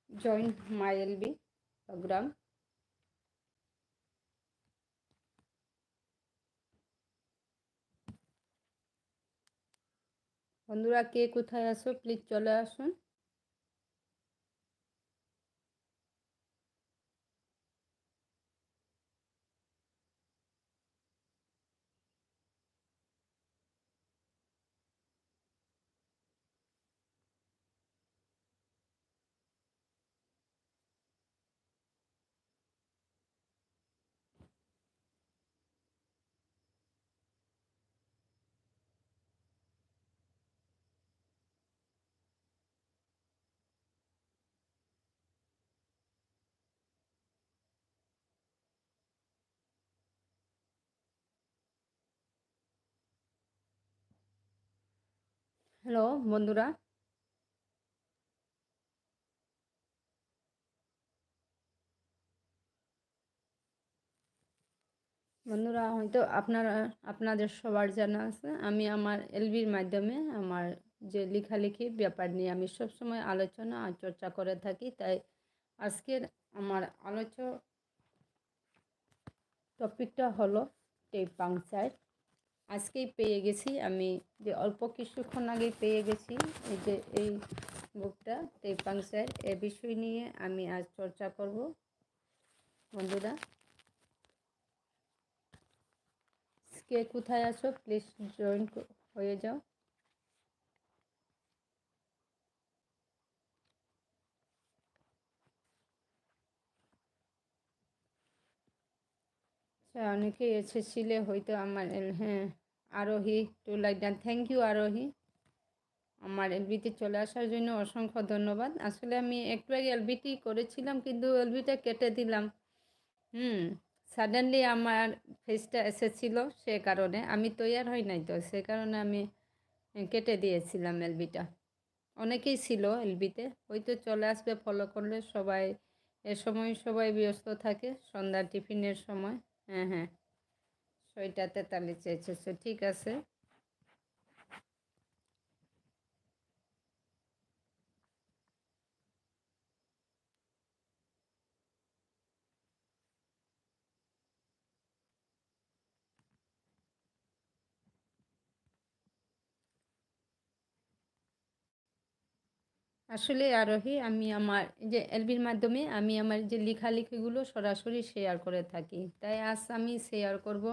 join my LB program. বন্ধুরা কে কোথায় আছো প্লিজ চলে আসুন। হ্যালো বন্ধুরা, হয়তো আপনাদের সবার জানা আছে আমি আমার এলবির মাধ্যমে আমার যে লেখালেখি ব্যাপার নিয়ে আমি সবসময় আলোচনা আর চর্চা করে থাকি। তাই আজকের আমার টপিকটা হলো টেপ পাংচার। আজকেই পেয়ে গেছি, আমি যে অল্প কিছুক্ষণ আগেই পেয়ে গেছি এই যে এই বুকটা টেপ পাংচার, এ বিষয় নিয়ে আমি আজ চর্চা করব। বন্ধুরা কে কোথায় আছো প্লিজ জয়েন হয়ে যাও। অনেকেই এসেছিলে হয়তো আমার হ্যাঁ Arohi to like done, thank you Arohi, আমার এলবিতে চলে আসার জন্য অসংখ্য ধন্যবাদ। আসলে আমি একটু আগে এলবিটি করেছিলাম কিন্তু এলবিটা কেটে দিলাম। সাডেনলি আমার ফেসটা এসেছিল, সে কারণে আমি তৈয়ার হই নাই, তো সে কারণে আমি কেটে দিয়েছিলাম এলবিটা। অনেকেই ছিল এলবিতে, হয়তো চলে আসবে ফলো করলে সবাই। এ সময় সবাই ব্যস্ত থাকে, সন্ধ্যা টিফিনের সময়। হ্যাঁ হ্যাঁ, 6:43 এসেছে, ঠিক আছে। আসলে আরোহী, আমি আমার যে এলবির মাধ্যমে আমি আমার যে লেখালেখিগুলো সরাসরি শেয়ার করে থাকি। তাই আজ আমি শেয়ার করব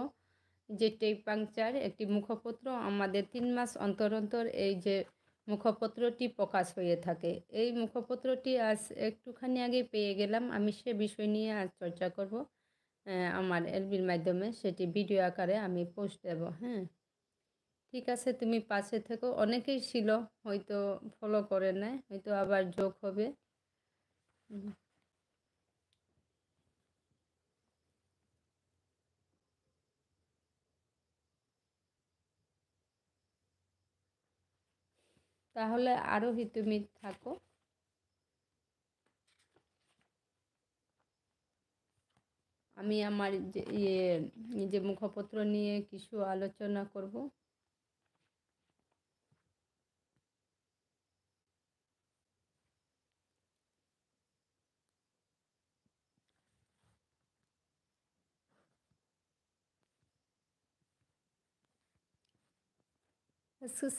যে টেপ পাংচার একটি মুখপত্র, আমাদের 3 মাস অন্তর অন্তর এই যে মুখপত্রটি প্রকাশ হয়ে থাকে। এই মুখপত্রটি আজ একটুখানি আগে পেয়ে গেলাম, আমি সে বিষয় নিয়ে আজ চর্চা করব। আমার এলবির মাধ্যমে সেটি ভিডিও আকারে আমি পোস্ট দেব। হ্যাঁ ঠিক আছে, তুমি পাশে থেকো। অনেকেই ছিল, হয়তো ফলো করে নেয়, হয়তো আবার যোগ হবে। তাহলে আরোহী তুমি থাকো। আমি আমার যে যে মুখপত্র নিয়ে কিছু আলোচনা করব।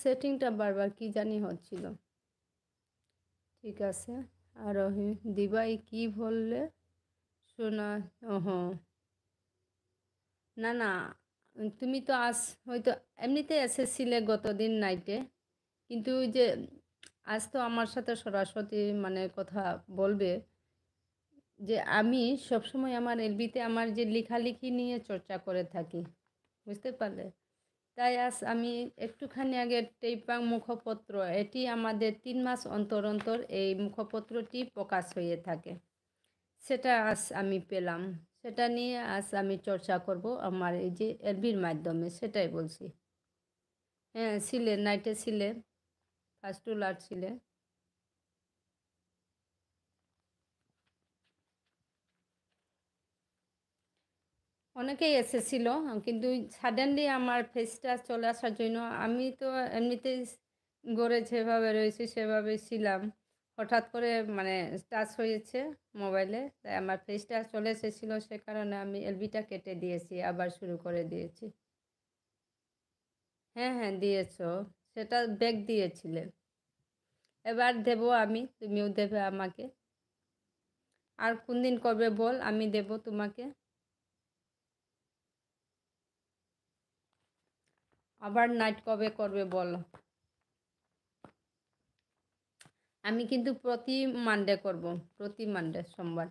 সেটিংটা বারবার কি জানি হচ্ছিল। ঠিক আছে আরোহী, দিবাই কি বললে শোনা? ওহো, না না, তুমি তো আজ হয়তো এমনিতে এসেছিলে গতদিন নাইটে, কিন্তু ওই যে আজ তো আমার সাথে সরাসরি মানে কথা বলবে। যে আমি সবসময় আমার এলবিতে আমার যে লেখালেখি নিয়ে চর্চা করে থাকি, বুঝতে পারলে? তাই আজ আমি একটুখানি আগে টেইপাং মুখপত্র, এটি আমাদের 3 মাস অন্তর অন্তর এই মুখপত্রটি প্রকাশ হয়ে থাকে, সেটা আজ আমি পেলাম। সেটা নিয়ে আজ আমি চর্চা করব আমার এই যে এলবির মাধ্যমে, সেটাই বলছি। হ্যাঁ ছিলে, নাইটে ছিলে, ফার্স্ট টু লাস্ট ছিলে। অনেকেই এসেছিল, কিন্তু সাডেনলি আমার ফেসটা চলে আসার জন্য আমি তো এমনিতেই গড়ে যেভাবে রয়েছি সেভাবে ছিলাম, হঠাৎ করে মানে টাচ হয়েছে মোবাইলে, তাই আমার ফেসটা চলে এসেছিলো, সে কারণে আমি এলবিটা কেটে দিয়েছি, আবার শুরু করে দিয়েছি। হ্যাঁ, হ্যাঁ দিয়েছো। সেটা ব্যাক দিয়েছিলে। এবার দেবো আমি, তুমিও দেবে আমাকে। আর কোন দিন করবে বল, আমি দেব তোমাকে। আবার নাইট কবে করবে বলো। আমি কিন্তু প্রতি মানডে করব, প্রতি মানডে সোমবার।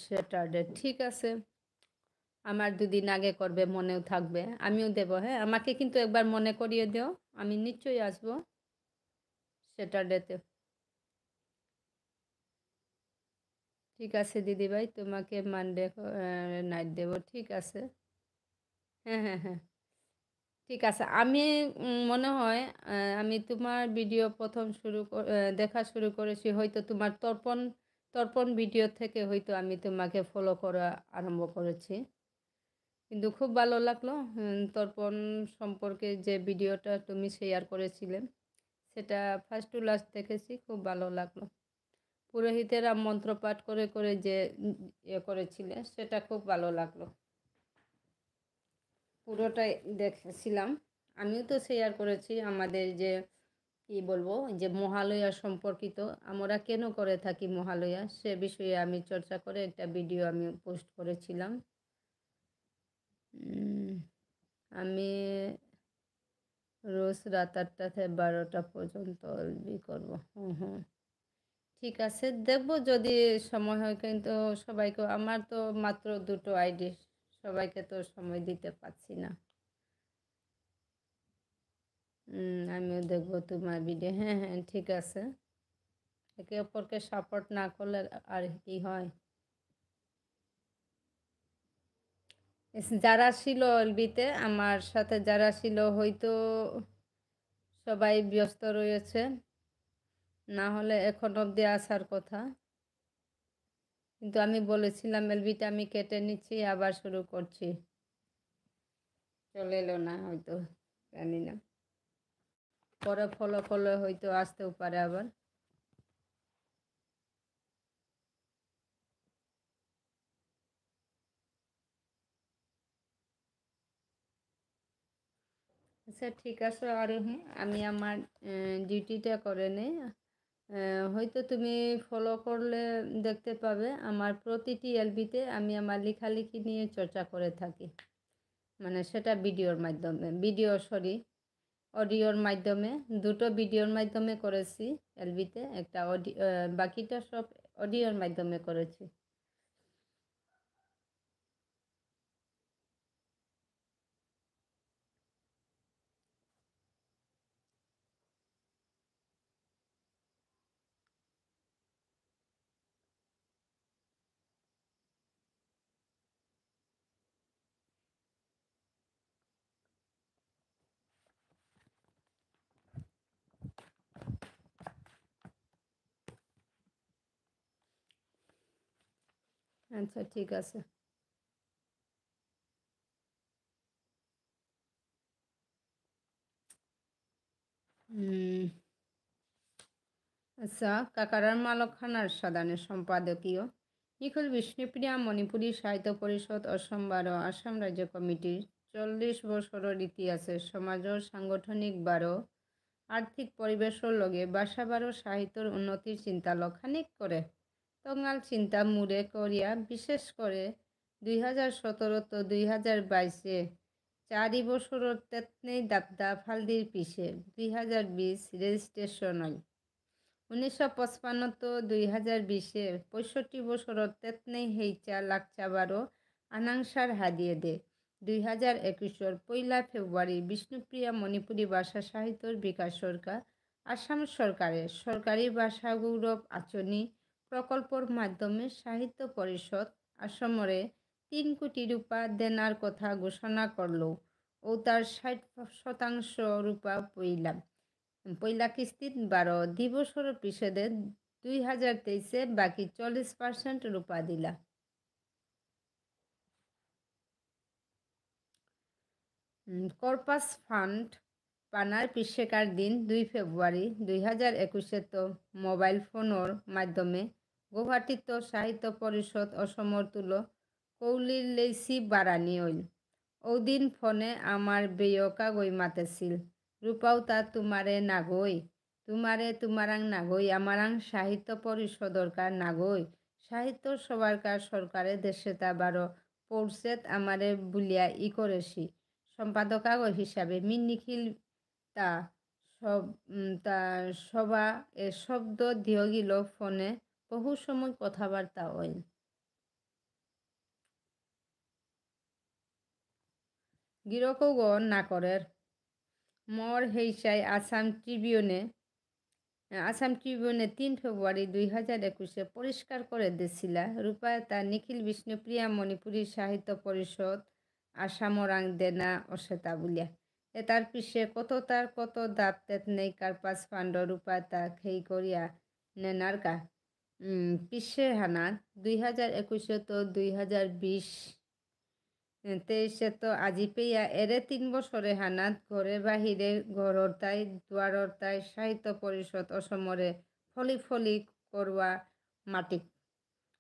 স্যাটারডে ঠিক আছে। আমার দুদিন আগে করবে, মনেও থাকবে, আমিও দেব। হ্যাঁ, আমাকে কিন্তু একবার মনে করিয়ে দিও, আমি নিশ্চয়ই আসবো স্যাটারডেতে। ঠিক আছে দিদিভাই, তোমাকে মানডে নাইট দেব, ঠিক আছে। হ্যাঁ, হ্যাঁ, হ্যাঁ, ঠিক আছে। আমি মনে হয় আমি তোমার ভিডিও প্রথম দেখা শুরু করেছি হয়তো তোমার তর্পণ তর্পণ ভিডিও থেকে, হয়তো আমি তোমাকে ফলো করা আরম্ভ করেছি। কিন্তু খুব ভালো লাগলো তর্পণ সম্পর্কে যে ভিডিওটা তুমি শেয়ার করেছিলে, সেটা ফার্স্ট টু লাস্ট দেখেছি, খুব ভালো লাগলো। পুরোহিতেরা মন্ত্রপাঠ করে করে যে ইয়ে করেছিলে, সেটা খুব ভালো লাগলো। পুরোটাই দেখেছিলাম। আমিও তো শেয়ার করেছি আমাদের যে কি বলবো, যে মহালয়া সম্পর্কিত, আমরা কেন করে থাকি মহালয়া, সে বিষয়ে আমি চর্চা করে একটা ভিডিও আমি পোস্ট করেছিলাম। আমি রোজ রাত 8টা থেকে 12টা পর্যন্ত এলবি করবো। হুম, হুম, ঠিক আছে, দেখবো যদি সময় হয়। কিন্তু সবাইকে, আমার তো মাত্র 2টো আইডি, সবাইকে তো সময় দিতে পারছি না। আমিও দেখবো তোমার ভিডিও। হ্যাঁ, হ্যাঁ, ঠিক আছে। একে অপরকে সাপোর্ট না করলে আর কি হয়। যারা ছিল এলবিতে আমার সাথে, যারা ছিল হয়তো সবাই ব্যস্ত রয়েছে, না হলে এখন অবধি আসার কথা। কিন্তু আমি বলেছিলাম এলবিটা আমি কেটে নিচ্ছি, আবার শুরু করছি, চলে এলো না হয়তো, জানি না। পরে ফলো করলে হয়তো আসতেও পারে আবার। আচ্ছা ঠিক আছে। আর হ্যাঁ, আমি আমার ডিউটিটা করে নিই। হয়তো তুমি ফলো করলে দেখতে পাবে আমার প্রতিটি এলবিতে আমি আমার লেখালেখি নিয়ে চর্চা করে থাকি। মানে সেটা ভিডিওর মাধ্যমে, অডিওর মাধ্যমে, 2টো ভিডিওর মাধ্যমে করেছি এলবিতে, একটা বাকিটা সব অডিওর মাধ্যমে করেছি। আচ্ছা ঠিক আছে। আচ্ছা, কাকারার মালখানার সাদানের সম্পাদকীয় নিখিল বিষ্ণুপ্রিয়া মণিপুরী সাহিত্য পরিষদ অসম 12 আসাম রাজ্য কমিটির 40 বছরের ইতিহাসের সমাজৰ সাংগঠনিক 12 আর্থিক পরিবেশর লগে বাসা 12 সাহিত্যর উন্নতির চিন্তা লখানিক করে তঙ্গাল চিন্তা মুড়ে করিয়া বিশেষ করে 2017 তো 2022 4 বছরের তেতনেই দাবদা ফালদির পিছে 2020 রেজিস্ট্রেশন হয়। 1955 তো 2020 65 বছরত তেতনেই হেইচা লাগচা 12 আনাংসার হাদিয়ে দে 2021 পয়লা ফেব্রুয়ারি বিষ্ণুপ্রিয়া মণিপুরী ভাষা সাহিত্যর বিকাশ সরকার আসাম সরকারের সরকারি ভাষা গৌরব আঁচনি প্রকল্পর মাধ্যমে সাহিত্য পরিষদ আসামরে 3 কোটি রূপা দেনার কথা ঘোষণা করল ও তার 60% রূপা পইলাম পইলা কিস্তিত 12 দিবসর পিছনে 2023 বাকি 40% রূপা দিলা। কর্পাস ফান্ড পানার পিছেকার দিন 2 ফেব্রুয়ারি 2021 তো মোবাইল ফোনের মাধ্যমে গুয়াহাটিত সাহিত্য পরিষদ অসমৰ তুলো কৌলির লেইসি বারানি হইল। ওদিন ফোনে আমার বেয়কা গই মাতেছিল, রূপাও তা তোমারে নাগই, তোমারাং নাগই, আমারাং সাহিত্য পরিষদরকার নাগই, সাহিত্য সবারকার সরকারে দেশে তা 12 পৌরসেত আমারে বুলিয়া করেছি সম্পাদকা হিসাবে নিখিল তা তা সভা এ শব্দ দিয় গিল ফোনে বহু সময় কথাবার্তা হইল। গিরকৌগ নাকরের মর হেইসাই আসাম ট্রিবিউনে 3 ফেব্রুয়ারি 2021 পরিষ্কার করে দিছিলা, রূপায় তা নিখিল বিষ্ণুপ্রিয়া মণিপুরী সাহিত্য পরিষদ আসামরাং দেনা অসেতা বুলিয়া। এটার পিছে কত দাপতেত নেই কার্পাস ফান্ড রূপায় তা খেই করিয়া নেনারকা পিছে হানাত 2021 তো 2023 তো আজি পেয়া এরে 3 বছরে হানাত ঘরে বাহিরে ঘরতাই দুয়ারতাই সাহিত্য পরিষদ অসমরে ফলি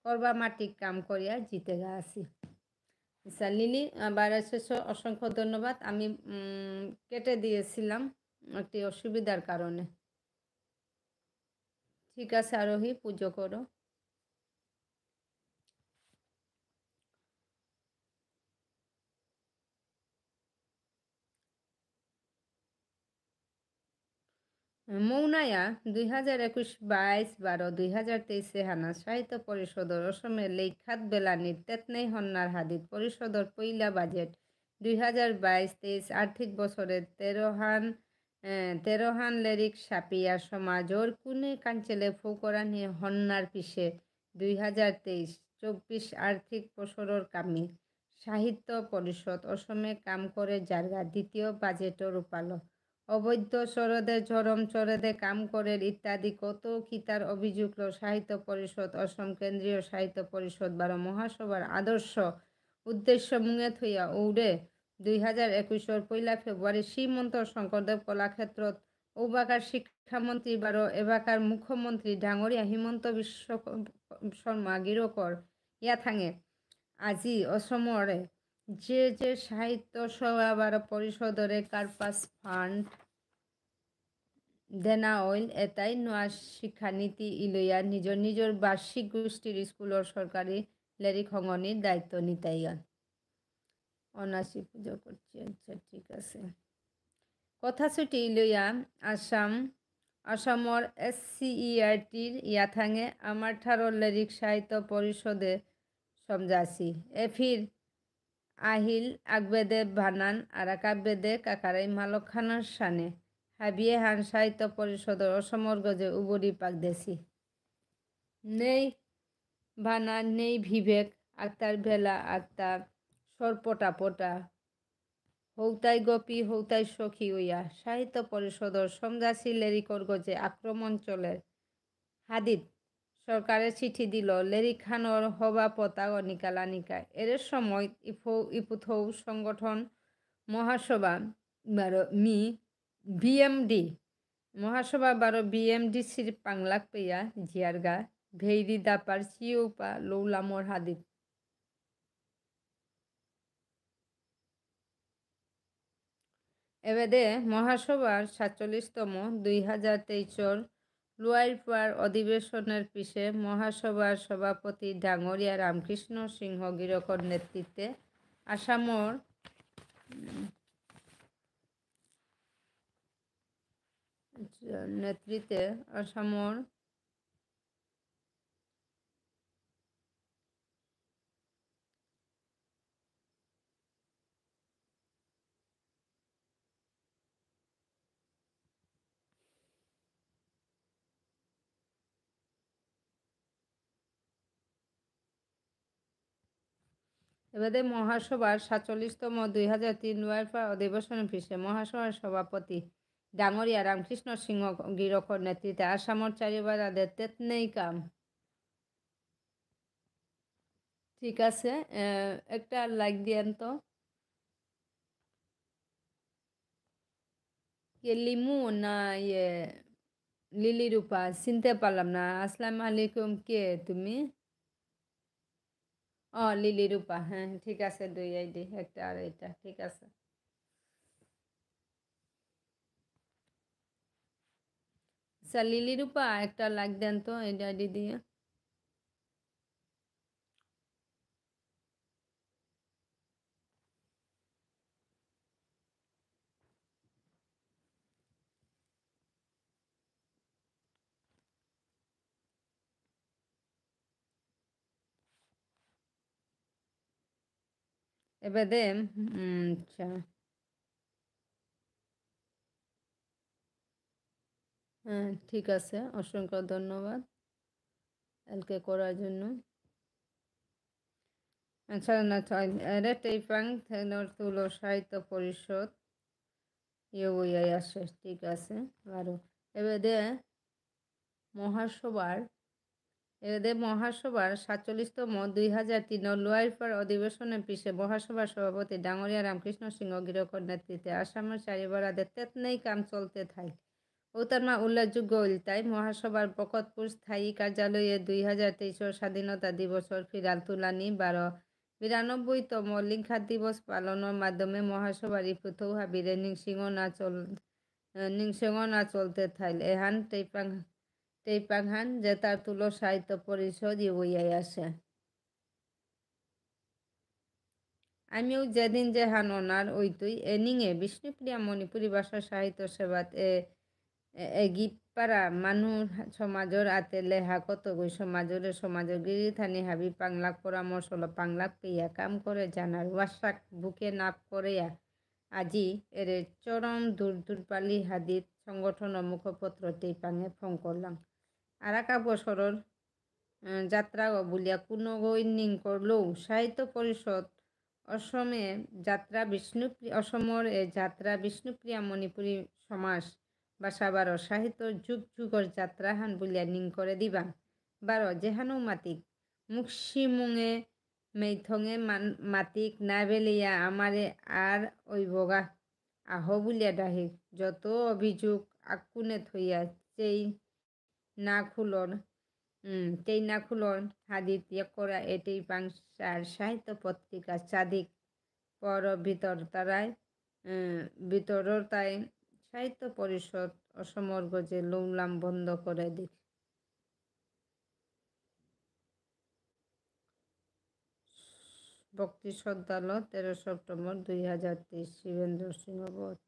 করবা মাটিক কাম করিয়া জিতে গা আছি। লিলি শেষ অসংখ্য ধন্যবাদ। আমি কেটে দিয়েছিলাম একটি অসুবিধার কারণে। ঠিক আছে আরোহী, পুজো করো। মৌনায়া 2021-22 হানা সাহিত্য পরিষদর অসমের লেখাত বেলানির তেতনেই হন্নার হাদিত পরিষদর পইলা বাজেট 2022-23 আর্থিক বছরে 13 হান লেরিক সাপিয়া সমাজর কুনে কাঞ্চেলে ফৌকরানি হন্নার পিছে 2023-24 আর্থিক বছরের কামি সাহিত্য পরিষদ অসমে কাম করে জারগা দ্বিতীয় বাজেটও রূপালো অবৈধ চরদে ঝরম চরদে কাম করের ইত্যাদি কত কিতার অভিযোগ সাহিত্য পরিষদ অসম কেন্দ্রীয় সাহিত্য পরিষদ 12 মহাসভার আদর্শ উদ্দেশ্য মুঙে থইয়া ওরে 2021 1 ফেব্রুয়ারি শ্রীমন্ত শঙ্করদেব কলাক্ষেত্রত ওবাকার শিক্ষামন্ত্রী 12 এবাকার মুখ্যমন্ত্রী ডাঙরিয়া হিমন্ত বিশ্ব শর্মা গিরকর ইয়াথাঙে আজি অসমরে যে সাহিত্য সভা 12 পরিষদরে কার্পাস ফান্ড দেনা অইল এটাই নোয়া শিক্ষানীতি ইলইয়া নিজর বার্ষিক গোষ্ঠীর স্কুলের সরকারি লেরিক হঙনির দায়িত্ব নিতাইয়ান। অনাসি পুজো করছি, আচ্ছা ঠিক আছে। কথাছুটি ইলইয়া আসামর SCERTর ইয়াথাঙে আমার ঠারর লেরিক সাহিত্য পরিষদে সমজাছি এফির আহিল আগবেদে ভানান আরাকাবেদে কাকারাই মালক খানার সানে হাবিয়ে হান সাহিত্য পরিষদর অসমর গজে উবরি পাক দেশি নেই ভানান নেই বিবেক আক্তার ভেলা আক্তার সরপটা হৌতাই গোপী হৌতাই সখী উইয়া সাহিত্য পরিষদর সমজাসি লেরিকর গজে আক্রমণ চলে হাদিত সরকারের চিঠি দিল লেরিক খানর হবা পতা নিকা এর সময় ইপুথৌ সংগঠন মহাসভা 12 BMDCর পাংলাক পেয়া জিয়ারগা ভেইরি দাপার চিউপা লৌলামর হাদিত এবেদে মহাসভার 47তম 2023 লুয়াইপার অধিবেশনের পিছে মহাসভার সভাপতি ডাঙরিয়া রামকৃষ্ণ সিংহ গিরকর নেতৃত্বে আসামর এবারে মহাসভার 47তম 2003 লুয়াইপার অধিবেশনের পিছে মহাসভার সভাপতি ডাঙৰীয়া ৰামকৃষ্ণ সিংহ গিৰকৰ নেতৃত্বে আসামৰ চাৰিবাৰ আদেতেত নেই কাম। ঠিক আছে, একটা লাইক দিয়েন তো। কে লিমু না ইয়ে লিলি রূপা, চিনতে পারলাম না। আসসালামু আলাইকুম, কে তুমি? ও লিলি রূপা, হ্যাঁ ঠিক আছে, 2 আইডি, একটা আর এটা, ঠিক আছে। আচ্ছা লিলি রূপা, একটা লাইক দেন তো এই আইডি দিয়ে। এবারে আচ্ছা, হ্যাঁ ঠিক আছে, অসংখ্য ধন্যবাদ এলকে করার জন্য। আচ্ছা না এরে টেইপাং থেনর তুলো সাহিত্য পরিষদ ইয়ে আসে, ঠিক আছে। আরও এবারে মহাসভার 47তম 2003 লোয়াইফার অধিবেশনে পিছে মহাসভার সভাপতি ডাঙরিয়া রামকৃষ্ণ সিংহ গিরকর নেতৃত্বে আসামের চারিবার আদেতেত নেই কাম চলতে থাই। ওতারমা উল্লেখযোগ্য তাই মহাসভার বকতপুর স্থায়ী কার্যালয়ে 2023 স্বাধীনতা দিবসর ফিরাল তুলানি 92তম লিঙ্গা দিবস পালনের মাধ্যমে মহাসভার প্রথম হাবিরে নিংসিং না চলতে থাইল। এহান টেইপাংহান জেতার তুলো সাহিত্য পরিষদ ইউইয়াই আছে। আমিও যেদিন যে হান ওনার ওইতুই এনিংয়ে বিষ্ণুপ্রিয়া মণিপুরী ভাষা সাহিত্য সেবাত এগিপারা মানুষ সমাজর আতে লেহা কত গই সমাজর গিরিথানি হাবি পাংলাক পরামর্শ পাংলাক পেয়া কাম করে জানার ওয়াসাক বুকে নাপ করেয়া আজি এর চরম দূরপালি হাদিত সংগঠন মুখপত্র টেইপাঙে ফোন করলাম। আর একা বছরের যাত্রা বলিয়া কোনো গইনিং করলেও সাহিত্য পরিষদ অসমে অসমৰ যাত্রা বিষ্ণুপ্রিয়া মণিপুরী সমাজ বাসাবারো সাহিত্য যুগ যুগর যাত্রা হান বলিয়া নিং করে দিবা বারো যেহানো মাতিক মুখশিমুঙে মেইথঙে মাতিক না বেলিয়া আমারে আর ওই বগা আহ বলিয়া ডাহিক যত অভিযোগ আকুনে থইয়া তেই না খুলন হাদিত করা এটাই বাংলার সাহিত্য পত্রিকা চাদিক পর ভিতরর তাই সাহিত্য পরিষদ অসমর গজে লৌলাম বন্ধ করে দিক। ভক্তি শ্রদ্ধালো 13 সেপ্টেম্বর 2023 শিবেন্দ্র সিংহ বধ।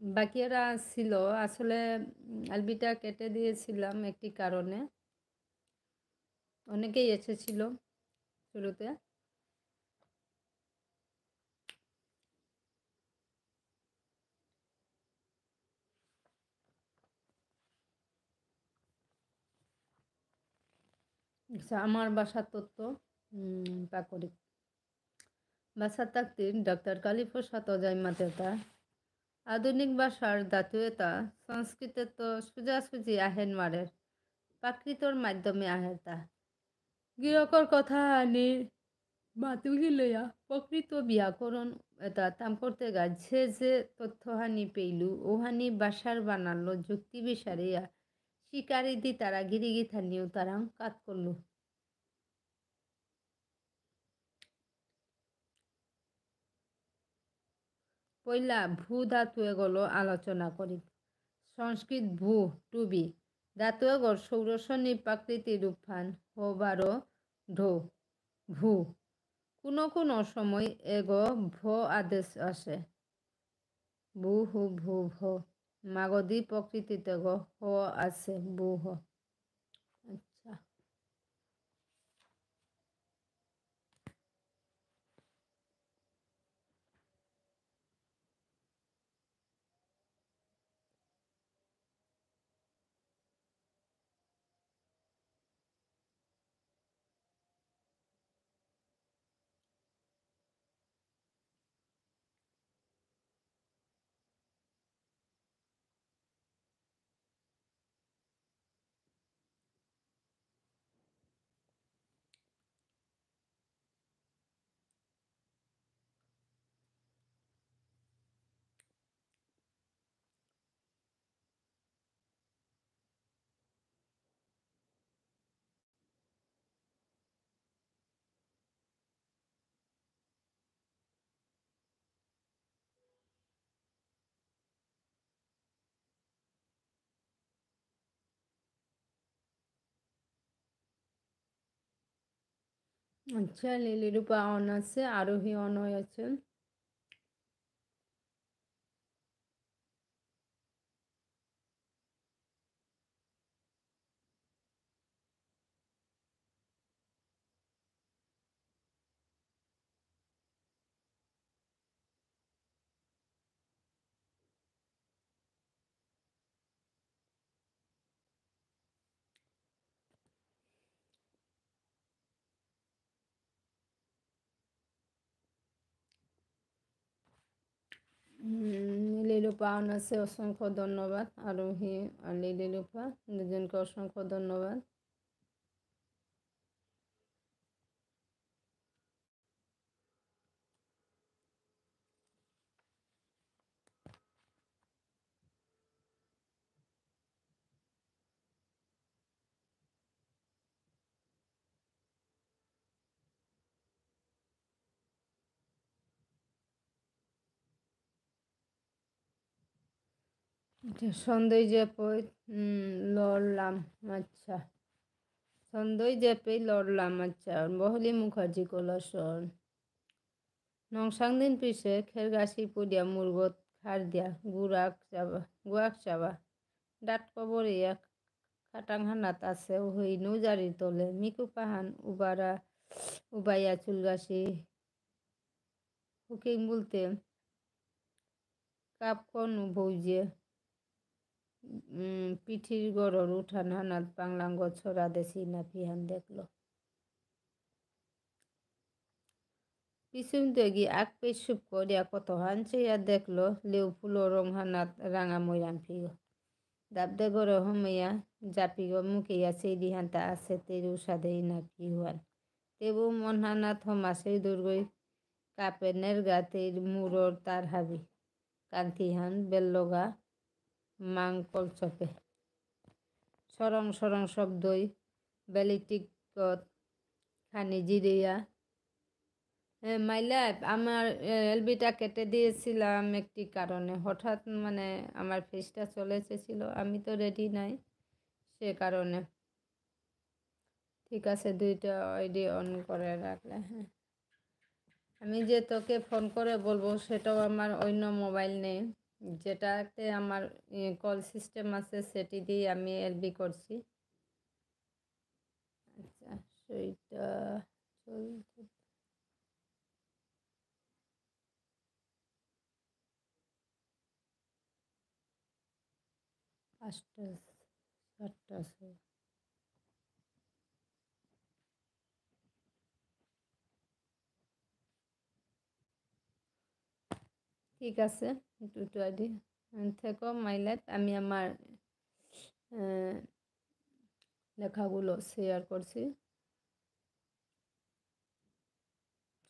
বাকিরা ছিল আসলে আলবিটা কেটে দিয়েছিলাম একটি কারণে, অনেকেই এসেছিল শুরুতে। আচ্ছা, আমার বাসার তত্ত্ব পাকড়ি বাসার তাকতির ডক্টর কালীপ্রসাদ অজয় আধুনিক ভাষার জাতীয়তা সংস্কৃতে তো সোজাসুজি আহেন মারের প্রাকৃতর মাধ্যমে আহে তা গিরকর কথা আনির মাতুগি লইয়া প্রকৃত ব্যাকরণ এটা তাম করতে গাছে যে তথ্যহানি পেইলু ওহানি বাসার বানালো যুক্তি বিসারিয়া শিকারি দি তারা গিরিগি থানিও তারাং কাত করলু পয়লা ভূ ধাতু এগুলো আলোচনা করি সংস্কৃত ভূ টুবি ধাতু এগর সৌরশনি প্রাকৃতিক রূপফান হবারও ঢো ভূ কোনো কোনো সময় এগো ভ আদেশ আসে বু হু ভু ভ মাগধী প্রকৃতিতে গো হ আছে বু হ আচ্ছা আচ্ছা লিলিরূপা অন আছে আরোহী অনয় আছে লিলিরূপা অন আছে অসংখ্য ধন্যবাদ আরোহী আর লিলিরূপা দুজনকে অসংখ্য ধন্যবাদ সৌন্দর্য লড়লাম আচ্ছা সৌন্দর্য লড়লাম আচ্ছা বহলি মুখার্জি কলসন নংসাংদিন পিছে খেরগাছি পুডিয়া মুরগত খার দিয়া গুয়াক চাবা ডাট কবরিয়া খাটাং হানাত আছে হই নৌজারির তলে মিকু পাহান উবাইয়া চুলগাছি হুকিং বলতে কাপকন ভৌজে পিঠির গড়র উঠান হানাত বাংলাঙ্গ ছড়া দেশি না পিহান দেখলো পিছন গি আগ পেশুপ করিয়া কত হানছেয়া দেখলো লেউ ফুলো রং হানাত রাঙা ময়রান ফিগো দাবদে গড় হমাইয়া জাপিগো মুখিয়া সেই দিহান্তা আছে তেরু সাদেই না পিহুয়ান তেবু মন হানাত হমা সেই দুর্গই কাপে নেরগা তের মুরর তার হাবি কান্তিহান বেল্লগা মাং কলচপে সরং সরং শব্দই বেলিটিক খানি জিরিয়া মাই লাইফ আমার এলবিটা কেটে দিয়েছিলাম একটি কারণে হঠাৎ মানে আমার ফেসটা চলে এসেছিলো আমি তো রেডি নাই সে কারণে ঠিক আছে দুইটা আইডি অন করে রাখলে হ্যাঁ আমি যে তোকে ফোন করে বলবো সেটাও আমার অন্য মোবাইল নেই যেটাতে আমার কল সিস্টেম আছে সেটি দিয়ে আমি এলবি করছি আচ্ছা সেইটা চলছে 5টা 7টা ঠিক আছে, দুটো আইডি থেকো মাই লাইফ। আমি আমার লেখাগুলো শেয়ার করছি।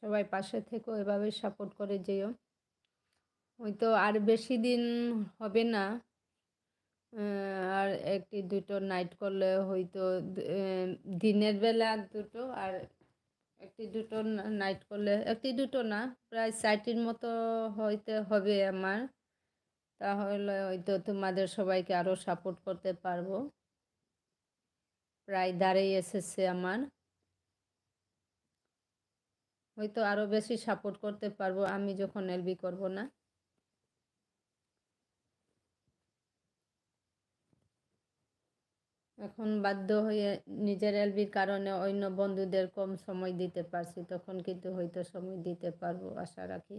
সবাই পাশে থেকো, এভাবে সাপোর্ট করে যেও। হয়তো আর বেশি দিন হবে না, আর একটি দুটো নাইট করলে হয়তো দিনের বেলা দুটো আর একটি দুটো নাইট করলে একটি দুটো না, প্রায় 4টির মতো হইতে হবে আমার। তাহলে হয়তো তোমাদের সবাইকে আরও সাপোর্ট করতে পারবো। প্রায় দাঁড়িয়ে এসেছে আমার, হয়তো আরও বেশি সাপোর্ট করতে পারবো আমি যখন এলবি করব না। এখন বাধ্য হয়ে নিজের এলবির কারণে অন্য বন্ধুদের কম সময় দিতে পারছি, তখন কিন্তু হয়তো সময় দিতে পারবো, আশা রাখি।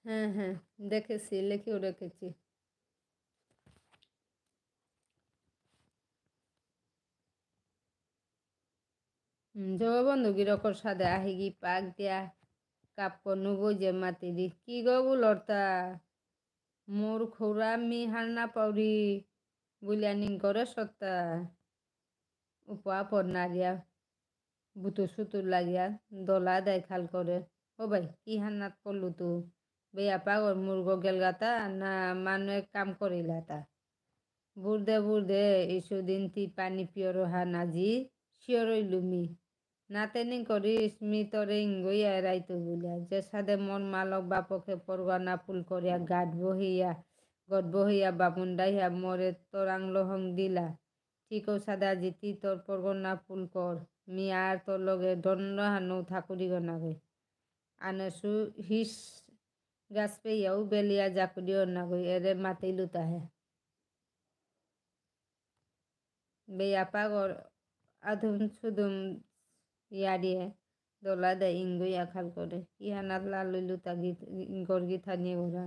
হ্যাঁ হ্যাঁ, দেখেছি, লিখেও রেখেছি। জগবন্ধু গিরকর সাদে আহিগি পাক দিয়া কাপ নুগো যে মাতিরি কি গো লড়তা মোর খৌরা মি হারনা পাউরি বুলিয়ানিং করে সত্তা উপা পর নারিয়া বুতু সুতুর লাগিয়া দলা দেয় খাল করে। ও ভাই কি হান্নাত করলু তু বেয়া পাগর মুরগো গেলগাতা না মানুষ কাম করিলা তা বুর্দে বুর্দে ইসুদিন তি পানি পিয়র হানাজি শিয়রই লুমি নাতেনি করি স্মিতরে ইঙ্গই এরাইতো বুলিয়া যে সাদে মন মালক বাপকে পরগনা ফুল করিয়া গট বহিয়া বামুন্ডাইয়া মরে তোরাং লহং দিলা ঠিকও সাদা জিতি তোর পরগনা ফুল কর মি আর তোর লগে দণ্ড হানু ঠাকুরি গনাগে আনসু হিস গাছ পেয়াও বেলিয়া জাকুরিও নাগই এরে মাতিলু তাহে বেয়া পাগর আধুম সুদুম ইয়ারিয়ে দলা দে ইঙ্গুই আখাল করে ইহানাত লালুলু তা গর গীতা নিয়ে ওরা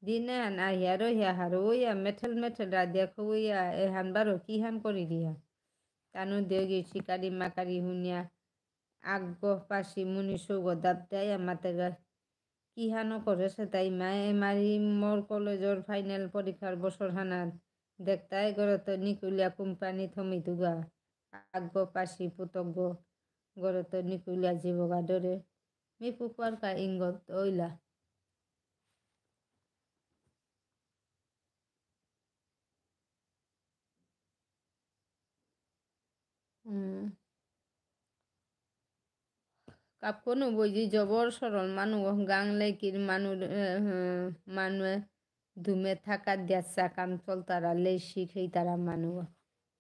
দিনে হান আহিয়ারো হিয়া হারো ইয়া মেঠেল মেঠেল রাধিয়া খুইয়া এ হান বারো কি হান করি দিয়া তানু দেউগি শিকারি মাকারি হুনিয়া আগ্গ পাশি মুনি সৌগ দাঁত দেয় মাতে গা কি হানো করেছে তাই মায়ে মারি মোর কলেজর ফাইনাল পরীক্ষার বছর হানাত দেখতাই গরত নিকুলিয়া কোম্পানি থমি তুগা আগ্গ পাশি পুতগ্গ গরত নিকুলিয়া জীবগা ডরে মি পুকুয়ার কা ইঙ্গত ওইলা। কাপকনো বইজি জবর সরল মানু গাং লেকির মানুয়ে ধুমে থাকা দেশা কাম চল তারা লেই শিখেই তারা মানু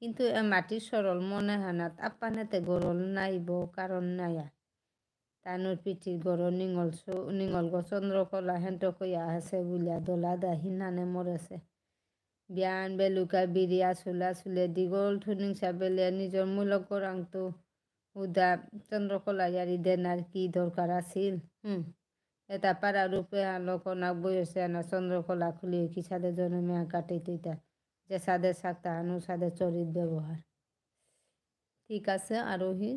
কিন্তু মাটির সরল মনে হানাত আপানেতে গরল নাইব কারণ নাইয়া তানুর পিঠির গর নিঙল গো চন্দ্রকলা হেঁট কইয়া আছে বুলিয়া দলা দা হিনানে মরেছে বিয়ান বেলুকা বিরিয়া চুলা চুলে দীঘল ঠুনিংসা বেলিয়া নিজর মূলক গরাংটো উদা চন্দ্রকলা ইয়ারি দেনার কি দরকার আছিল। এটা পাড়া রূপে আলোকনা বইছে না চন্দ্রকলা খুলিয়ে কি সাদে জন্মে কাটে তুইটা যে সাদে সাক্তা আনু সাদে চরিত ব্যবহার। ঠিক আছে আরোহী,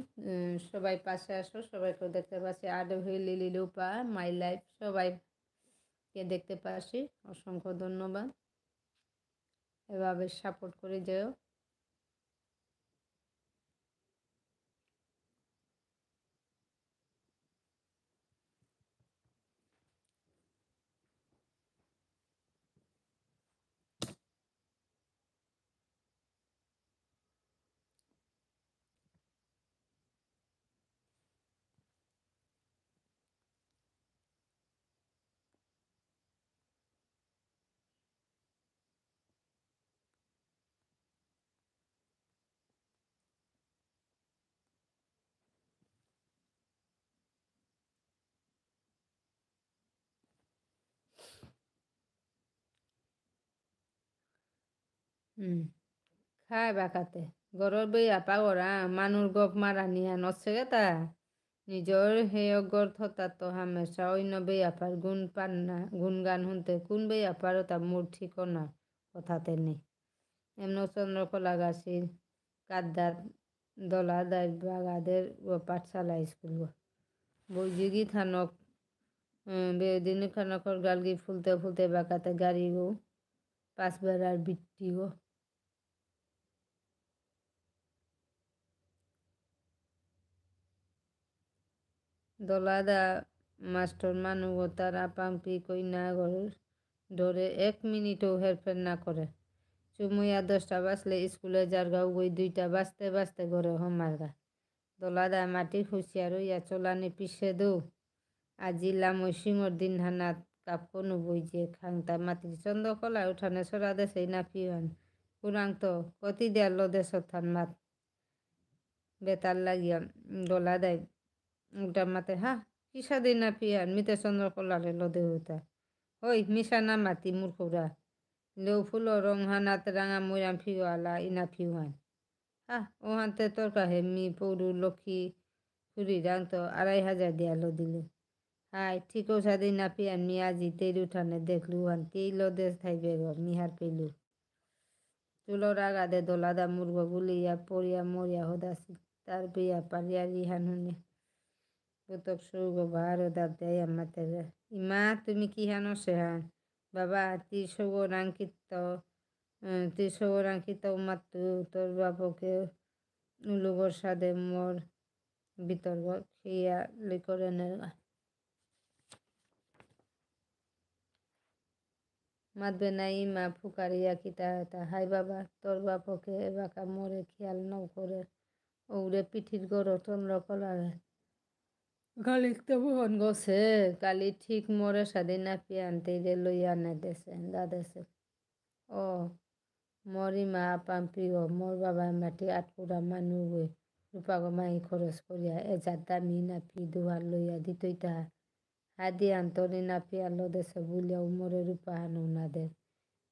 সবাই পাশে আসো, সবাইকে দেখতে পাচ্ছি। আরোহী, লিলি, রূপা, মাই লাইফ সবাইকে দেখতে পাচ্ছি, অসংখ্য ধন্যবাদ। এভাবে সাপোর্ট করে যেও। খাই বাকাতে গরর বইয়া পাগরা মানুর গপ মারা নিয়া নচ্ছে গেতা নিজর হেয়গর থতা তো হামেশা অন্য বেয়াপার গুণ পান না গুণগান শুনতে কোন বেয়াপারও তা মোর ঠিকনা কথাতে নেই। এমন চন্দ্রকলা গাছির কাদ্দার দলাদাই বাগাদের পাঠশালা স্কুল বৈজিগি থানক বেদিনী খানকর গালগি ফুলতে ফুলতে বাঁকাতে গাড়ি গো পাঁচ বেড়ার বিট্টি গো দলাদা মাস্টার মানুষ তারা পাম্পি কইনা ধরে 1 মিনিটও হেরফের না করে চুমুইয়া 10টা বাজলে স্কুলে যার গাও বই 2টা বাজতে বাজতে ঘরে হমারগা দলাদা মাটি খুশিয়া রইয়া চলানি পিছে দৌ আজিলা মৈসিংর দিন হানাত কাপকনু বই যে খাংতা মাটির চন্দ্রকলা উঠানে সরা দেশে না পিওয়ান কুরাং তো কতি দেয়ার লদেশ থান মাত বেতার লাগিয়া দলাদাই উল্টা মাতে হা কিসা দিন না পিয়ান মিতে চন্দ্রকলারে লদে হইতা ওই মিশা না মাতি মূর্খরা লেউ ফুলো রং হানাত রাঙা মইরাম ফিওয়ালা ইনা ফিওয়ান হা ওহানতে তোর কাহে মি পৌরু লক্ষ্মী ফুরি রাং তো 2,500 দেয়ালো দিলে হাই ঠিক সাদিন না পিয়ান মি আজি তের উঠানে দেখলু হান তেই লদে থাইবে গো মিহার পেলু চুলোর আগাদে দোলাদা মুরগ গুলিয়া পড়িয়া মরিয়া হদাসি তার বিয়া পালিয়া রিহান হুনে পুতক সৌগ ভারো দাব দেয় আমাতে ইমা তুমি কি হানো সে হান বাবা তীর সৌরাঙ্কিত মাতু তোর বাপকে উলুগর সাদে মোর বিতর্ক খেয়া লিকরেনের মাতবে না ইমা ফুকারিয়া কিতা হতা হাই বাবা তোর বাপকে এবাকা মোরে খেয়াল নও করে ওরে পিঠির গড় চন্দ্র কলারে গালিক তো বহন গছে কালি ঠিক মোরে স্বাধীন না পিয়ানতে রে লইয়া নে দেশে দাদেশে ও মরি মা পাম্পি ও মোর বাবা মাটি আটকুড়া মানু গই রূপাগ মাই খরচ করিয়া এজাত দামি নাপি দুয়ার লইয়া দিতই তাহা হাদি আন্তনি নাপি আলো দেশে বুলিয়া উমরে রূপা হানু না দে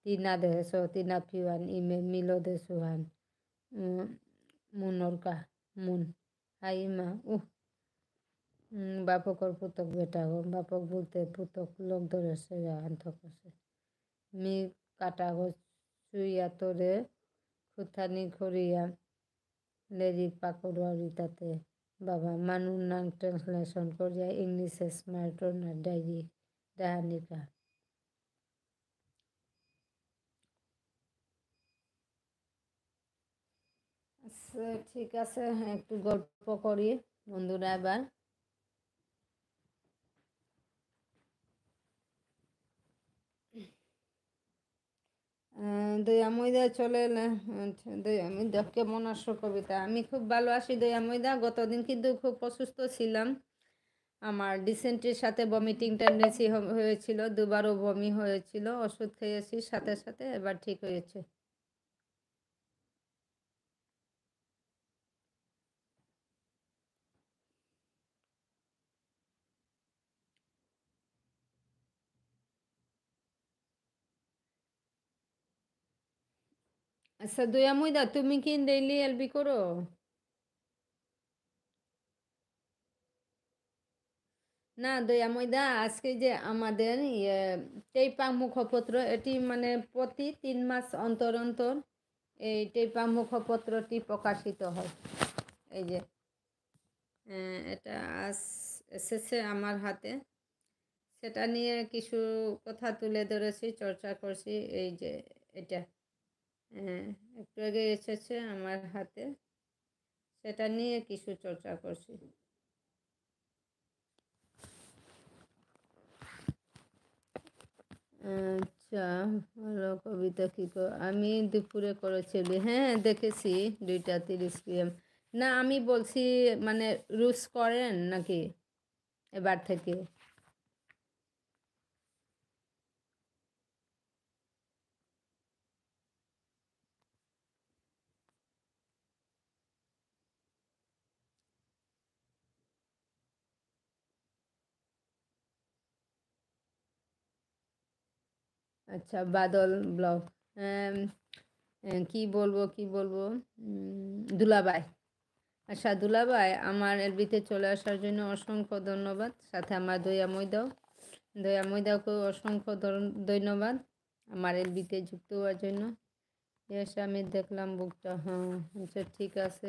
তিনা দেশ তিনা পিওয়ান ইমে মিলো দেশুহান মুনর মুন হাই মা বাপকর পুতক বেটা গো বাপক বলতে পুতক লোক ধরে সেরা আন্তক আছে মি কাটা গো চুইয়া তোরে খুথানি খড়িয়া লেরি পাকড়ি তাতে বাবা মানুর নাম ট্রান্সলেশন করিয়া ইংলিশে স্মার্ট না ডায়েরি ডাহানিকা আচ্ছা ঠিক আছে একটু গল্প করি বন্ধুরা এবার দয়া ময়দা চলে দয়া ময়দা কেমন আসো কবিতা আমি খুব ভালো আছি দয়া ময়দা গতদিন কিন্তু খুব অসুস্থ ছিলাম আমার ডিসেন্ট্রির সাথে ভমিটিং টেন্ডেন্সি হয়েছিল দুবারও বমি হয়েছিল ওষুধ খেয়েছি সাথে সাথে এবার ঠিক হয়েছে আচ্ছা দয়া ময়দা তুমি কি ডেইলি এলবি করো না দয়া ময়দা আজকে যে আমাদের টেপা মুখপত্র এটি মানে প্রতি 3 মাস অন্তর অন্তর এই টেপা মুখপত্রটি প্রকাশিত হয় এই যে এটা আজ এসেছে আমার হাতে সেটা নিয়ে কিছু কথা তুলে ধরেছি চর্চা করছি এই যে এটা একটু আগে এসেছে আমার হাতে সেটা নিয়ে কিছু চর্চা করছি আচ্ছা ভালো কবিতা কী আমি দুপুরে করেছিলি হ্যাঁ দেখেছি 2:30 PM না আমি বলছি মানে রুশ করেন নাকি এবার থেকে আচ্ছা বাদল ব্লগ কি বলবো দুলাভাই আচ্ছা দুলাভাই আমার এলবিতে চলে আসার জন্য অসংখ্য ধন্যবাদ সাথে আমার দয়া ময়দাকেও অসংখ্য ধন্যবাদ আমার এলবিতে যুক্ত হওয়ার জন্য এসে আমি দেখলাম বুকটা হ্যাঁ আচ্ছা ঠিক আছে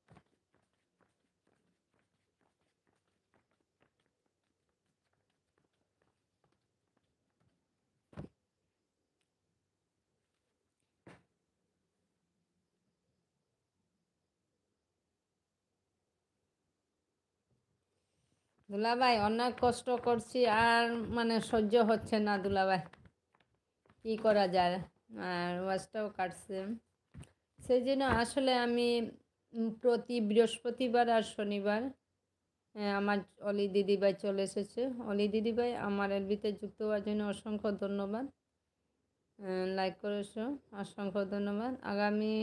দুলাভাই অনেক কষ্ট করছি, আর মানে সহ্য হচ্ছে না দুলাভাই, কী করা যায়। আর ওয়াজটাও কাটছে, সেই জন্য আসলে আমি প্রতি বৃহস্পতিবার আর শনিবার আমার অলি দিদিভাই চলে এসেছে। অলি দিদিভাই আমার এলবিতে যুক্ত হওয়ার জন্য অসংখ্য ধন্যবাদ। লাইক করেছো, অসংখ্য ধন্যবাদ। আগামী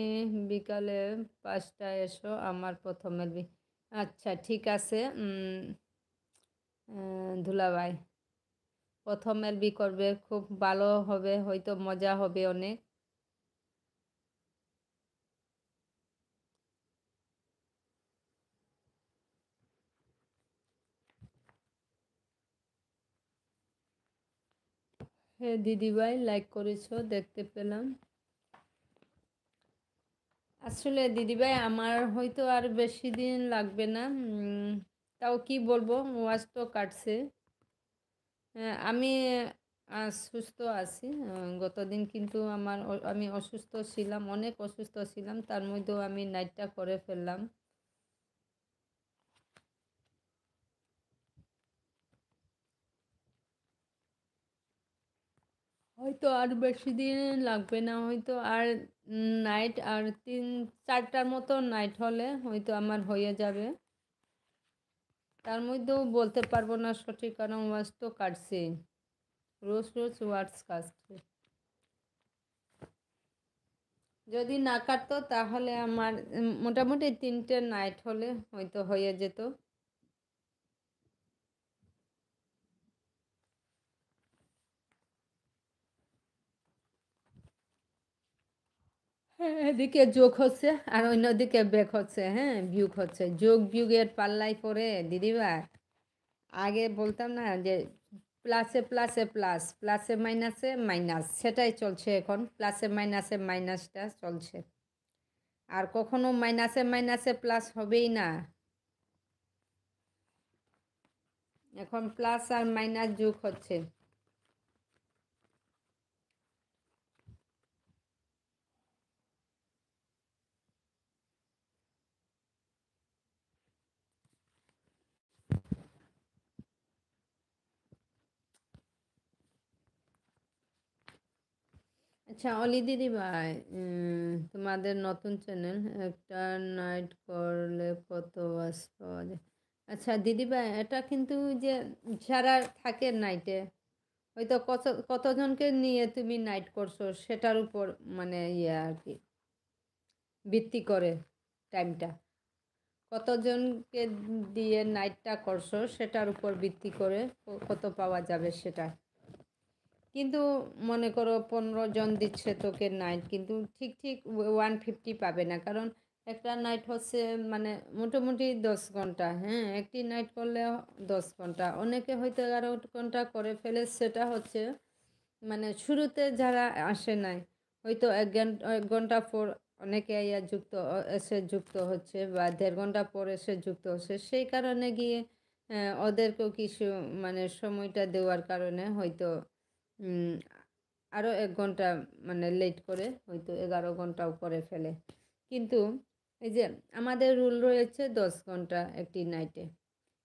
বিকালে 5টায় এসো আমার প্রথম এলবি। আচ্ছা ঠিক আছে দুলাভাই, প্রথম এলবি করবে, খুব ভালো হবে, হয়তো মজা হবে অনেক। হ্যাঁ দিদিভাই লাইক করেছো, দেখতে পেলাম। আসলে দিদিভাই আমার হয়তো আর বেশি দিন লাগবে না, তাও কি বলবো, ওয়াজ তো কাটছে। আমি সুস্থ আছি। গতদিন কিন্তু আমি অসুস্থ ছিলাম, অনেক অসুস্থ ছিলাম, তার মধ্যেও আমি নাইটটা করে ফেললাম। হয়তো আর বেশি দিন লাগবে না, হয়তো আর নাইট আর 3-4টার মতো নাইট হলে হয়তো আমার হয়ে যাবে। তার মধ্যেও বলতে পারবো না সঠিক, কারণ ওয়াজ তো কাটছে, রোজ রোজ ওয়াজ কাটছে। যদি না কাটতো তাহলে আমার মোটামুটি 3টে নাইট হলে হয়তো হয়ে যেত। হ্যাঁ, এদিকে যোগ হচ্ছে আর অন্যদিকে ব্যাক হচ্ছে, হ্যাঁ বিয়োগ হচ্ছে, যোগ বিয়োগের পাল্লাই পরে দিদিভাই। আগে বলতাম না যে প্লাসে প্লাসে প্লাস, প্লাসে মাইনাসে মাইনাস, সেটাই চলছে এখন, প্লাসে মাইনাসে মাইনাসটা চলছে। আর কখনো মাইনাসে মাইনাসে প্লাস হবেই না, এখন প্লাস আর মাইনাস যোগ হচ্ছে। আচ্ছা অলি দিদিভাই, তোমাদের নতুন চ্যানেল, একটা নাইট করলে কত ওয়াজ পাওয়া যায়? আচ্ছা দিদিভাই, এটা কিন্তু যে যারা থাকে নাইটে, হয়তো কতজনকে নিয়ে তুমি নাইট করছো সেটার উপর মানে ইয়ে আর কি, ভিত্তি করে টাইমটা, কতজনকে দিয়ে নাইটটা করছো সেটার উপর ভিত্তি করে কত পাওয়া যাবে সেটা। কিন্তু মনে করো 15 জন দিচ্ছে তোকে নাইট, কিন্তু ঠিক ঠিক 150 পাবে না, কারণ একটা নাইট হচ্ছে মানে মোটামুটি 10 ঘন্টা, হ্যাঁ একটি নাইট করলে 10 ঘন্টা, অনেকে হয়তো 11 ঘন্টা করে ফেলে, সেটা হচ্ছে মানে শুরুতে যারা আসে নাই, হয়তো 1 ঘন্টা পর অনেকে এসে যুক্ত হচ্ছে, বা 1.5 ঘন্টা পর এসে যুক্ত হচ্ছে, সেই কারণে গিয়ে ওদেরকেও কিছু মানে সময়টা দেওয়ার কারণে হয়তো আরও 1 ঘন্টা মানে লেট করে হয়তো 11 ঘন্টাও করে ফেলে। কিন্তু এই যে আমাদের রুল রয়েছে 10 ঘন্টা একটি নাইটে,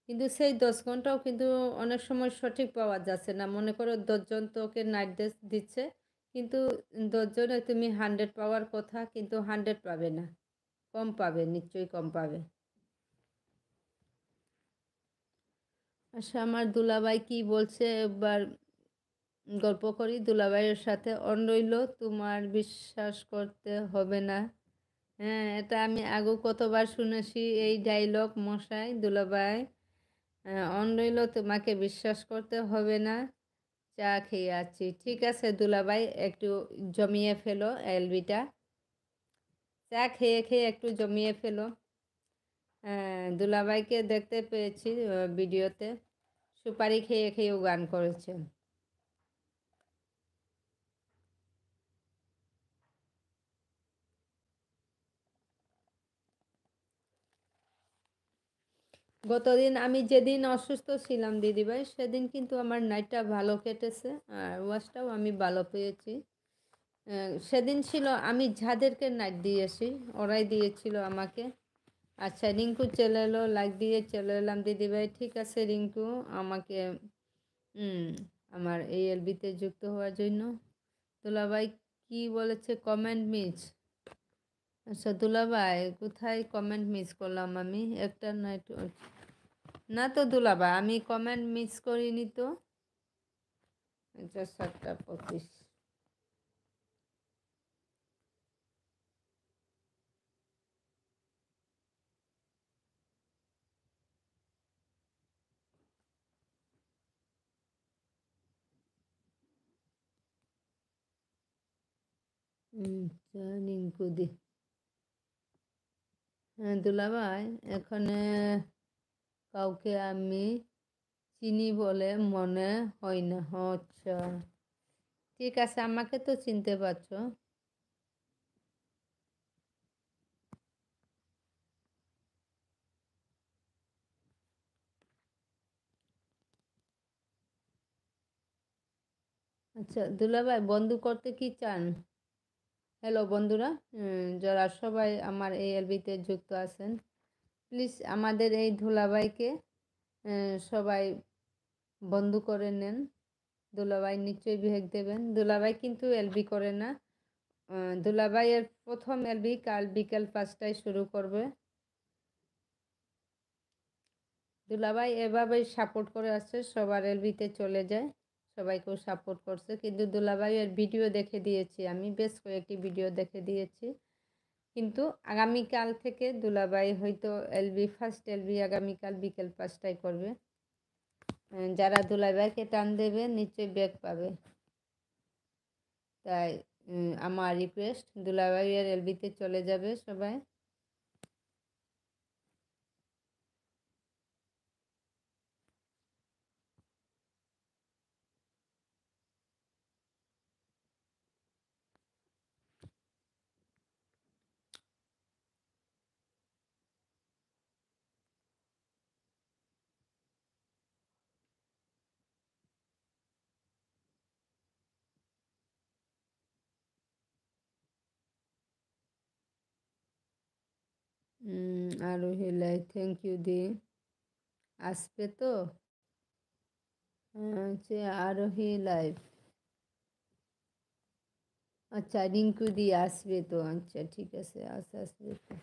কিন্তু সেই 10 ঘন্টাও কিন্তু অনেক সময় সঠিক পাওয়া যাচ্ছে না। মনে করো 10 জন তোকে নাইট দিচ্ছে, কিন্তু 10 জনে তুমি 100 পাওয়ার কথা, কিন্তু 100 পাবে না, কম পাবে, নিশ্চয়ই কম পাবে। আচ্ছা আমার দুলাভাই কি বলছে একবার গল্প করি দুলাভাইয়ের সাথে। অন রইল তোমার বিশ্বাস করতে হবে না, হ্যাঁ এটা আমি আগেও কতবার শুনেছি এই ডায়লগ মশাই দুলাভাই। অন রইল তোমাকে বিশ্বাস করতে হবে না, চা খেয়ে আছি। ঠিক আছে দুলাভাই, একটু জমিয়ে ফেলো এলবিটা, চা খেয়ে খেয়ে একটু জমিয়ে ফেলো। দুলাভাইকে দেখতে পেয়েছি ভিডিওতে, সুপারি খেয়ে খেয়েও গান করেছে। গতদিন আমি যেদিন অসুস্থ ছিলাম দিদিভাই, সেদিন কিন্তু আমার নাইটটা ভালো কেটেছে, আর ওয়াশটাও আমি ভালো পেয়েছি। সেদিন ছিল আমি যাদেরকে নাইট দিয়েছি ওরাই দিয়েছিল আমাকে, আচ্ছা, রিঙ্কু চলে এলো, লাইক দিয়ে চলে এলাম দিদিভাই। ঠিক আছে রিঙ্কু, আমাকে আমার এই এলবিতে যুক্ত হওয়ার জন্য। দুলাভাই কি বলেছে? Comment miss. আচ্ছা দুলাভাই, কোথায় কমেন্ট মিস করলাম আমি? একটা না একটু, না তো দুলাভাই, আমি কমেন্ট মিস করিনি তো। আচ্ছা 7:25। রিঙ্কু দি, হ্যাঁ দুলাভাই, এখানে কাউকে আমি চিনি বলে মনে হয় না। আচ্ছা ঠিক আছে, আমাকে তো চিনতে পারছো। আচ্ছা দুলাভাই, বন্ধু করতে কি চান? হ্যালো বন্ধুরা, যারা সবাই আমার এই এলবিতে যুক্ত আছেন, প্লিজ আমাদের এই দুলাভাইকে সবাই বন্ধু করে নেন। দুলাভাই নিশ্চয়ই বিহেক দেবেন। দুলাভাই কিন্তু এলবি করে না। দুলাভাইয়ের প্রথম এলবি কাল বিকেল 5টায় শুরু করবে। দুলাভাই এভাবেই সাপোর্ট করে আসছে, সবার এলবিতে চলে যায়, সবাইকেও সাপোর্ট করছে। কিন্তু দুলাভাইয়ের ভিডিও দেখে দিয়েছি আমি, বেশ কয়েকটি ভিডিও দেখে দিয়েছি। কিন্তু আগামীকাল থেকে দুলাভাই হয়তো এলবি, ফার্স্ট এলবি আগামীকাল বিকেল 5টায় করবে। যারা দুলাভাইকে টান দেবে নিশ্চয়ই ব্যাক পাবে। তাই আমার রিকোয়েস্ট, দুলাভাইয়ের এলবিতে চলে যাবে সবাই। আরোহী লাইভ, থ্যাংক ইউ দি। আসবে তো? হচ্ছে আরোহী লাইভ। আচ্ছা রিঙ্কু দি আসবে তো? আচ্ছা ঠিক আছে, আসবে তো।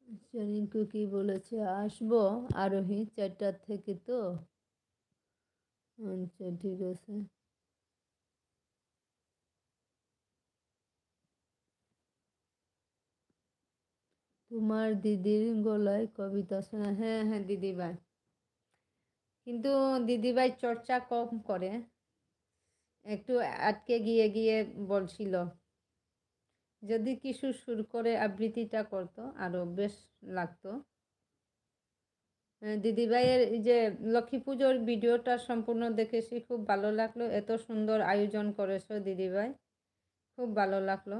আচ্ছা রিঙ্কু কি বলেছে? আসবো আরোহী 4টা থেকে তো। আচ্ছা ঠিক আছে। তোমার দিদির গলায় কবিতা শোনা? হ্যাঁ হ্যাঁ দিদিভাই, কিন্তু দিদিভাই চর্চা কম করে, একটু আটকে গিয়ে গিয়ে বলছিল। যদি কিছু সুর করে আবৃত্তিটা করতো আরো বেশ লাগতো। দিদিভাইয়ের এই যে লক্ষ্মী পুজোর ভিডিওটা সম্পূর্ণ দেখেছি, খুব ভালো লাগলো। এত সুন্দর আয়োজন করেছো দিদিভাই, খুব ভালো লাগলো।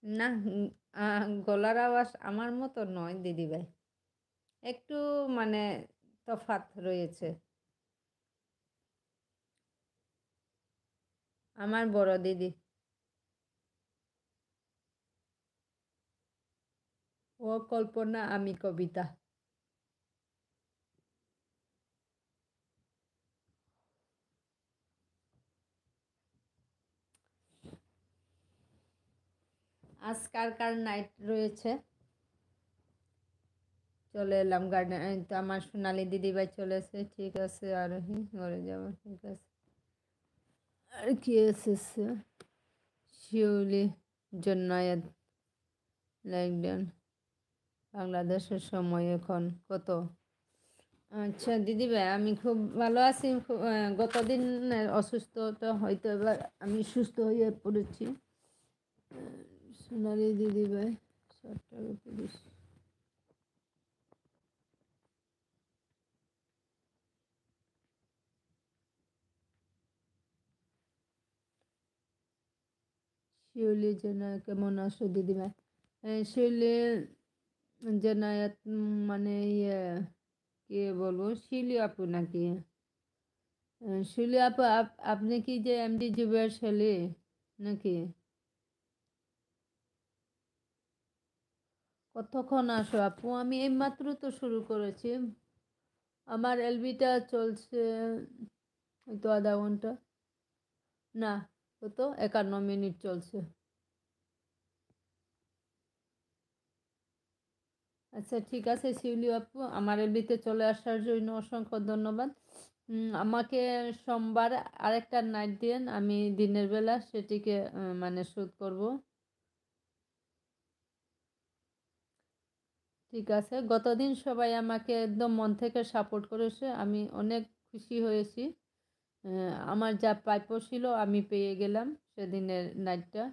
না, গলার আওয়াজ আমার মতো নয় দিদিভাই, একটু মানে তফাৎ রয়েছে। আমার বড় দিদি। ও কল্পনা, আমি কবিতা। আজ কার কার নাইট রয়েছে? চলে এলাম গার্ডেন, তো আমার সোনালি দিদিভাই চলেছে। ঠিক আছে আরোহী, ঘরে যাবো, ঠিক আছে। আর কি এসেছে? শিউলি জন্নায়েত লাইকডেন। বাংলাদেশের সময় এখন কত? আচ্ছা দিদিভাই, আমি খুব ভালো আছি। গতদিন অসুস্থতা, হয়তো এবার আমি সুস্থ হয়ে পড়েছি। সোনালি দিদিভাই 7 টাকা 30। শিউলি জানা কেমন আছো দিদিভাই? শিউলি জানায়াত মানে ইয়ে কি বলবো, শিউলি আপু নাকি? শিউলি আপু, আপনি কি যে এমডি জুবের ছেলে নাকি? কতক্ষণ আসো আপু? আমি এইমাত্র তো শুরু করেছি। আমার এলবিটা চলছে হয়তো আধা ঘন্টা, না কত 51 মিনিট চলছে। আচ্ছা ঠিক আছে শিউলি আপু, আমার এলবিতে চলে আসার জন্য অসংখ্য ধন্যবাদ। আমাকে সোমবার আরেকটা নাইট দিন, আমি দিনের বেলা সেটিকে মানে শ্যুট করব। ঠিক আছে, গতদিন সবাই আমাকে একদম মন থেকে সাপোর্ট করেছে, আমি অনেক খুশি হয়েছি। আমার যা প্রাপ্য ছিল আমি পেয়ে গেলাম সেদিনের নাইটটা।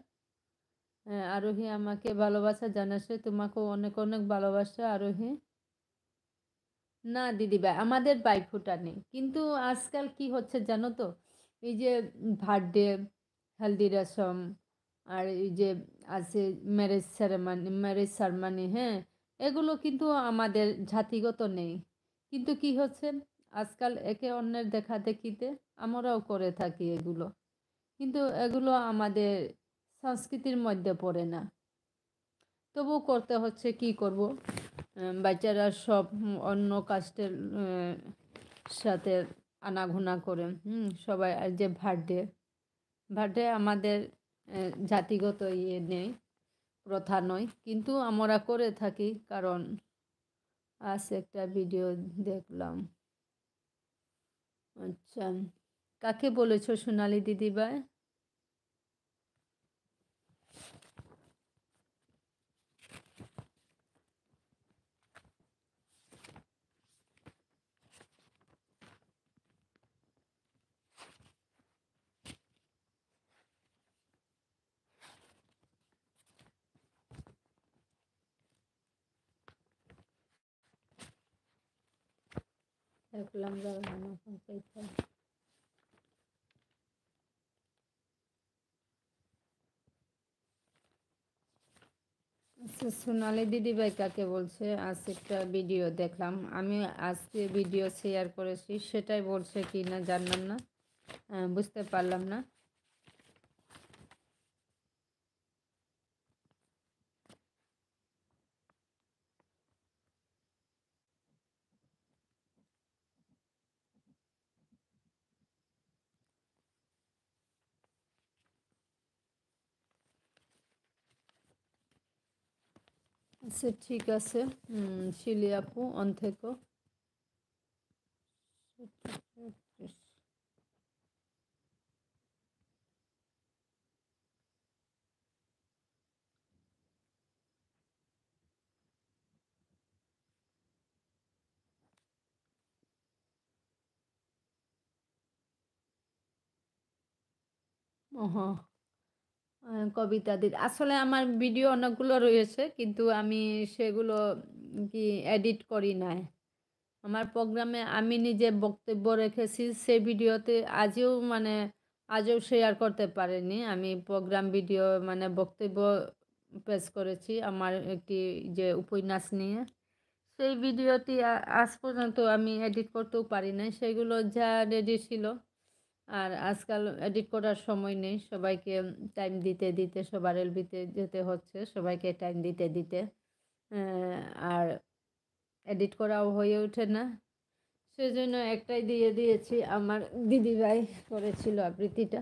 আরোহী আমাকে ভালোবাসা জানাচ্ছে, তোমাকেও অনেক অনেক ভালোবাসা আরোহী। না দিদিভাই, আমাদের ভাইফোঁটা নেই, কিন্তু আজকাল কি হচ্ছে জানো তো, এই যে বার্থডে, হেলদি রসম, আর এই যে আছে ম্যারেজ সারমানি, হ্যাঁ, এগুলো কিন্তু আমাদের জাতিগত নেই। কিন্তু কি হচ্ছে, আজকাল একে অন্যের দেখা দেখিতে আমরাও করে থাকি এগুলো, কিন্তু এগুলো আমাদের সংস্কৃতির মধ্যে পড়ে না। তবু করতে হচ্ছে, কি করব। বাচ্চারা সব অন্য কাস্টের সাথে আনাঘুনা করে, সবাই। আর যে বার্থডে, বার্থডে আমাদের জাতিগত ইয়ে নেই, প্রথা নয়, কিন্তু আমরা করে থাকি। কারণ আজ একটা ভিডিও দেখলাম। আচ্ছা, কাকে বলেছো সোনালি দিদিভাই? দেখলাম আচ্ছা, সোনালি দিদিভাই কাকে বলছে? আজ একটা ভিডিও দেখলাম আমি, আজকে ভিডিও শেয়ার করেছি, সেটাই বলছে কি না জানলাম না, বুঝতে পারলাম না। আচ্ছা ঠিক আছে, শিলি আপু অন থেকো। ওহ, কবিতা দিদি, আসলে আমার ভিডিও অনেকগুলো রয়েছে, কিন্তু আমি সেগুলো কি এডিট করি নাই। আমার প্রোগ্রামে আমি নিজে বক্তব্য রেখেছি, সেই ভিডিওতে আজও শেয়ার করতে পারিনি। আমি প্রোগ্রাম ভিডিও মানে বক্তব্য পেশ করেছি আমার একটি যে উপন্যাস নিয়ে, সেই ভিডিওটি আজ পর্যন্ত আমি এডিট করতেও পারি নাই, সেগুলো যা রেডি ছিল। আর আজকাল এডিট করার সময় নেই, সবাইকে টাইম দিতে দিতে, সবার এলবিতে যেতে হচ্ছে, সবাইকে টাইম দিতে দিতে আর এডিট করাও হয়ে ওঠে না। সেজন্য একটাই দিয়ে দিয়েছি, আমার দিদিভাই করেছিল আবৃত্তিটা।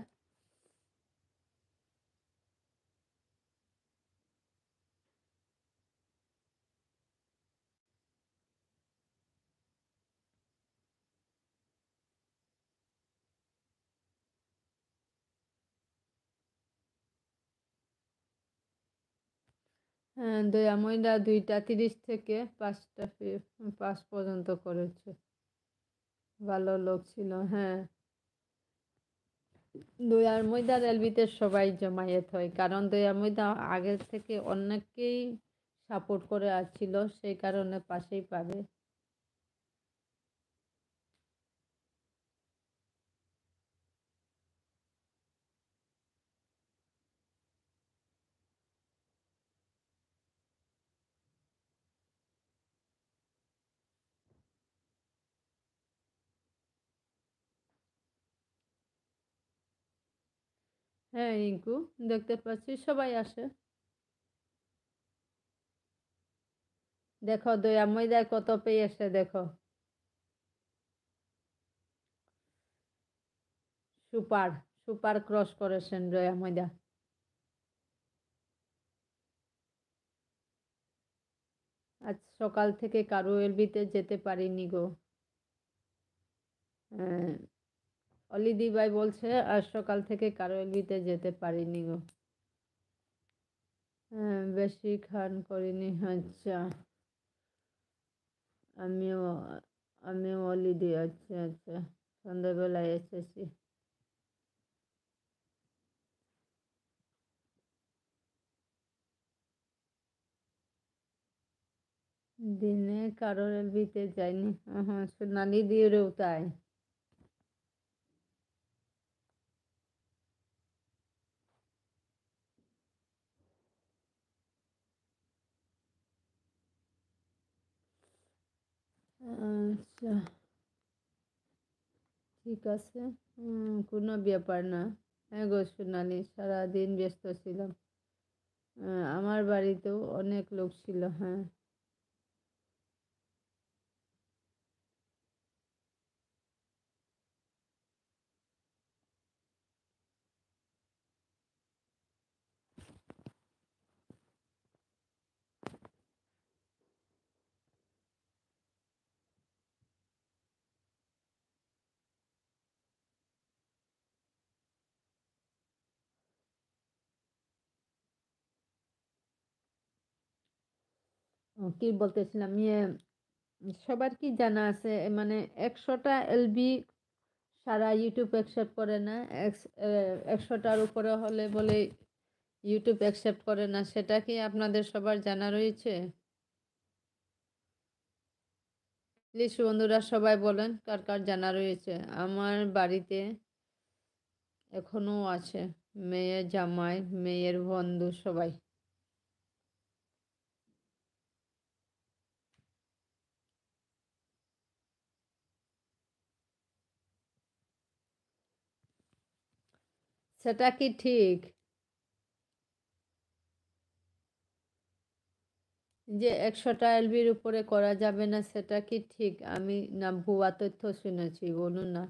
হ্যাঁ, দয়াময়রা 2টা 30 থেকে 5 পর্যন্ত করেছে। ভালো লোক ছিল, হ্যাঁ। দইয়ার ময়দার এলবিতে সবাই জমায়েত হয়, কারণ দইয়ার ময়দা আগের থেকে অনেকেই সাপোর্ট করে আসছিল, সেই কারণে পাশেই পাবে। হ্যাঁ রিঙ্কু, দেখতে পাচ্ছি সবাই আসে। দেখো দইয়া ময়দায় কত পেয়েছে দেখো। সুপার, সুপার ক্রস করেছেন দইয়া ময়দা। আজ সকাল থেকে কারো এলবিতে যেতে পারিনি গো। হ্যাঁ, অলিদি ভাই বলছে আজ সকাল থেকে কারো এলবিতে যেতে পারিনি গো। হ্যাঁ, বেশি খান করিনি। আচ্ছা, আমিও আমিও অলিদি। আচ্ছা আচ্ছা, সন্ধ্যাবেলায় এসেছি। দিনে কারোর এলবিতে যাইনি। হ্যাঁ, সোনালি দিয়েও তাই। আচ্ছা, ঠিক আছে। কোনো ব্যাপার না। হ্যাঁ গো সোনালি, সারাদিন ব্যস্ত ছিলাম। আমার বাড়িতেও অনেক লোক ছিল। হ্যাঁ, কি বলতেছিলাম, সবার কি জানা আছে, মানে 100টা এলবি সারা ইউটিউব অ্যাকসেপ্ট করে না। 100টার উপরে হলে বলে ইউটিউব অ্যাকসেপ্ট করে না, সেটা কি আপনাদের সবার জানা রয়েছে? প্লিজ বন্ধুরা সবাই বলেন কার কার জানা রয়েছে। আমার বাড়িতে এখনও আছে, মেয়ের জামাই, মেয়ের বন্ধু সবাই। সেটা কি ঠিক যে 100টা এলবির উপরে করা যাবে না? সেটা কি ঠিক, আমি না ভুয়া তথ্য শুনেছি? বলুন না।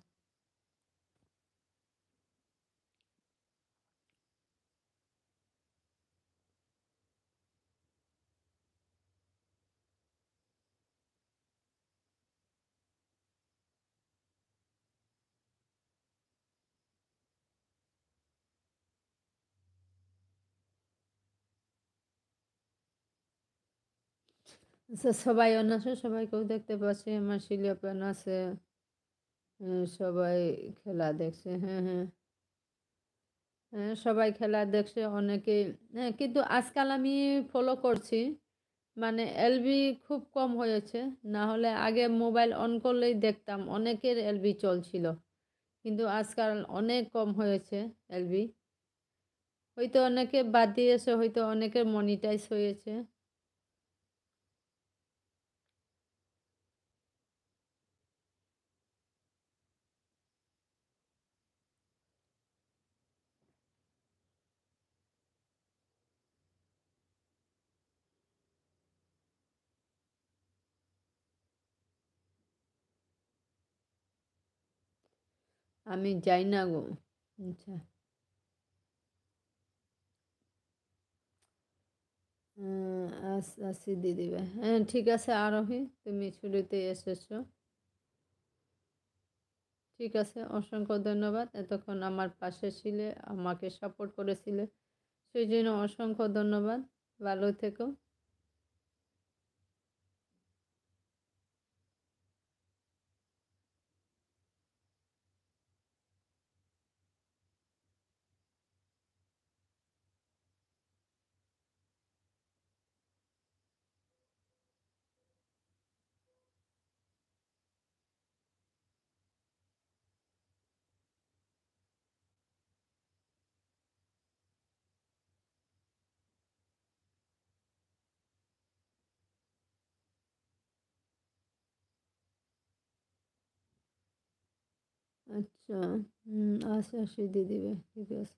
আচ্ছা, সবাই অন আছে, সবাইকেও দেখতে পাচ্ছি। আমার শিলিয়াপন আছে। সবাই খেলা দেখছে। হ্যাঁ হ্যাঁ হ্যাঁ, সবাই খেলা দেখছে অনেকে। হ্যাঁ, কিন্তু আজকাল আমি ফলো করছি, মানে এলবি খুব কম হয়েছে। না হলে আগে মোবাইল অন করলেই দেখতাম অনেকের এলবি চলছিল, কিন্তু আজকাল অনেক কম হয়েছে এলবি। হয়তো অনেকে বাদ দিয়েছে, হয়তো অনেকের মনিটাইজ হয়েছে। আমি যাই না গো। আচ্ছা, আসি দিদিভাই। হ্যাঁ ঠিক আছে আরোহী, তুমি শুরুতে এসেছো। ঠিক আছে, অসংখ্য ধন্যবাদ। এতক্ষণ আমার পাশে ছিলে, আমাকে সাপোর্ট করেছিলে, সেই জন্য অসংখ্য ধন্যবাদ। ভালো থেকো। আচ্ছা, আচ্ছা সে দিয়ে দিবে। ঠিক আছে।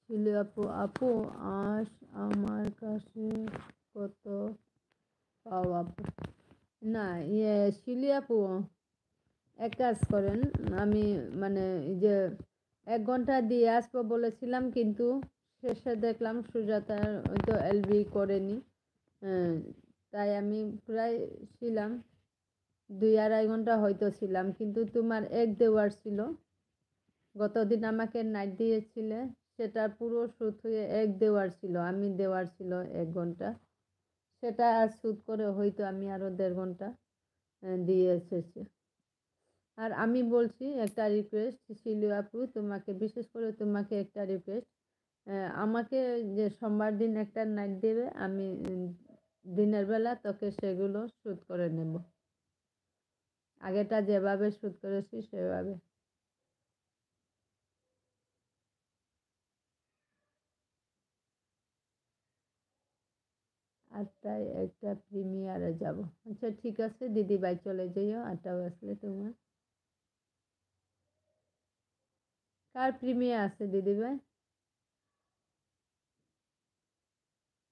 শিলি আপু, আপু আজ আমার কাছে কত পাও আপু? না, শিলি আপু এক কাজ করেন, আমি মানে এই যে ১ ঘন্টা দিয়ে আসবো বলেছিলাম, কিন্তু শেষে দেখলাম সুজাতার ওই তো এলবি করেনি। হ্যাঁ, তাই আমি প্রায় ছিলাম ২-২.৫ ঘন্টা হয়তো ছিলাম, কিন্তু তোমার এক দেওয়ার ছিল, গতদিন আমাকে নাইট দিয়েছিলে, সেটা পুরো শুট হয়ে এক দেওয়ার ছিল, আমি দেওয়ার ছিল ১ ঘন্টা, সেটা আর শুট করে হয়তো আমি আরও ১.৫ ঘন্টা দিয়ে এসেছি। আর আমি বলছি একটা রিকোয়েস্ট শিলু আপু, তোমাকে বিশেষ করে তোমাকে একটা রিকোয়েস্ট, আমাকে যে সোমবার দিন একটা নাইট দেবে, আমি দিনের বেলা তোকে সেগুলো শ্যুট করে নেব, আগেটা যেভাবে শ্যুট করেছি সেভাবে। আটটায় একটা প্রিমিয়ারে যাব। আচ্ছা ঠিক আছে দিদিভাই, চলে যেও ৮টা বাজলে তোমার। কার প্রিমিয়ার আছে দিদিভাই?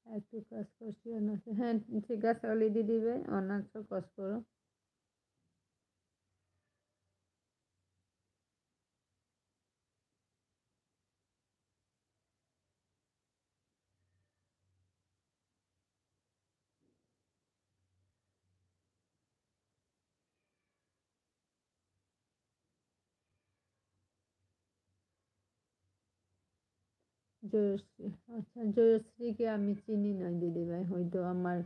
একটু কাজ করছি অনার্সে। হ্যাঁ ঠিক আছে অলি দিদিভাই, অনার্সে কাজ করো। জয়শ্রী, আচ্ছা জয়শ্রীকে আমি চিনি না দিদিভাই, হয়তো আমার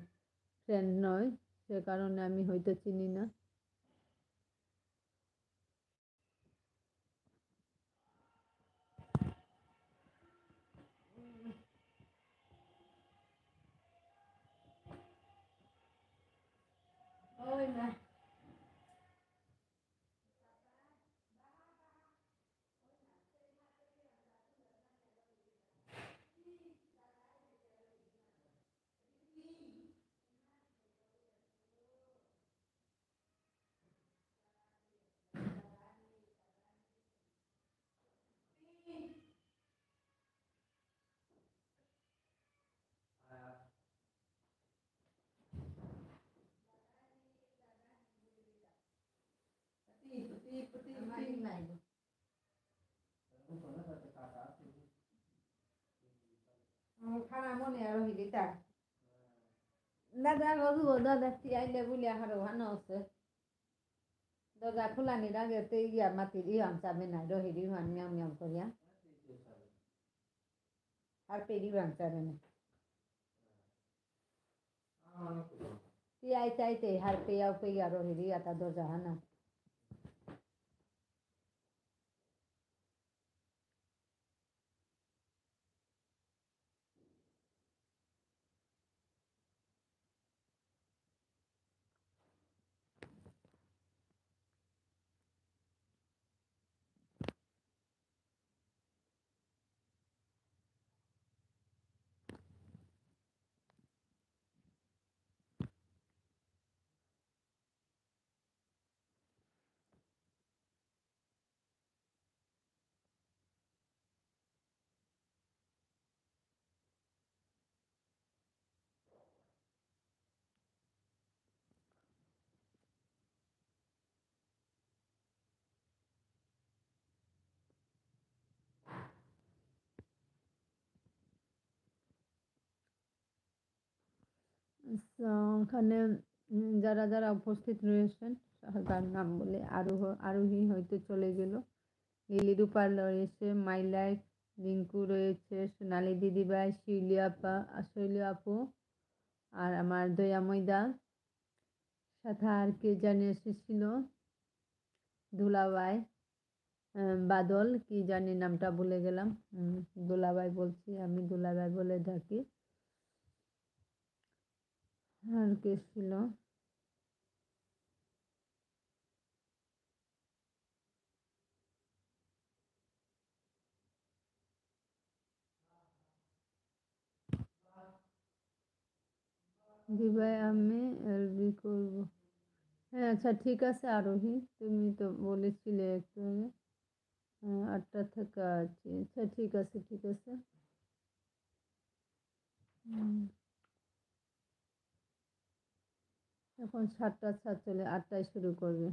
ফ্রেন্ড নয়, সে কারণে আমি হয়তো চিনি না। ওই না, খানা মনে আর হিলিতা দাদা গজু দাদা আইলে বলি আহার ওহানো আছে দাদা ফুলানির আগে তো ইয়া মাতির ইহান চাবে না রহিরি হান মিয়াম মিয়াম করিয়া আর পেরি ভাঙ চাবে না আইতে আইতে হার পেয়াও পেয়া রহিরি আতা দরজা হানা আচ্ছা ওখানে যারা যারা উপস্থিত রয়েছেন তার নাম বলে আরোহী হয়তো চলে গেল, লিলি রূপার রয়েছে, মাই লাইফ, রিঙ্কু রয়েছে, সোনালি দিদিভাই, শৈলী আপু, আর আমার দয়াময়দা, সাথে আর কে জানি এসেছিল, দুলাভাই, বাদল কি জানি নামটা ভুলে গেলাম, দুলাভাই বলছি, আমি দুলাভাই বলে ডাকি। আর কে ছিল? জি ভাই, আমি এলবি করব। হ্যাঁ, আচ্ছা ঠিক আছে আরোহী। তুমি তো বলেছিলে একটু আগে ৮টা থেকে আছি। আচ্ছা ঠিক আছে, ঠিক আছে। হুম, এখন ৭টা ৪৭, ৮টায় শুরু করবে।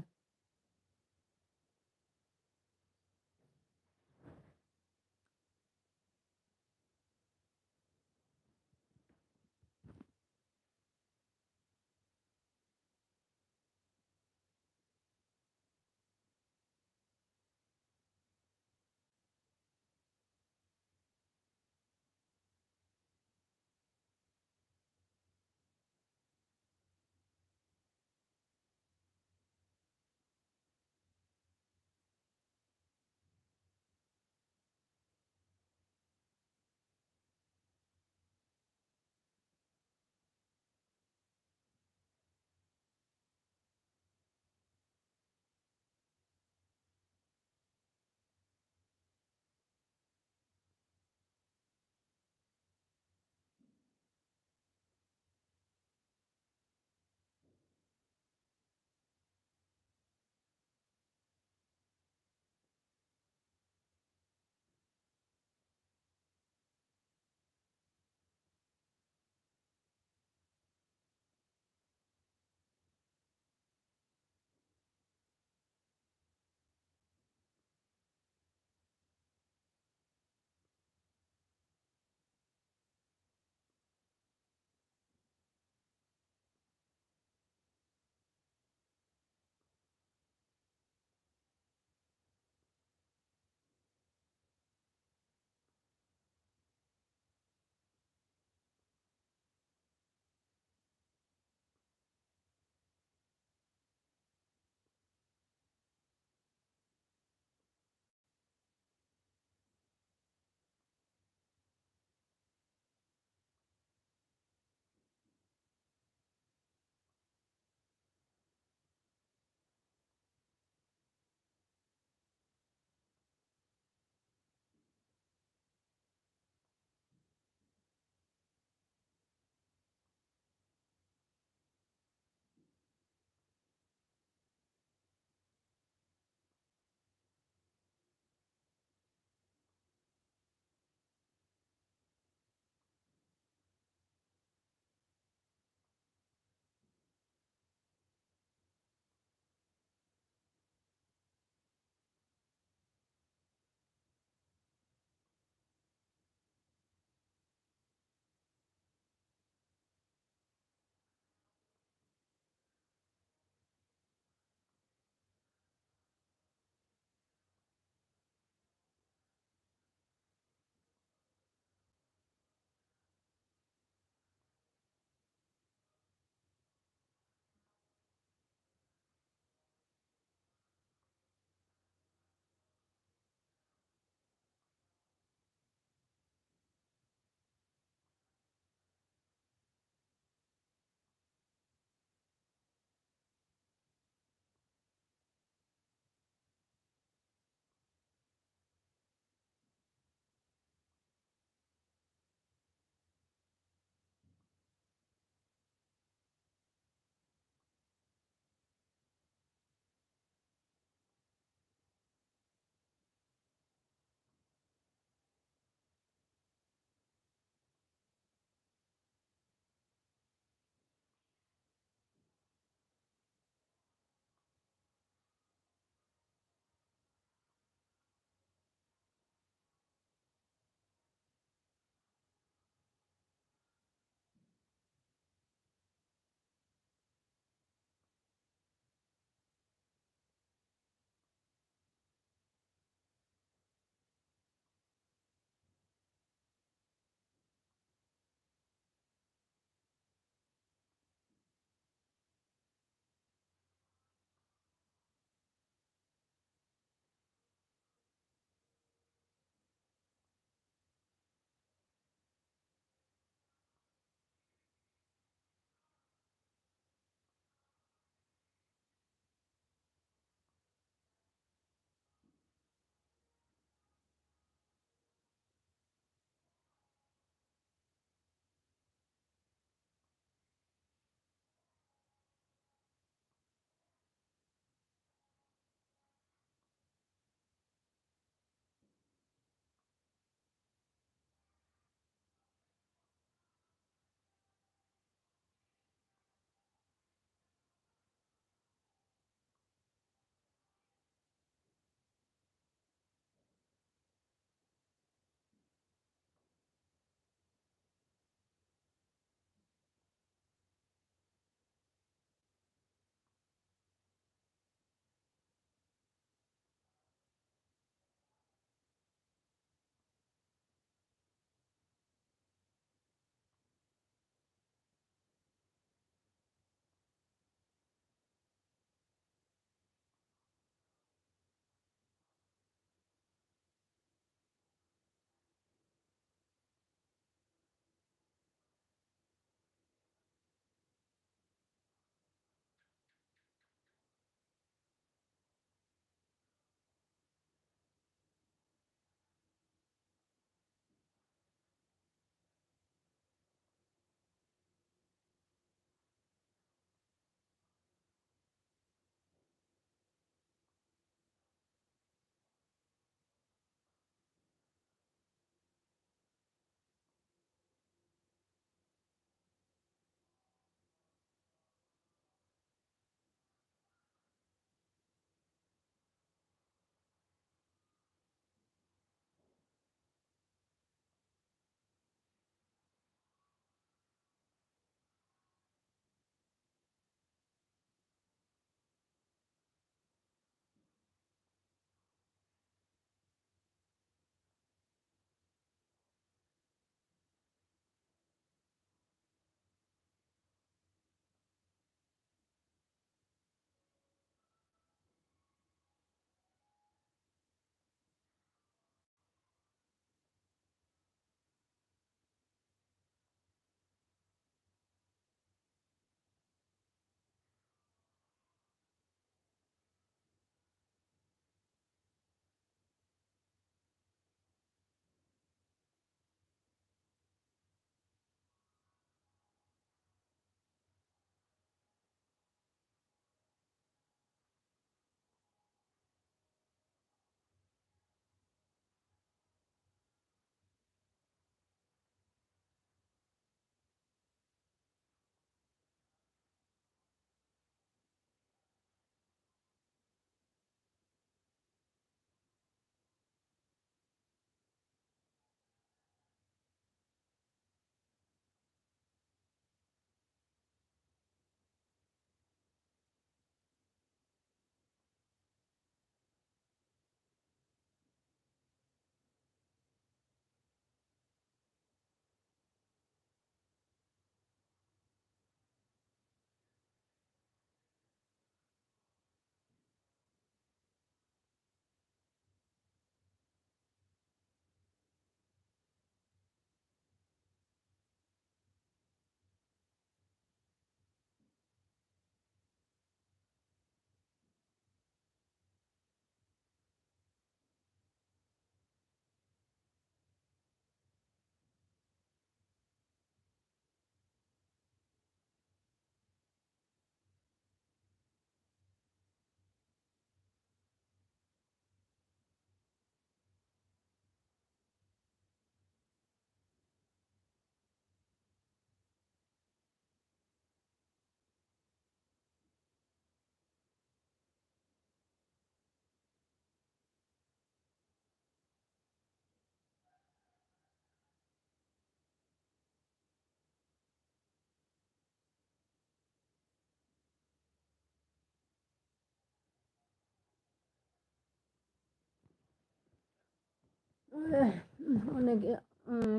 অনেক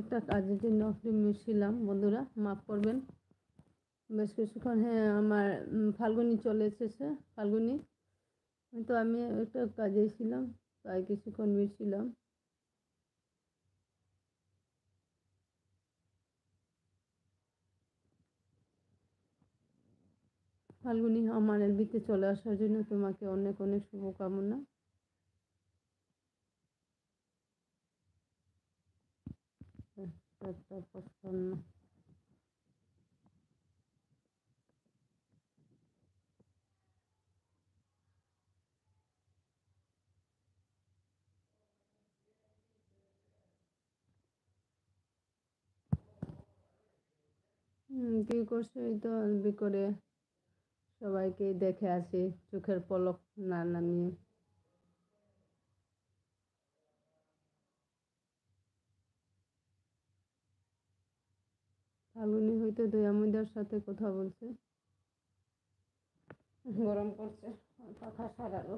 একটা কাজের জন্য ছিলাম, বন্ধুরা মাফ করবেন। বেশ কিছুক্ষণ, হ্যাঁ আমার ফাল্গুনি চলে এসেছে। ফাল্গুনি, তো আমি একটা কাজে ছিলাম, তাই কিছুক্ষণ ছিলাম। ফাল্গুনি, আমার এলবিতে চলে আসার জন্য তোমাকে অনেক অনেক শুভকামনা। একটা প্রসন্ন কি করছো? এই তো এলবি করে সবাইকে দেখে আসি, চোখের পলক না নামিয়ে। ফাল্গুনি হয়তো দয়ামুদার সাথে কথা বলছে। গরম করছে, পাখা সারালো।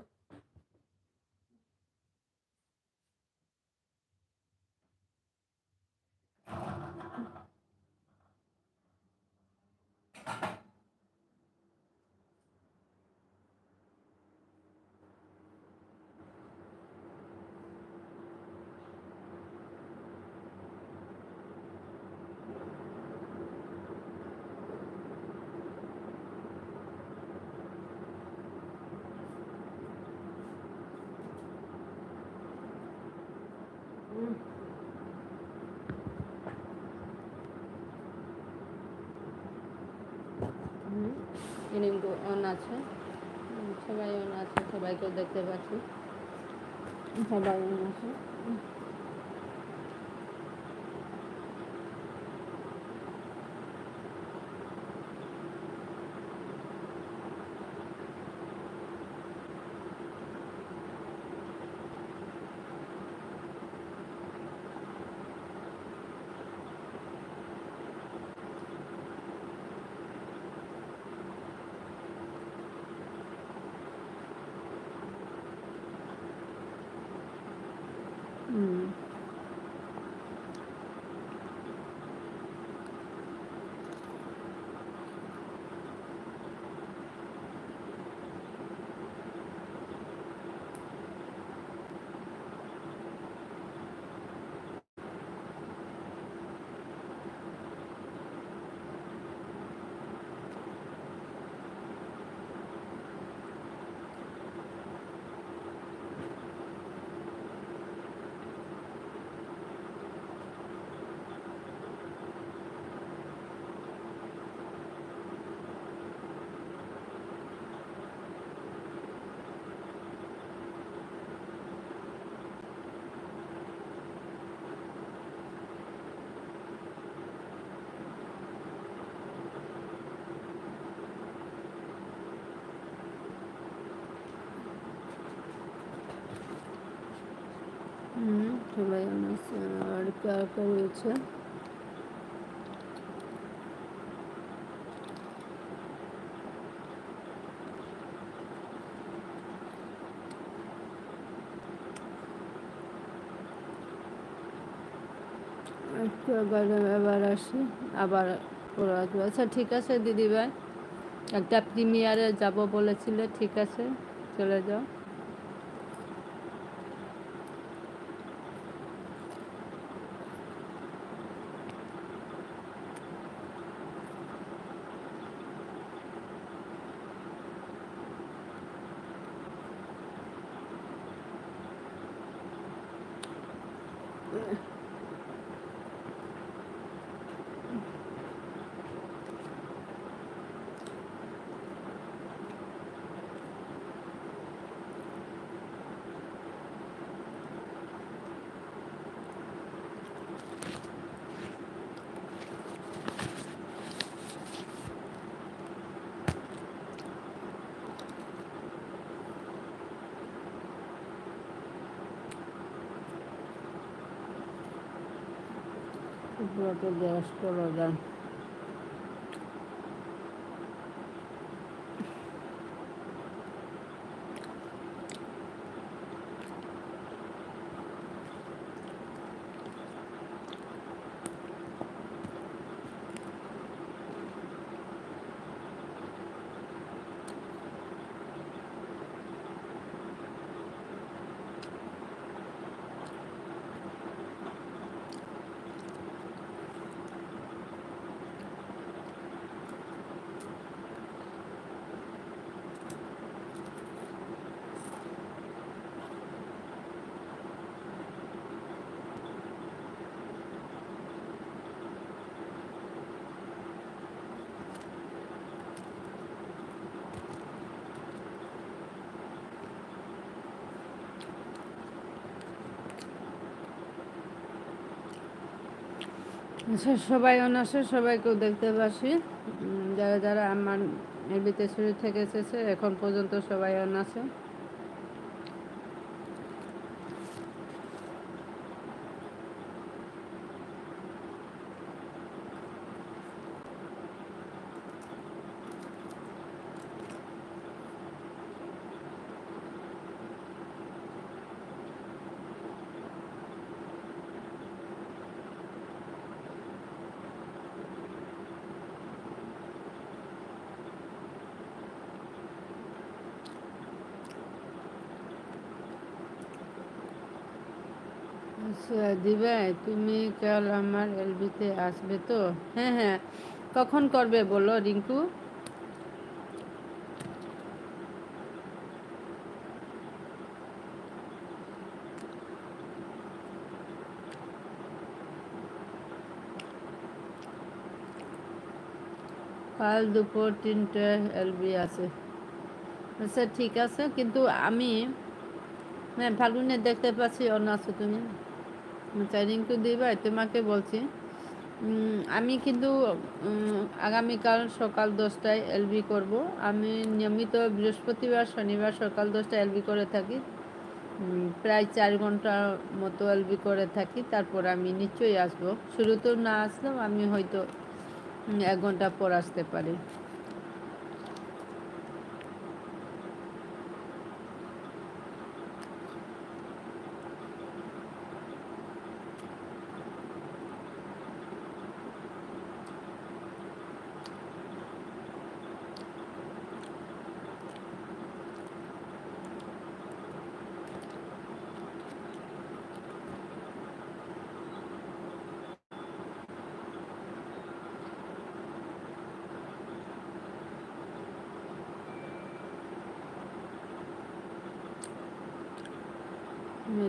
ইনিংস অন আছে, সবাই অন আছে, সবাইকেও দেখতে পাচ্ছি, সবাই অন আছে। সবাই অন আছে। আর কার কার রয়েছে? একটু এবার আসি, আবার ওরা আসবে। আচ্ছা ঠিক আছে দিদিভাই, একটা প্রিমিয়ারে যাব বলেছিলে, ঠিক আছে চলে যাও। পুরোটা গ্যাস করে দেন। সবাই অনাসে সবাইকেও দেখতে পাচ্ছি, যারা যারা আমার এলবিতে শুরু থেকে এসেছে এখন পর্যন্ত সবাই অনাসে। আচ্ছা দিবে, তুমি কাল আমার এলবিতে আসবে তো? হ্যাঁ হ্যাঁ, কখন করবে বলো রিঙ্কু? কাল দুপুর 3টে এলবি আছে। আচ্ছা ঠিক আছে, কিন্তু আমি হ্যাঁ ফাল্গুনে দেখতে পাচ্ছি অন্য আছো তুমি। আচ্ছা রিঙ্কু দিবাই তোমাকে বলছি, আমি কিন্তু আগামীকাল সকাল 10টায় এলবি করব। আমি নিয়মিত বৃহস্পতিবার শনিবার সকাল 10টায় এলবি করে থাকি, প্রায় 4 ঘন্টা মতো এলবি করে থাকি। তারপর আমি নিশ্চয়ই আসবো, শুরুতেও না আসলেও আমি হয়তো 1 ঘন্টা পর আসতে পারি।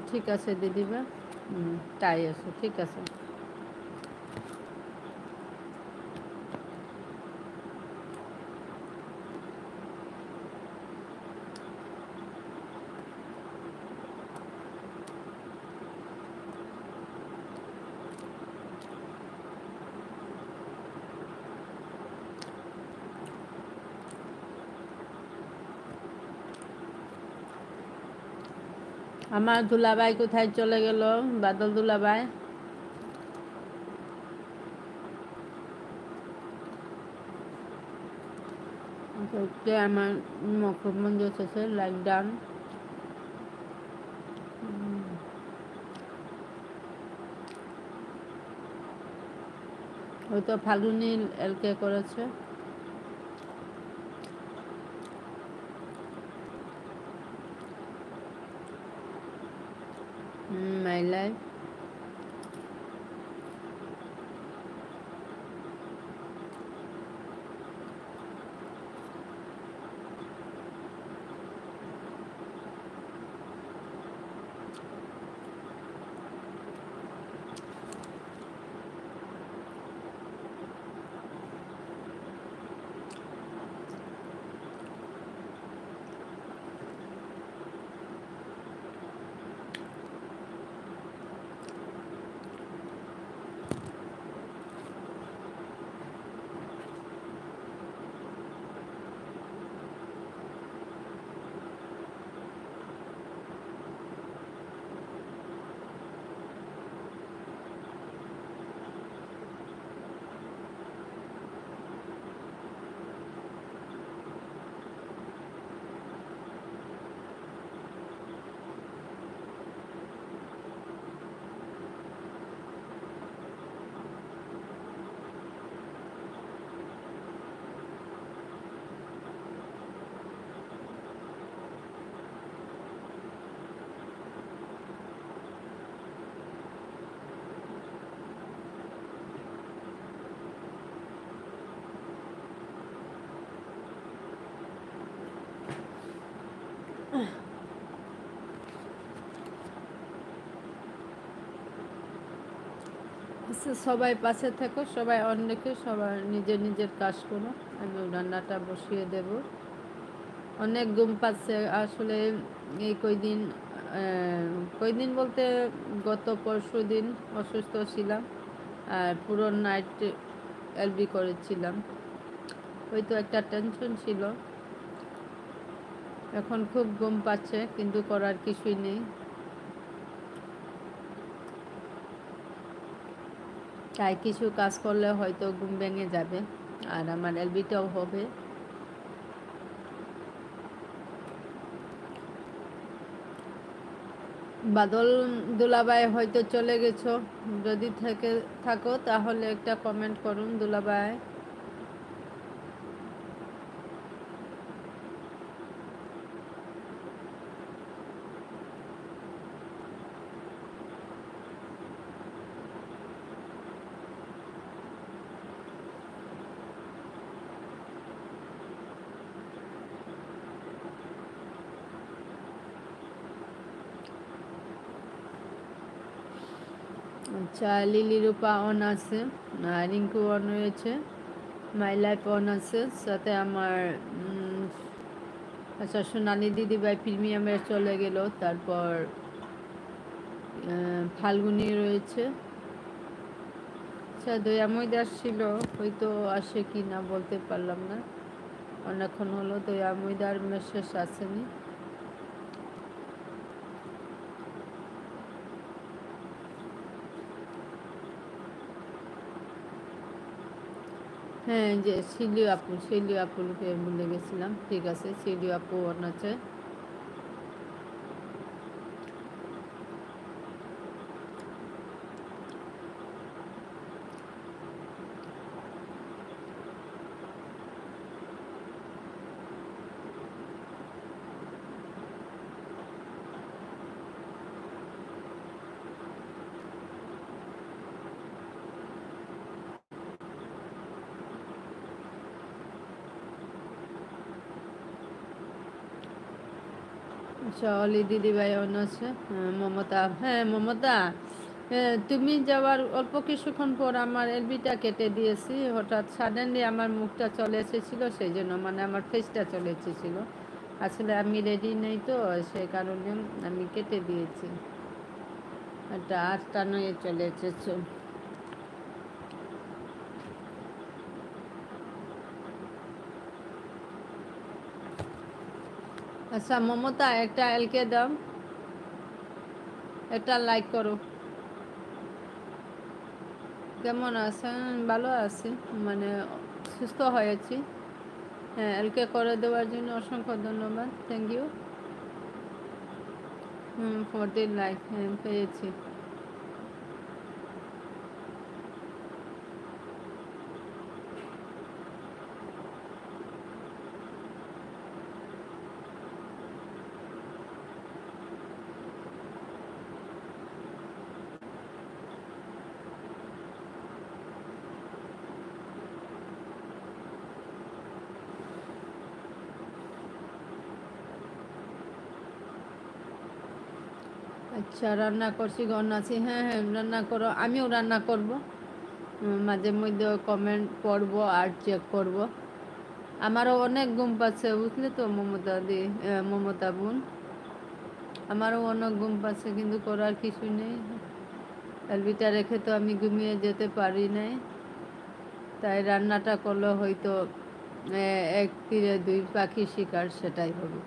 ঠিক আছে দিদিবা, তাই আছে, ঠিক আছে। আমার দুলাভাই কোথায় চলে গেল? বাদল দুলাভাই আমার মুখ্যমন্ত্রী এসেছে, লাইক ডান। হয়তো ফাল্গুনি এলকে করেছে। My life. সবাই পাশে থাকো, সবাই অন্যকে, সবাই নিজের নিজের কাজ করো। আমি রান্নাটা বসিয়ে দেব। অনেক ঘুম পাচ্ছে আসলে। এই কয়দিন বলতে গত পরশু দিন অসুস্থ ছিলাম, আর পুরো নাইট এলবি করেছিলাম। হয়তো একটা টেনশন ছিল, এখন খুব ঘুম পাচ্ছে কিন্তু করার কিছুই নেই। তাই কিছু কাজ করলে হয়তো ঘুম ভেঙে যাবে আর আমার এলবিটাও হবে। বাদল দুলাভাই হয়তো চলে গেছো, যদি থাকো তাহলে একটা কমেন্ট করুন দুলাভাই। আচ্ছা, লিলি রূপা অন আছে, রিঙ্কু অন রয়েছে, মাই লাইফ অন আছে, সাথে আমার আচ্ছা সোনালি দিদিভাই প্রিমিয়ামে চলে গেল, তারপর ফাল্গুনি রয়েছে। আচ্ছা দয়াময়দা আসছিল, হয়তো আসে কি না বলতে পারলাম না, অনেকক্ষণ হলো দয়াময়দার মেসেজ আসেনি। হ্যাঁ যে শিলিও আপুকে ভুলে গেছিলাম, ঠিক আছে শিলিও আপু অন আছে। আচ্ছা অলি দিদিভাই অন আছে, মমতা, হ্যাঁ মমতা, তুমি যাওয়ার অল্প কিছুক্ষণ পর আমার এলবিটা কেটে দিয়েছি, হঠাৎ সাডেনলি আমার মুখটা চলে এসেছিলো, সেই জন্য মানে আমার ফেসটা চলে এসেছিলো, আসলে আমি রেডি নেই তো সেই কারণে আমি কেটে দিয়েছি, একটা আটটা নয়ে চলে এসেছো। আচ্ছা মমতা একটা এলকে দাও, একটা লাইক করো। কেমন আছেন? ভালো আছি, মানে সুস্থ হয়েছি। হ্যাঁ এলকে করে দেওয়ার জন্য অসংখ্য ধন্যবাদ, থ্যাংক ইউ। 14 লাইক, হ্যাঁ পেয়েছি। আচ্ছা রান্না করছি, গন আছি, হ্যাঁ হ্যাঁ রান্না করো, আমিও রান্না করব, মাঝে মধ্যে কমেন্ট পড়বো আর চেক করব। আমারও অনেক ঘুম পাচ্ছে বুঝলে তো মমতা দি, মমতা বোন, আমারও অনেক ঘুম পাচ্ছে কিন্তু করার কিছু নেই, এলবিটা রেখে তো আমি ঘুমিয়ে যেতে পারি নাই, তাই রান্নাটা করলে হয়তো এক তীরে দুই পাখি শিকার, সেটাই হবে।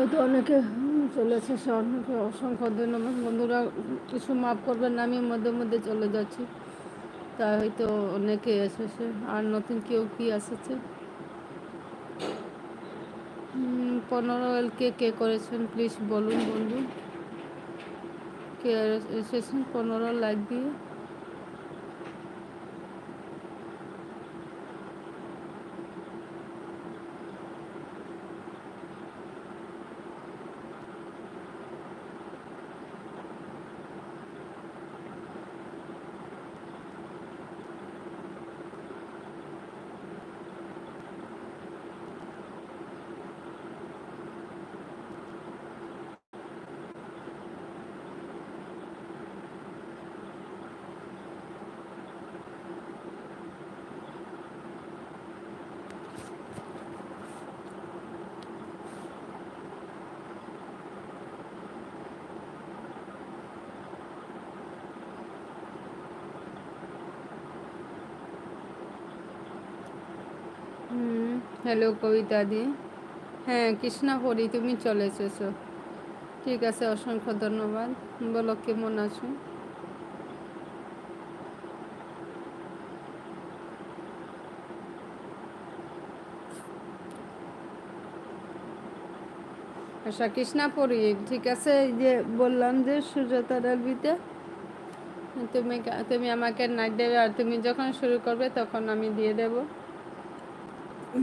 হয়তো অনেকে চলে এসেছে, অনেকে অসংখ্য ধন্যবাদ বন্ধুরা, কিছু মাফ করবেন না, আমি মধ্যে মধ্যে চলে যাচ্ছি, তাই হয়তো অনেকে এসেছে। আর নতুন কেউ কি এসেছে? 15 কে করেছেন প্লিজ বলুন বন্ধু, কে এসেছেন 15 লাইক দিয়ে? হ্যালো কবিতা দি, হ্যাঁ কৃষ্ণাপুরি, তুমি চলে এসেছো, ঠিক আছে, অসংখ্য ধন্যবাদ। বলো কেমন আছো? আচ্ছা কৃষ্ণাপুরি, ঠিক আছে, এই যে বললাম যে সুজাতার আলবিতে তুমি তুমি আমাকে নাচ দেবে, আর তুমি যখন শুরু করবে তখন আমি দিয়ে দেব।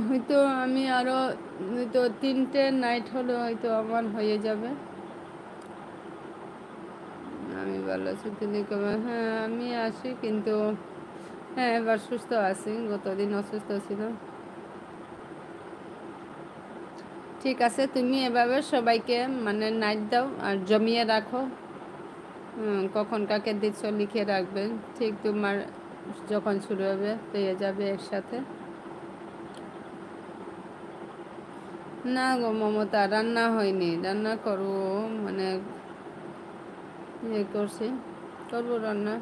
হয়তো আমি আরও হয়তো 3টে নাইট হলে হয়তো আমার হয়ে যাবে। আমি ভালো আছি, তুমি কেমন? হ্যাঁ আমি আছি, কিন্তু হ্যাঁ এবার সুস্থ আছি, গতদিন অসুস্থ ছিল। ঠিক আছে, তুমি এভাবে সবাইকে মানে নাইট দাও আর জমিয়ে রাখো, কখন কাকে দিচ্ছ লিখে রাখবেন, ঠিক তোমার যখন শুরু হবে পেয়ে যাবে একসাথে। না গো মমতা, রান্না হয়নি, রান্না করবো, মানে ইয়ে করছি, করবো রান্না।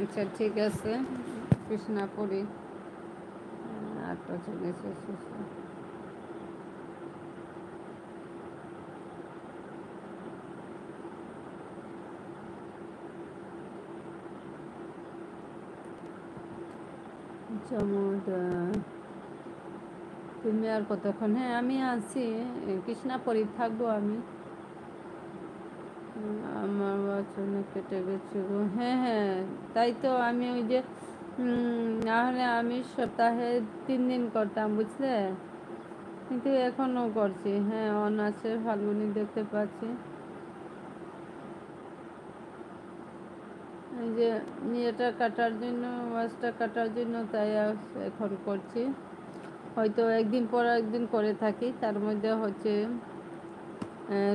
আচ্ছা ঠিক আছে, কৃষ্ণাপুরি 8 বছর এসেছে। চমৎকার, তুমি আর কতক্ষণ? হ্যাঁ আমি আছি, কৃষ্ণাপুরি থাকবো আমি। আমার বাচ্চা কেটে গেছে গো, হ্যাঁ হ্যাঁ, তাই তো আমি ওই যে নাহলে আমি সপ্তাহে 3 দিন করতাম বুঝলে, কিন্তু এখনও করছি। হ্যাঁ অন আছে, ফাল্গুনি দেখতে পাচ্ছি, এই যে ইয়েটা কাটার জন্য, মাছটা কাটার জন্য, তাই এখন করছি। হয়তো একদিন পর একদিন করে থাকি, তার মধ্যে হচ্ছে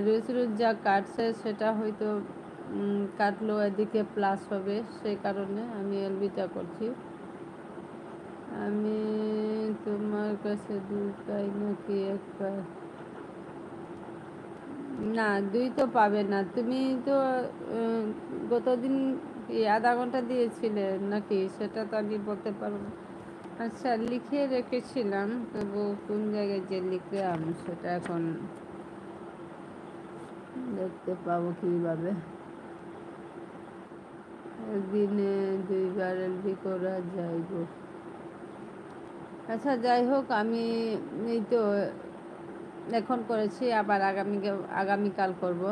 রোজ রোজ যা কাটছে সেটা হয়তো কাটলো এদিকে প্লাস হবে, সেই কারণে আমি এলবিটা করছি। আমি তোমার কাছে 2 পাই নাকি 1 পাই? না 2 তো পাবে না, তুমি তো গতদিন আধা ঘন্টা দিয়েছিলে নাকি, সেটা তো আমি বলতে পারবো না। আচ্ছা লিখে রেখেছিলাম, তবু কোন জায়গায় যে লিখলাম সেটা এখন দেখতে পাবো কীভাবে। একদিনে 2বার এলবি করা যায় গো। আচ্ছা যাই হোক, আমি এই তো এখন করেছি, আবার আগামীকাল করব।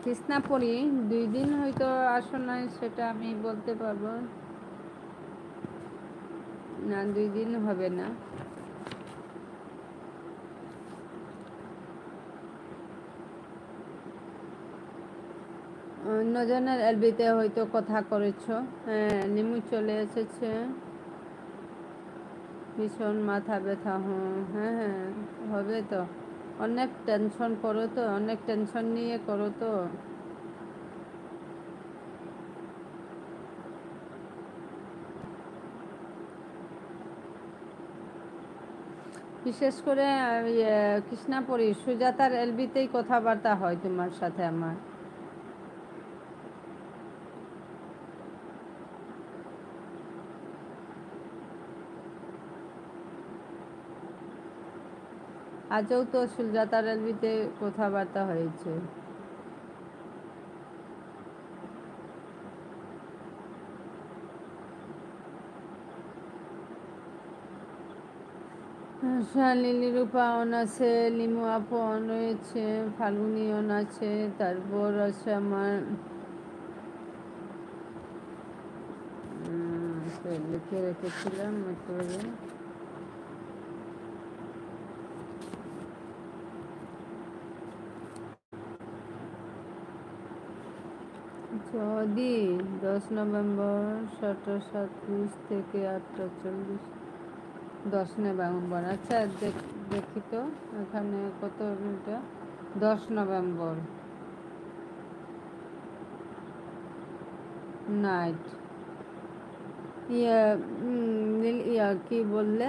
কৃষ্ণাপুরি 2 দিন হয়তো আসো নাই, সেটা আমি বলতে পারবো না, 2 দিন হবে না। অন্যজনের এলবিতে হয়তো কথা করেছো। হ্যাঁ নিমু চলে এসেছে, ভীষণ মাথা ব্যথা, হ্যাঁ হ্যাঁ হবে তো, অনেক টেনশন করো তো, অনেক টেনশন নিয়ে করো তো। বিশেষ করে কৃষ্ণাপুরী সুজাতার এলবিতেই কথাবার্তা হয় তোমার সাথে আমার। আজও তো সুজাতার এলবিতে কথাবার্তা হয়েছে। লিলি রূপা অন আছে, লিমু আপু অন রয়েছে, ফাল্গুনি অন আছে, তারপর আছে আমার লিখে রেখেছিলাম একটু আগে। যদি 10 নভেম্বর 7:37 থেকে 8:40, 10 নভেম্বর। আচ্ছা দেখি তো এখানে কত মিনিটা। 10 নভেম্বর নাইট। ইয়া কি বললে?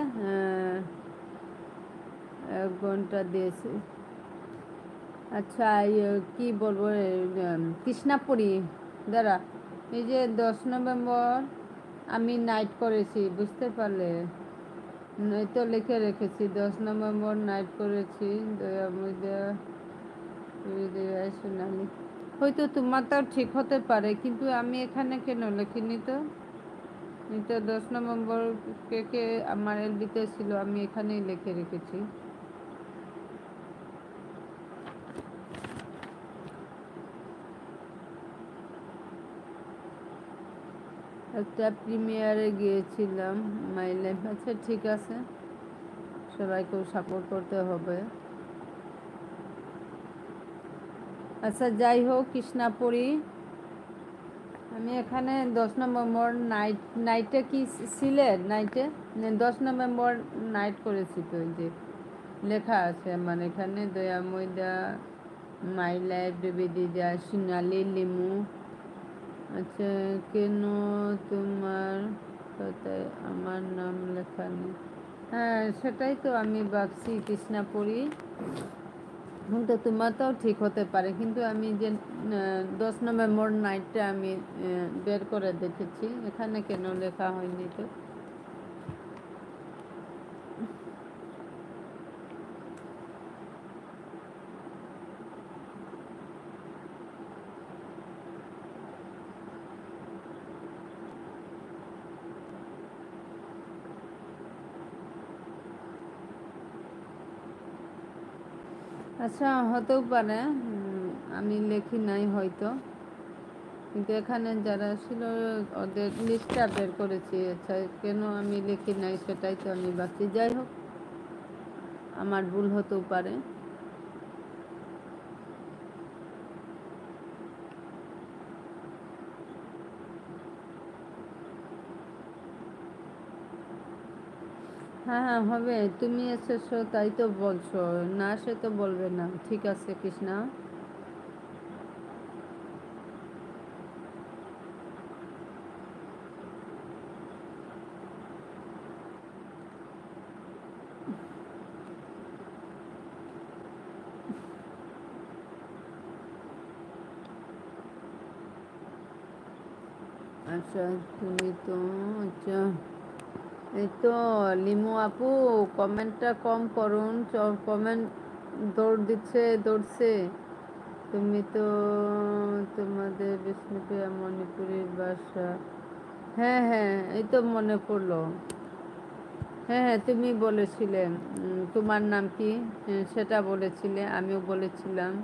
1 ঘন্টা দিয়েছে। আচ্ছা কি বলবো, কৃষ্ণাপুরী দাঁড়া, এই যে 10 নভেম্বর আমি নাইট করেছি, বুঝতে পারলে? এই তো লিখে রেখেছি 10 নভেম্বর নাইট করেছি। সোনালি হয়তো তোমারটাও ঠিক হতে পারে, কিন্তু আমি এখানে কেন লিখিনি তো? এটা 10 নভেম্বর কে কে আমার এলবিতে ছিল, আমি এখানেই লিখে রেখেছি। একটা প্রিমিয়ারে গিয়েছিলাম, মাই লাইফ। আচ্ছা ঠিক আছে, সবাইকেও সাপোর্ট করতে হবে। আচ্ছা যাই হোক, কৃষ্ণাপুরী আমি এখানে 10 নভেম্বর নাইটে কি ছিলে? নাইটে 10 নভেম্বর নাইট করেছি তো, ওই যে লেখা আছে আমার এখানে। দয়াময়দা, মাই লাইফ, বেবি দিদা, সোনালি, লিমু। আচ্ছা কেন তোমার খাতায় আমার নাম লেখা নেই? হ্যাঁ সেটাই তো আমি ভাবছি, কৃষ্ণাপুরী। তো তোমারটাও ঠিক হতে পারে, কিন্তু আমি যে 10 নভেম্বর নাইটটা আমি বের করে দেখেছি, এখানে কেন লেখা হয়নি তো? আচ্ছা হতেও পারে আমি লেখি নাই হয়তো, কিন্তু এখানে যারা ছিল ওদের লিস্টটা বের করেছি। আচ্ছা কেন আমি লিখি নাই সেটাই তো আমি ভাবছি। যাই হোক, আমার ভুল হতেও পারে। হ্যাঁ হ্যাঁ হবে, তুমি এসেছো তাই তো বলছো, না সে তো বলবে না। ঠিক আছে কৃষ্ণা। আচ্ছা তুমি তো আচ্ছা, এই তো লিমু আপু কমেন্টটা কম করুন, কমেন্ট দৌড়ছে। তুমি তো তোমাদের বিষ্ণুপ্রিয়া মণিপুরের ভাষা। হ্যাঁ হ্যাঁ এই তো মনে পড়লো। হ্যাঁ হ্যাঁ তুমি বলেছিলে তোমার নাম কি, সেটা বলেছিলে, আমিও বলেছিলাম।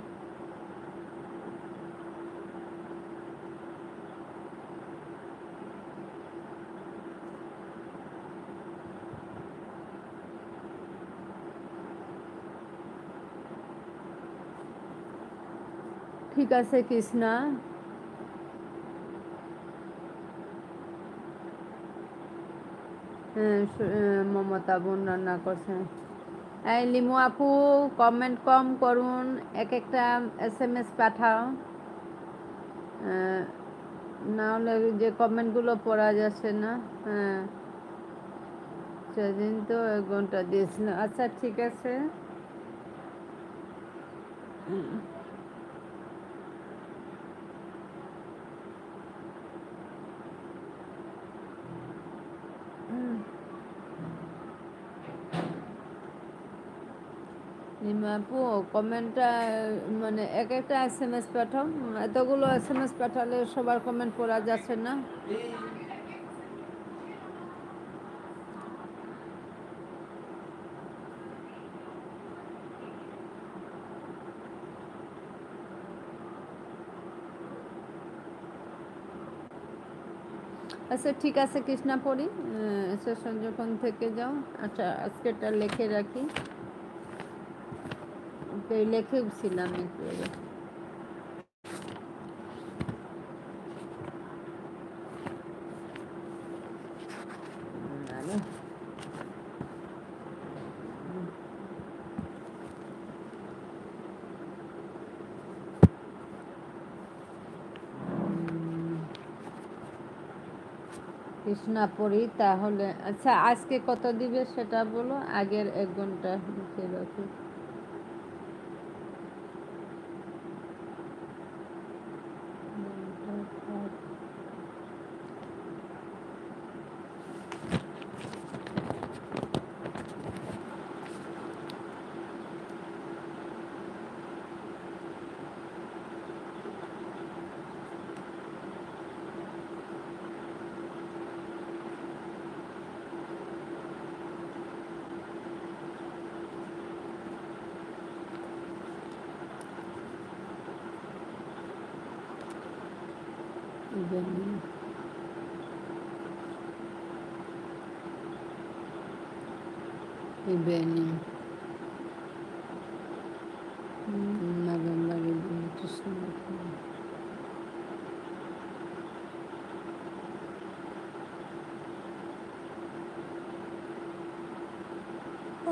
ঠিক আছে কৃষ্ণা। মমতা বোন রান্না করছেন। এই লিমু আপু কমেন্ট কম করুন, এক একটা SMS পাঠাও, না হলে যে কমেন্টগুলো পড়া যাচ্ছে না। হ্যাঁ সেদিন তো 1 ঘন্টা দিয়েছিলাম। আচ্ছা ঠিক আছে। রিমা আপু কমেন্টটা মানে এক একটা SMS পাঠাও। এতগুলো SMS পাঠালে সবার কমেন্ট পড়া যাচ্ছে না। আচ্ছা ঠিক আছে কৃষ্ণা পড়ি, সেশন যখন থেকে যাও। আচ্ছা আজকেরটা লিখে রাখি। ওকে লিখেছিলাম একটু আগে। আরে, কৃষ্ণা পড়ি তাহলে। আচ্ছা আজকে কত দিবে সেটা বলো, আগের 1 ঘন্টা লিখে রাখি। Evening evening November evening Krishna.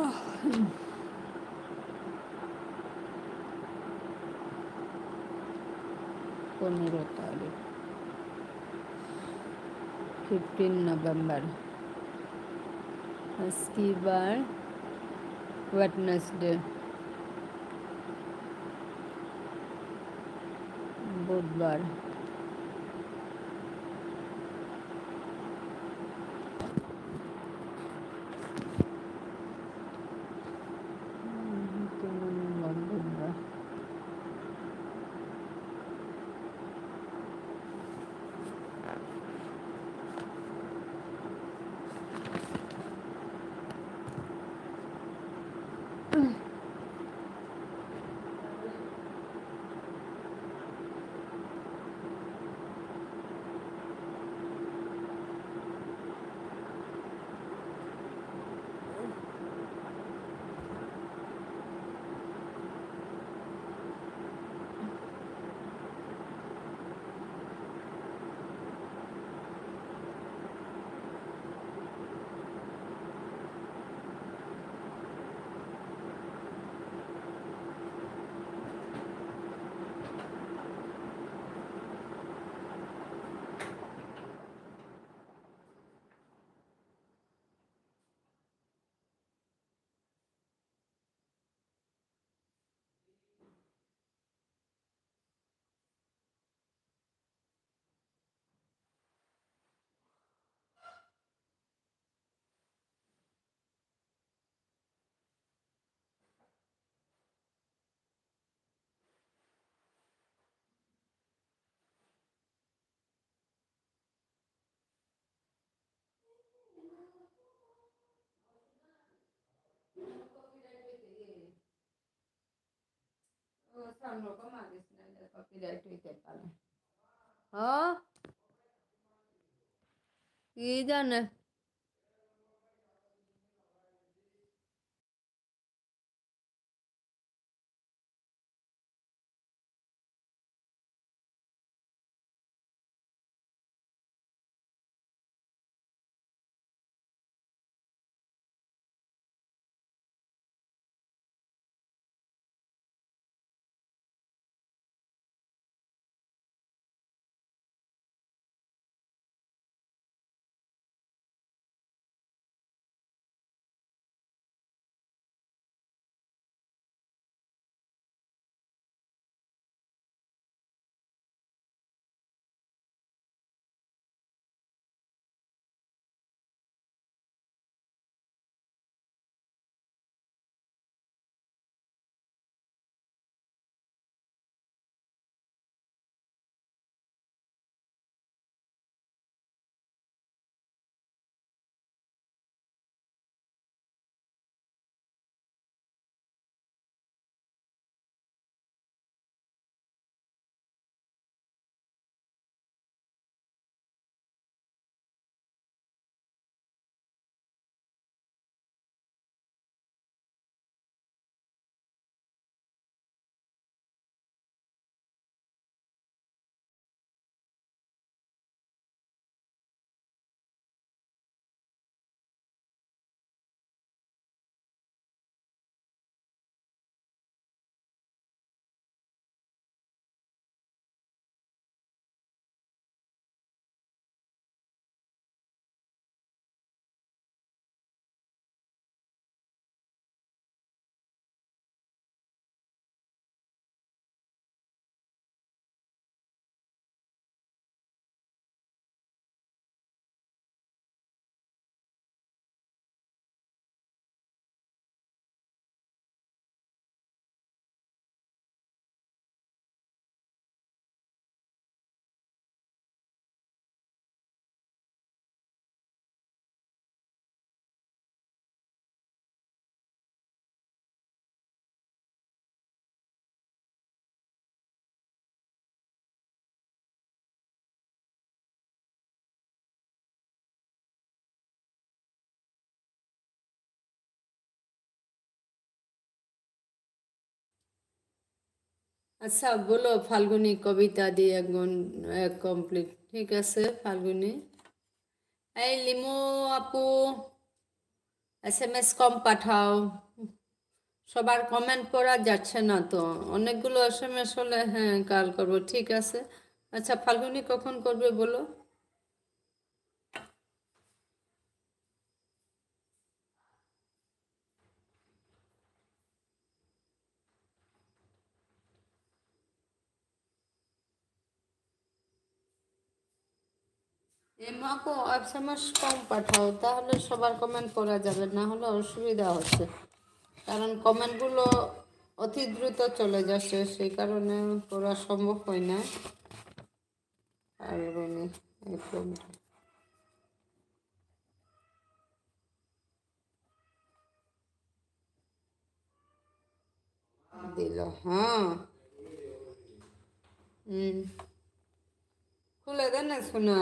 Ah, 15 তারিখ 15 নভেম্বর। আজকে বার ওয়েডনেসডে, বুধবার। বুধবার। কপিরাইট হইতে পারে। কি জানে। আচ্ছা বলো ফাল্গুনি কবিতা দিয়ে এক এক কমপ্লিট ঠিক আছে ফাল্গুনি এই লিমু আপু এসএমএস কম পাঠাও সবার কমেন্ট পড়া যাচ্ছে না তো অনেকগুলো এসএমএস হলে হ্যাঁ কাল করবো ঠিক আছে আচ্ছা ফাল্গুনি কখন করবে বলো এমাকে এসএমএস কম পাঠাও তাহলে সবার কমেন্ট পড়া যাবে না হলে অসুবিধা হচ্ছে কারণ কমেন্টগুলো অতি দ্রুত চলে যাচ্ছে সেই কারণে পড়া সম্ভব হয় না ফাল্গুনি একটু দিল হ্যাঁ হুম খুলে দে না শোনা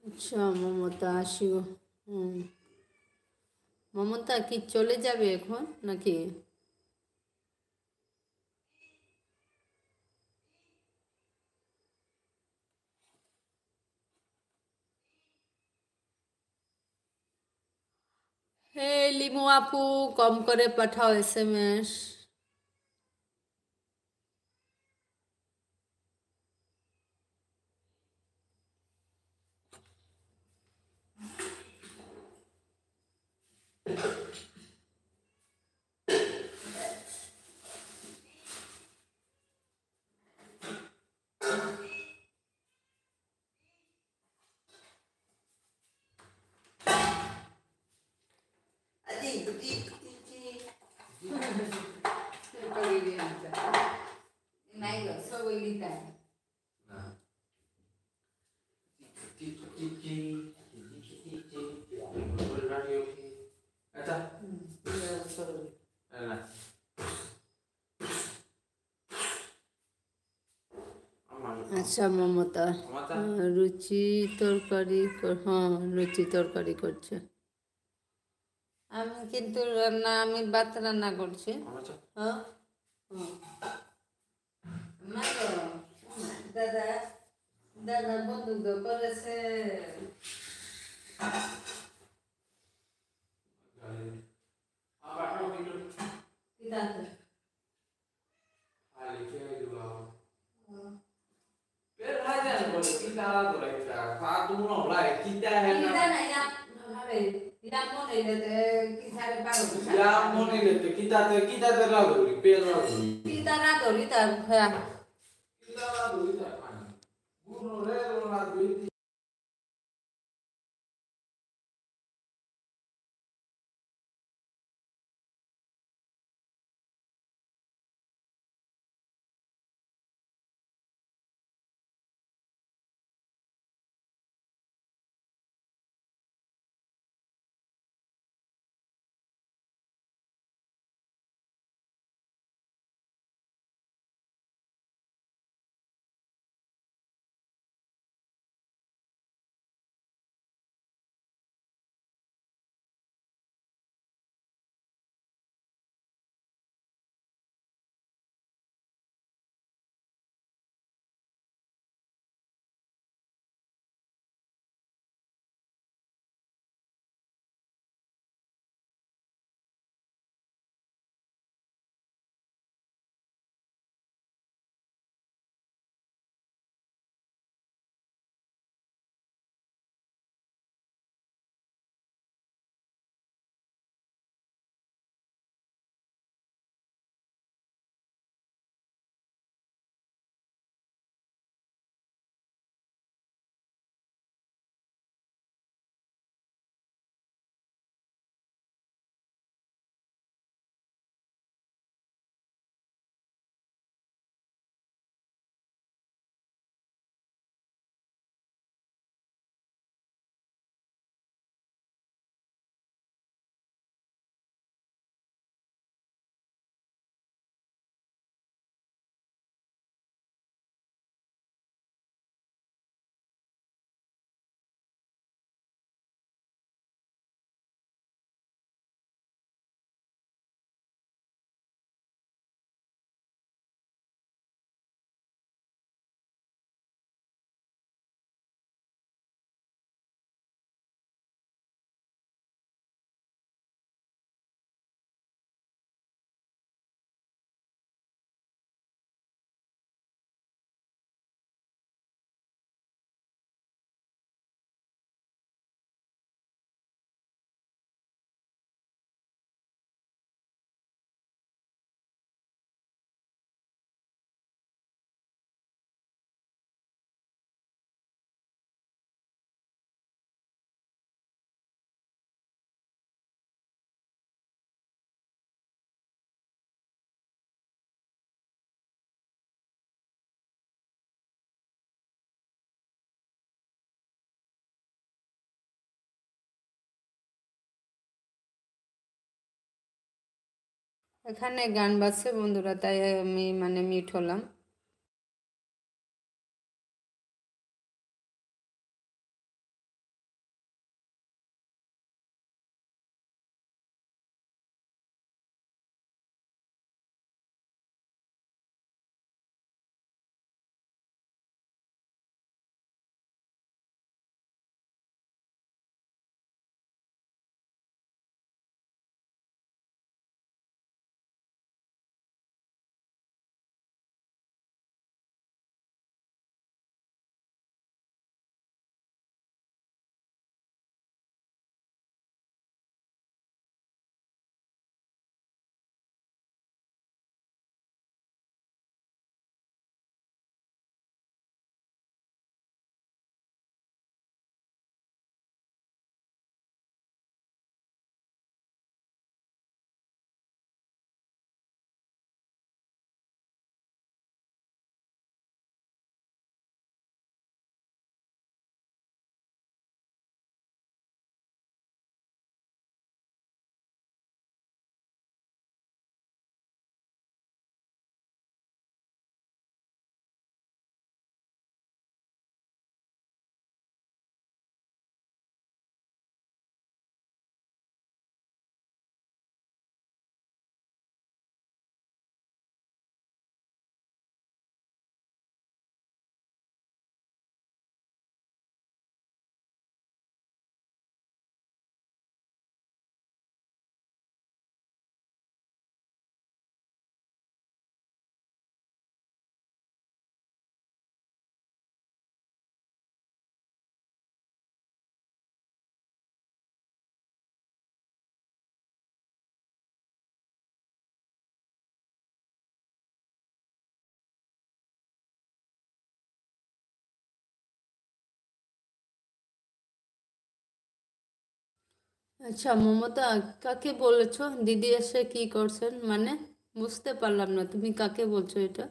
আচ্ছা মমতা আসিও হুম মমতা কি চলে যাবে এখন নাকি হে লিমু আপু কম করে পাঠাও এসএমএস আচ্ছা মমতা রুচি তরকারি হ্যাঁ রুচি তরকারি করছে আমি কিন্তু রান্না আমি ভাত রান্না করছি হ্যাঁ দাদা দাদা বন্ধুত্ব করেছে এখানে গান বাজছে বন্ধুরা, তাই আমি মানে মিউট হলাম। আচ্ছা মমতা, কাকে বলেছো দিদি এসে কি করছেন? মানে বুঝতে পারলাম না, তুমি কাকে বলছো এটা?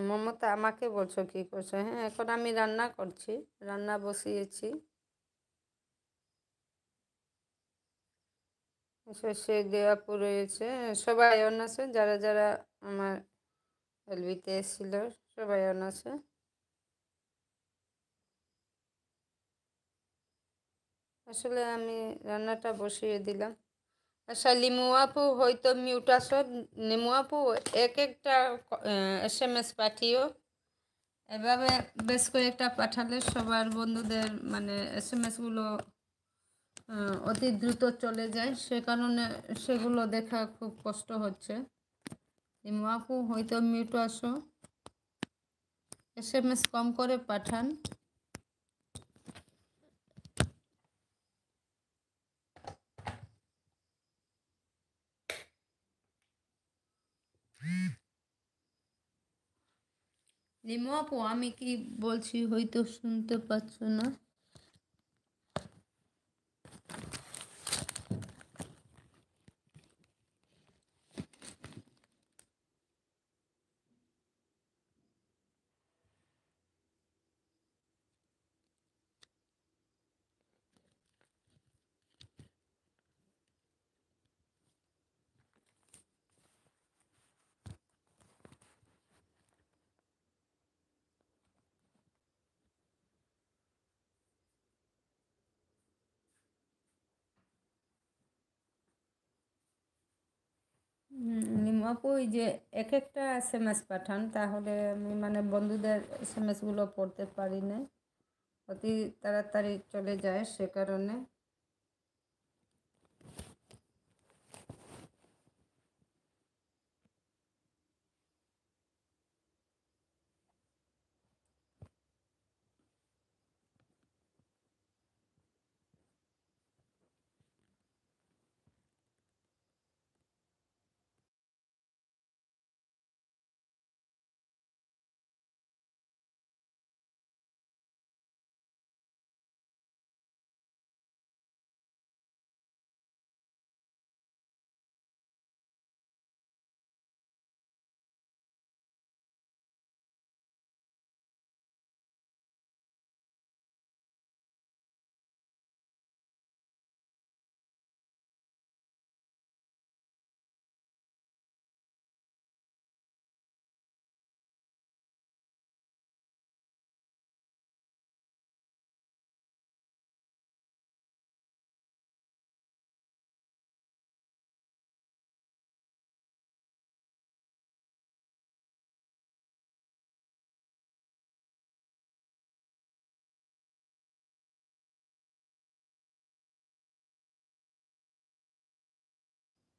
মমতা, আমাকে বলছো কি করছো? হ্যাঁ, এখন আমি রান্না করছি, রান্না বসিয়েছি। সর্ষে দেওয়া রয়েছে। সবাই অন আছে, যারা যারা আমার এলবিতে এসেছিল সবাই অন আছে। আসলে আমি রান্নাটা বসিয়ে দিলাম। আচ্ছা লিমু আপু, হয়তো মিউট আসো। লিমু আপু, এক একটা SMS পাঠিও। এভাবে বেশ কয়েকটা পাঠালে সবার বন্ধুদের মানে SMS গুলো অতি দ্রুত চলে যায়, সে কারণে সেগুলো দেখা খুব কষ্ট হচ্ছে। লিমু আপু, হয়তো মিউট আসো, SMS কম করে পাঠান। লিমু আপু, আমি কি বলছি হয়তো শুনতে পাচ্ছ না। লিমা আপু, ওই যে এক একটা এসএমএস পাঠান, তাহলে আমি মানে বন্ধুদের এসএমএসগুলো পড়তে পারি না, অতি তাড়াতাড়ি চলে যায় সে কারণে।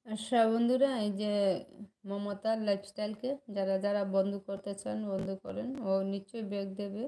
আচ্ছা বন্ধুরা, এই যে মমতার লাইফস্টাইলকে যারা যারা বন্ধ করতে চান বন্ধ করেন, ও নিশ্চয়ই ব্যাগ দেবে।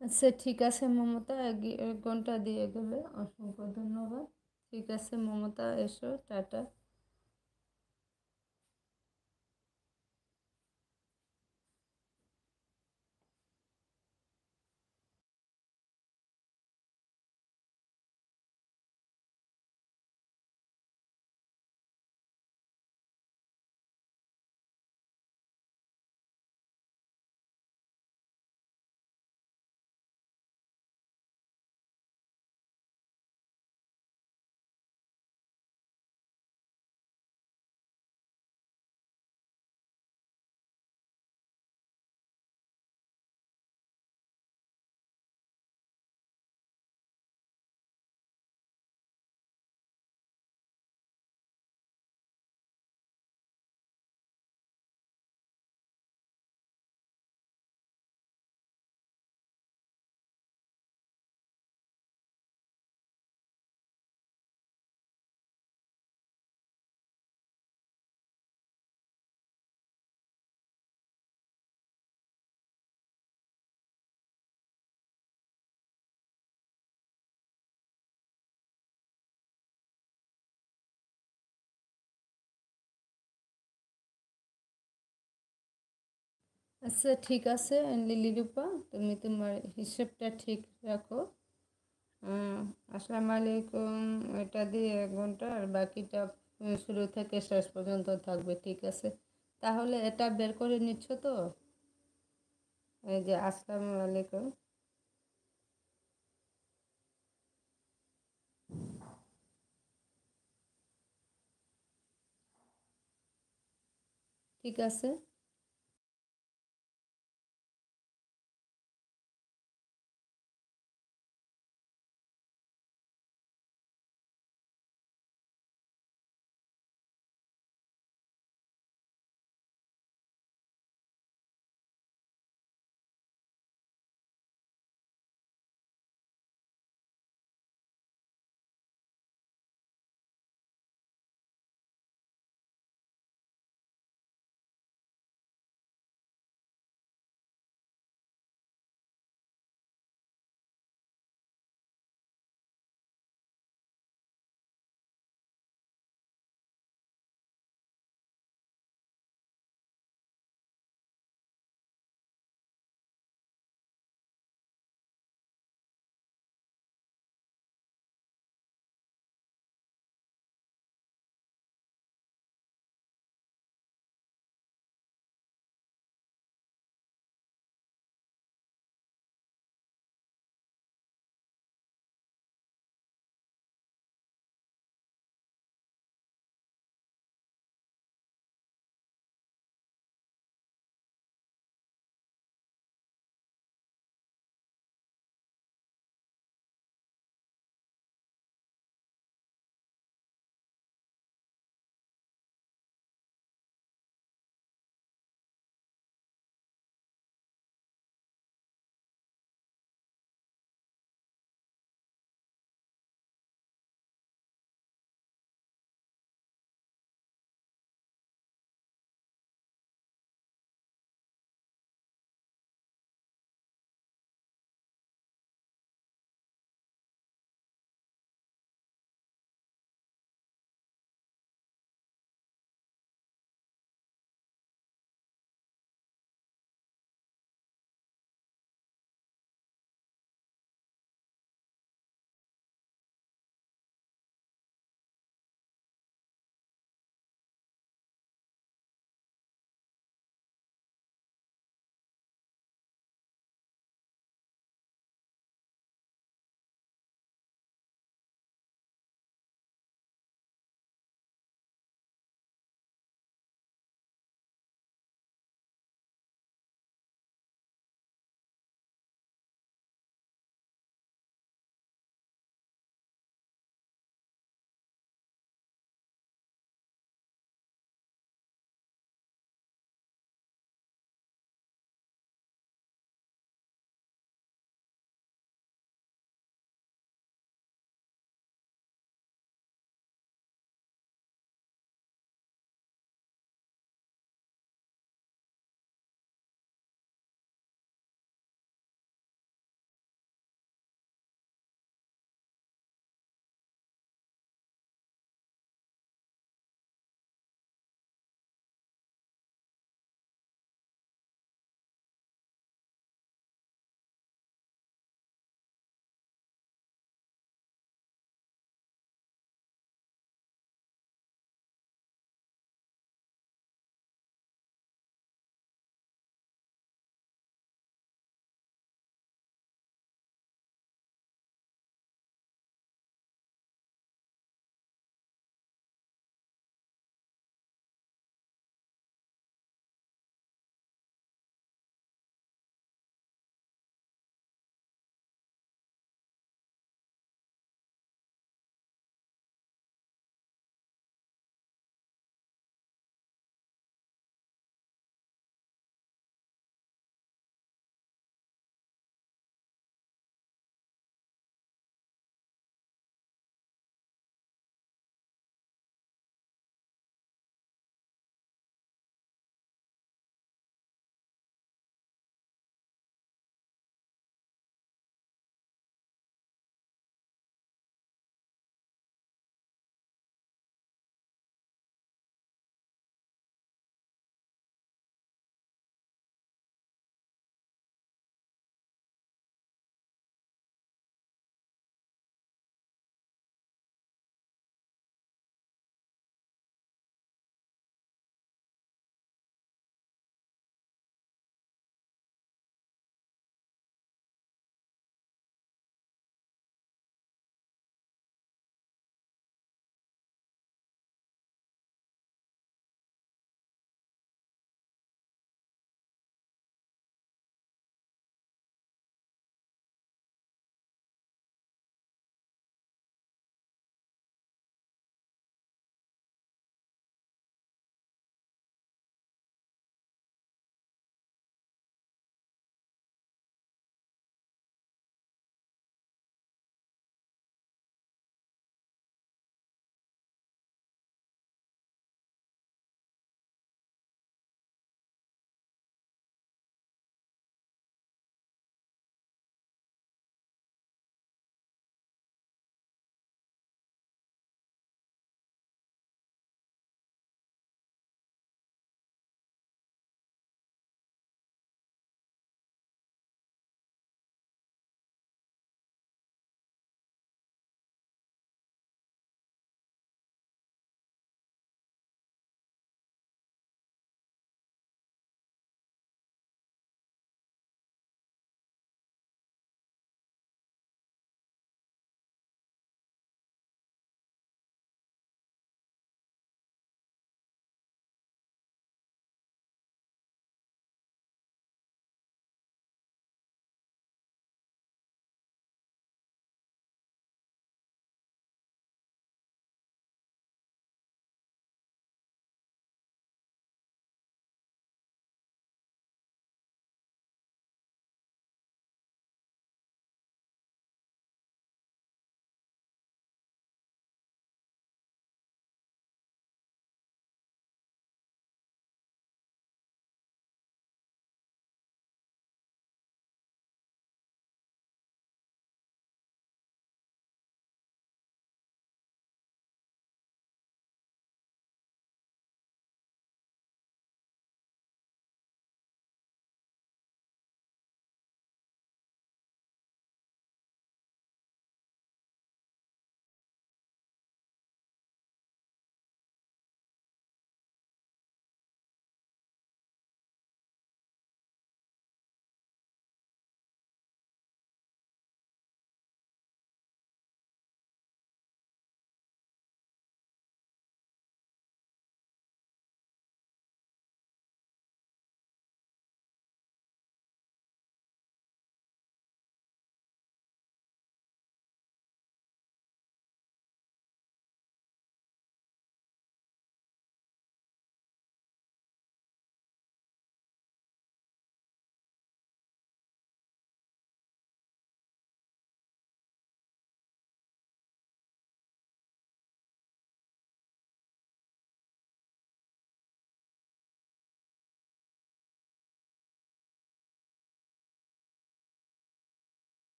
আচ্ছা ঠিক আছে মমতা, 1 ঘন্টা দিয়ে গেলে অসংখ্য ধন্যবাদ। ঠিক আছে মমতা, এসো, টাটা। আচ্ছা ঠিক আছে লিলি রূপা, তুমি তোমার হিসেবটা ঠিক রাখো। আসসালামু আলাইকুম। এটা দিয়ে 1 ঘন্টা, আর বাকিটা শুরু থেকে শেষ পর্যন্ত থাকবে, ঠিক আছে? তাহলে এটা বের করে নিচ্ছ তো? এই যে আসসালামু আলাইকুম। ঠিক আছে।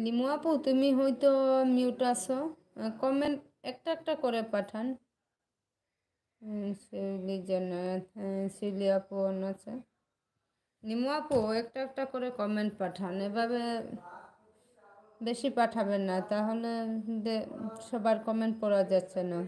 লিমু আপু, তুমি হয়তো মিউট আছো। কমেন্ট একটা একটা করে পাঠান। শিউলি জান্নাত, শিউলি আপু আছে। লিমু আপু, একটা একটা করে কমেন্ট পাঠান, এভাবে বেশি পাঠাবেন না, তাহলে সবার কমেন্ট পড়া যাচ্ছে না।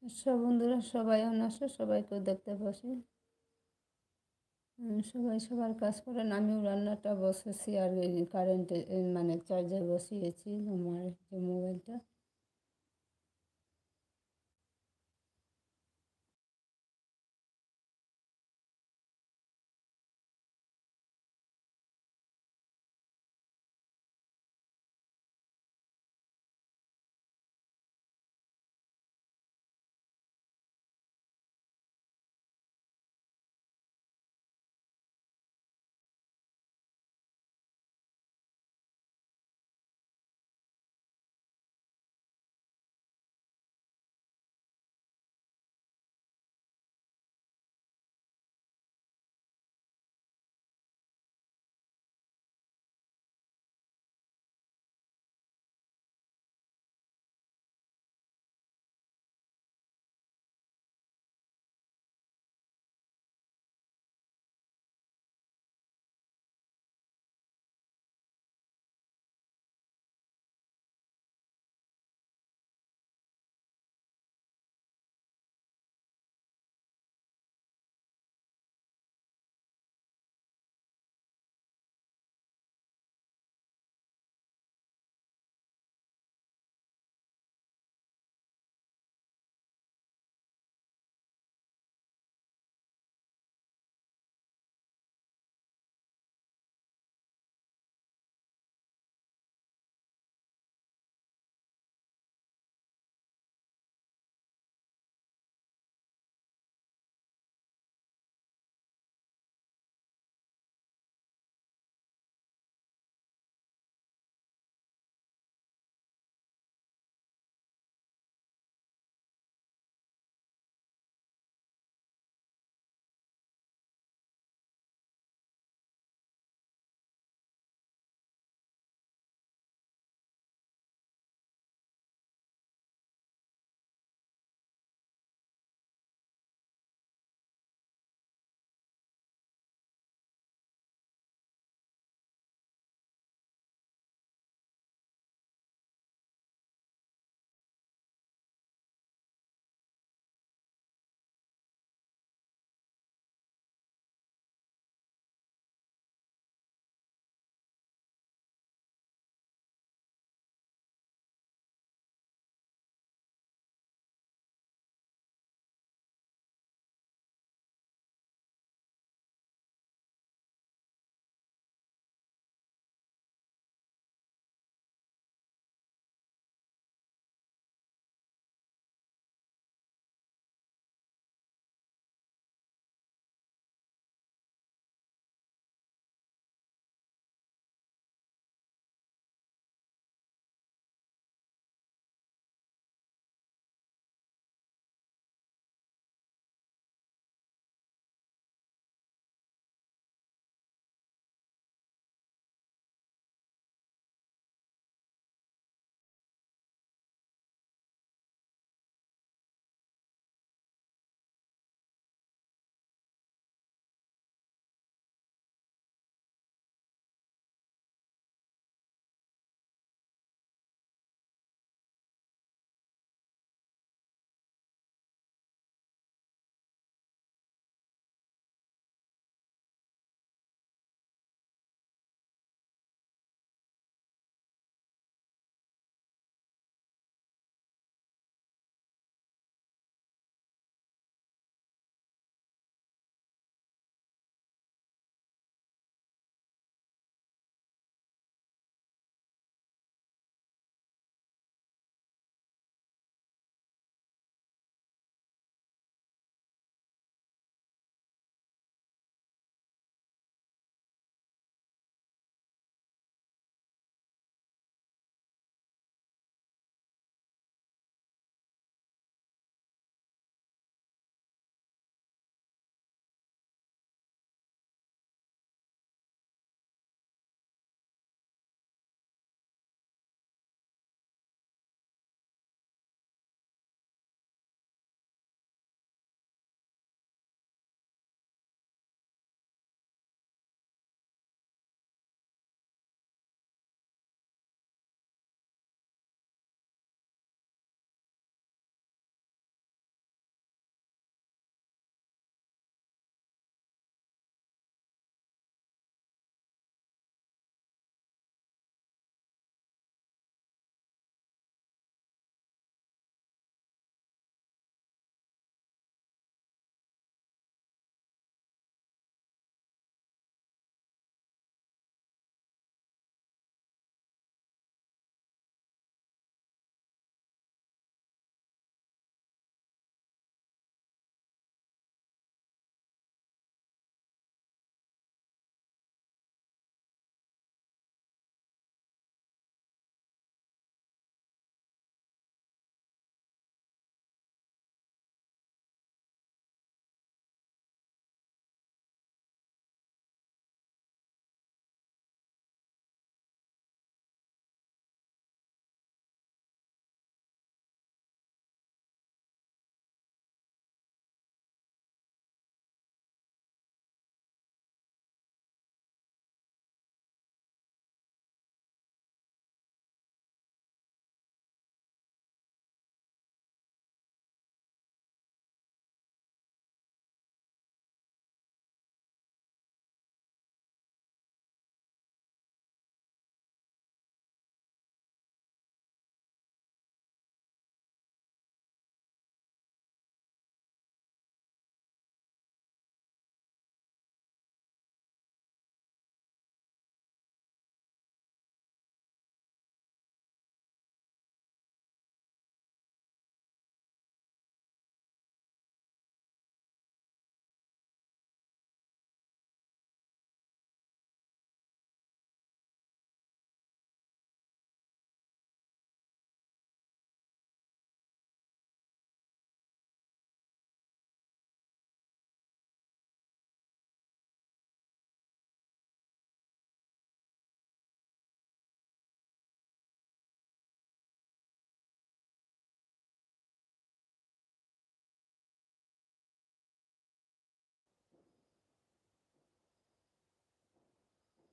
আচ্ছা বন্ধুরা, সবাই আসো, সবাইকেও দেখতে পাচ্ছি। সবাই সবার কাজ করেন, আমিও রান্নাটা বসেছি আর এই কারেন্টে মানে চার্জে বসিয়েছি আমার যে মোবাইলটা।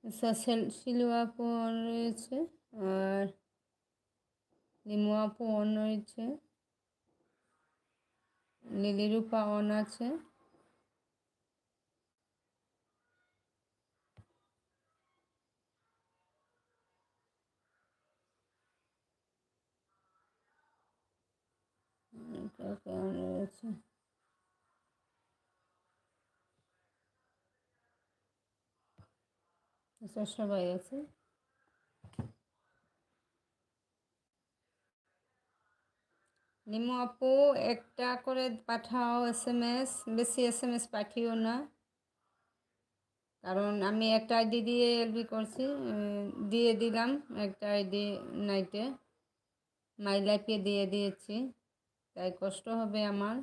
আচ্ছা, শিলু আপু অন রয়েছে, আর লিমু আপু অন রয়েছে, লিলিরূপা অন আছে। অন রয়েছে। আচ্ছা, সবাই আছে। লিমু আপু, একটা করে পাঠাও SMS, বেশি SMS পাঠিও না, কারণ আমি একটা আইডি দিয়ে এলবি করছি, দিয়ে দিলাম একটা আইডি নাইটে, মাই লাইফে দিয়ে দিয়েছি, তাই কষ্ট হবে আমার।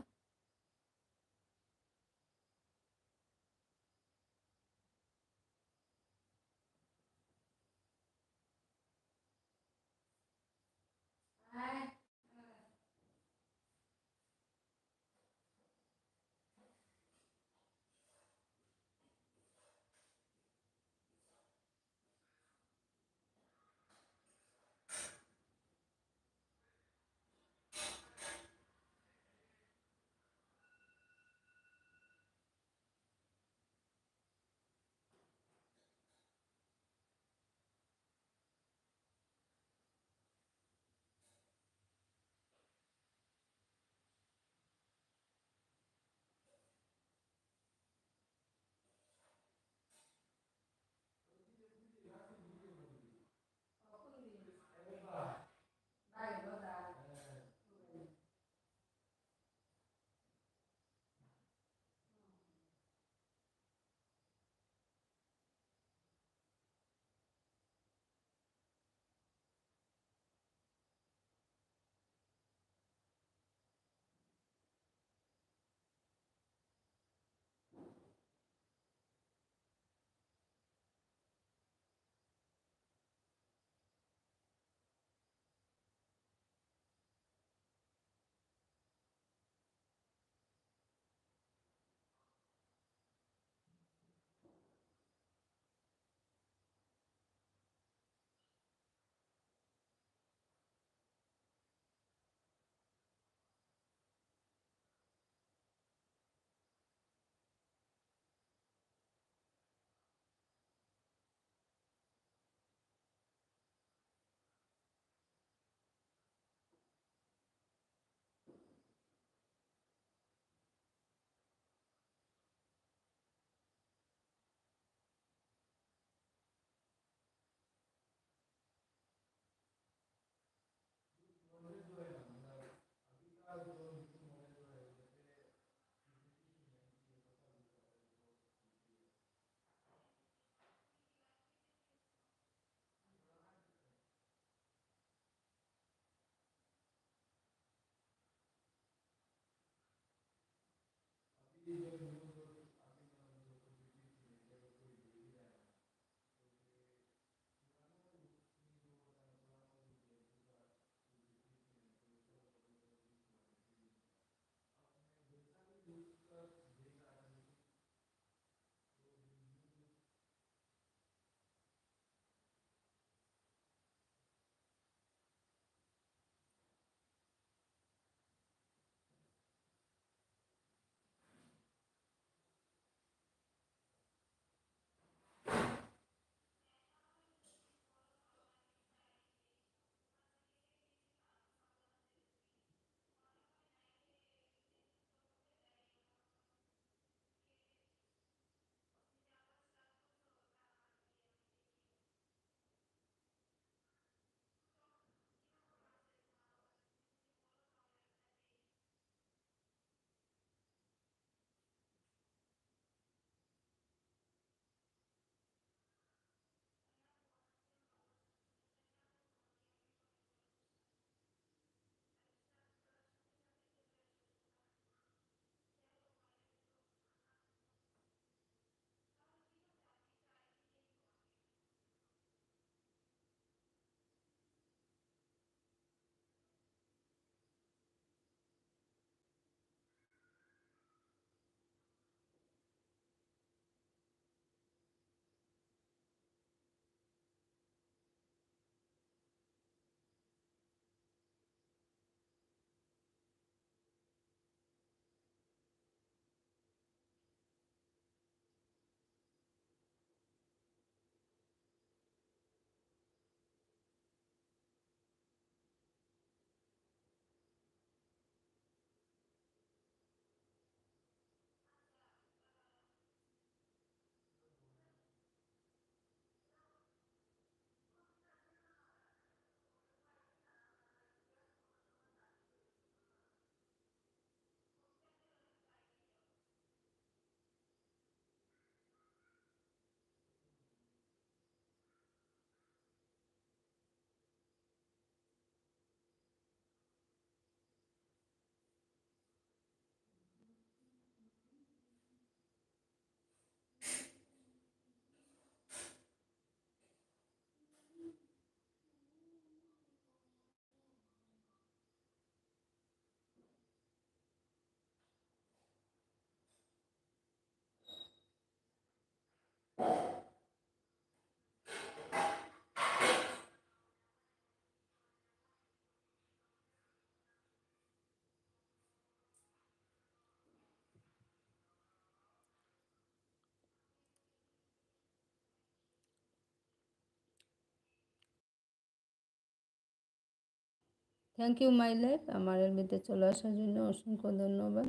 Thank you my life. আমার এলবিতে চলে আসার জন্য অসংখ্য ধন্যবাদ।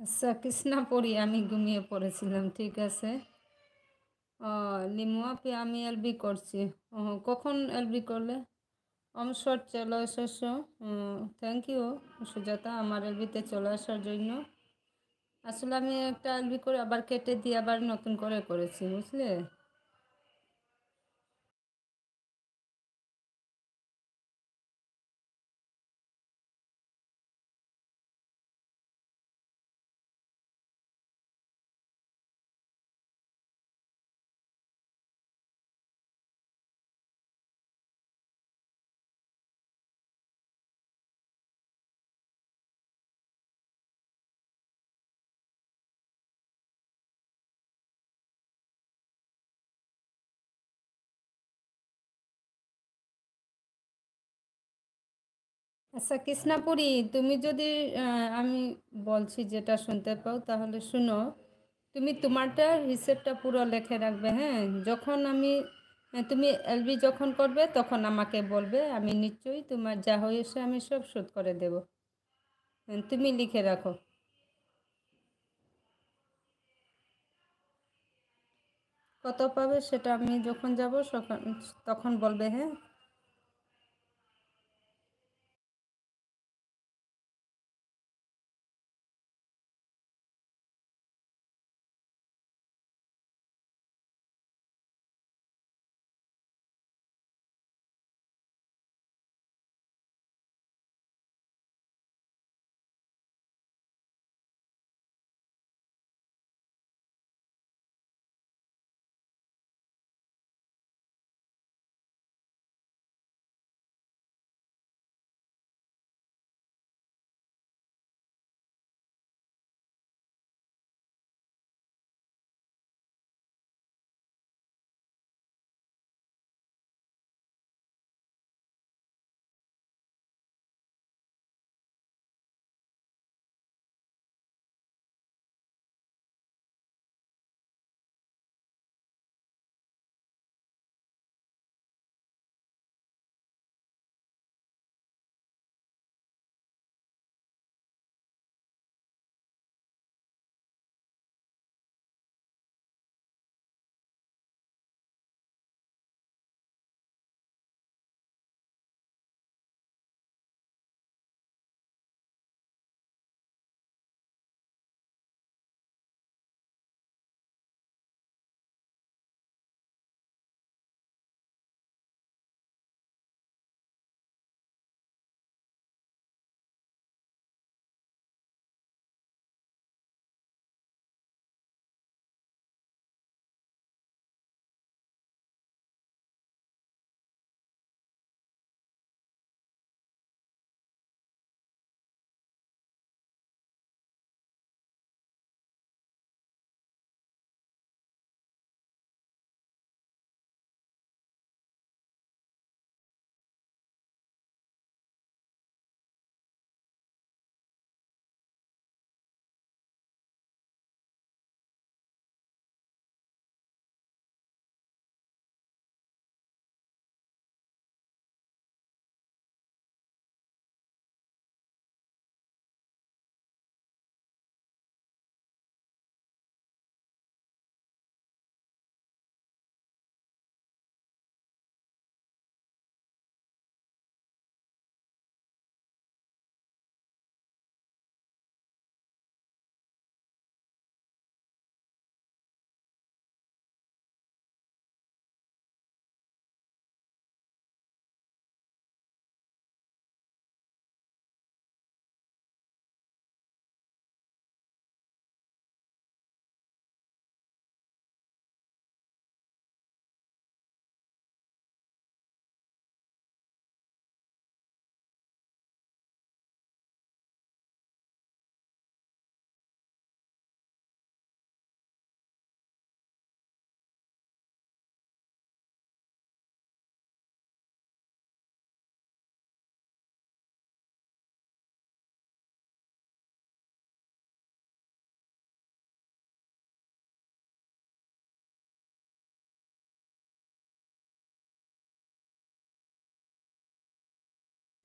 আচ্ছা, কৃষ্ণাপুরী আমি ঘুমিয়ে পড়েছিলাম, ঠিক আছে। লিমু আপি আমি এলবি করছি। কখন এলবি করলে? শর্ট চলে এসেছো। থ্যাংক ইউ সুজাতা আমার এলবিতে চলে আসার জন্য। আসলে আমি একটা এলবি করে আবার কেটে দিয়ে আবার নতুন করে করেছি, বুঝলে। আচ্ছা কৃষ্ণাপুরী, তুমি যদি আমি বলছি যেটা শুনতে পাও তাহলে শুনো। তুমি তোমারটা হিসেবটা পুরো লিখে রাখবে, হ্যাঁ। যখন আমি তুমি এলবি যখন করবে তখন আমাকে বলবে, আমি নিশ্চয়ই তোমার যা হয়েছে আমি সব শোধ করে দেব। তুমি লিখে রাখো। কত পাবে সেটা আমি যখন যাব তখন বলবে, হ্যাঁ।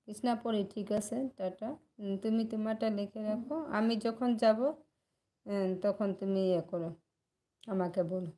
কৃষ্ণাপুরী, ঠিক আছে, টাটা। তুমি তোমারটা লিখে রাখো, আমি যখন যাব তখন তুমি ইয়ে করো, আমাকে বলো।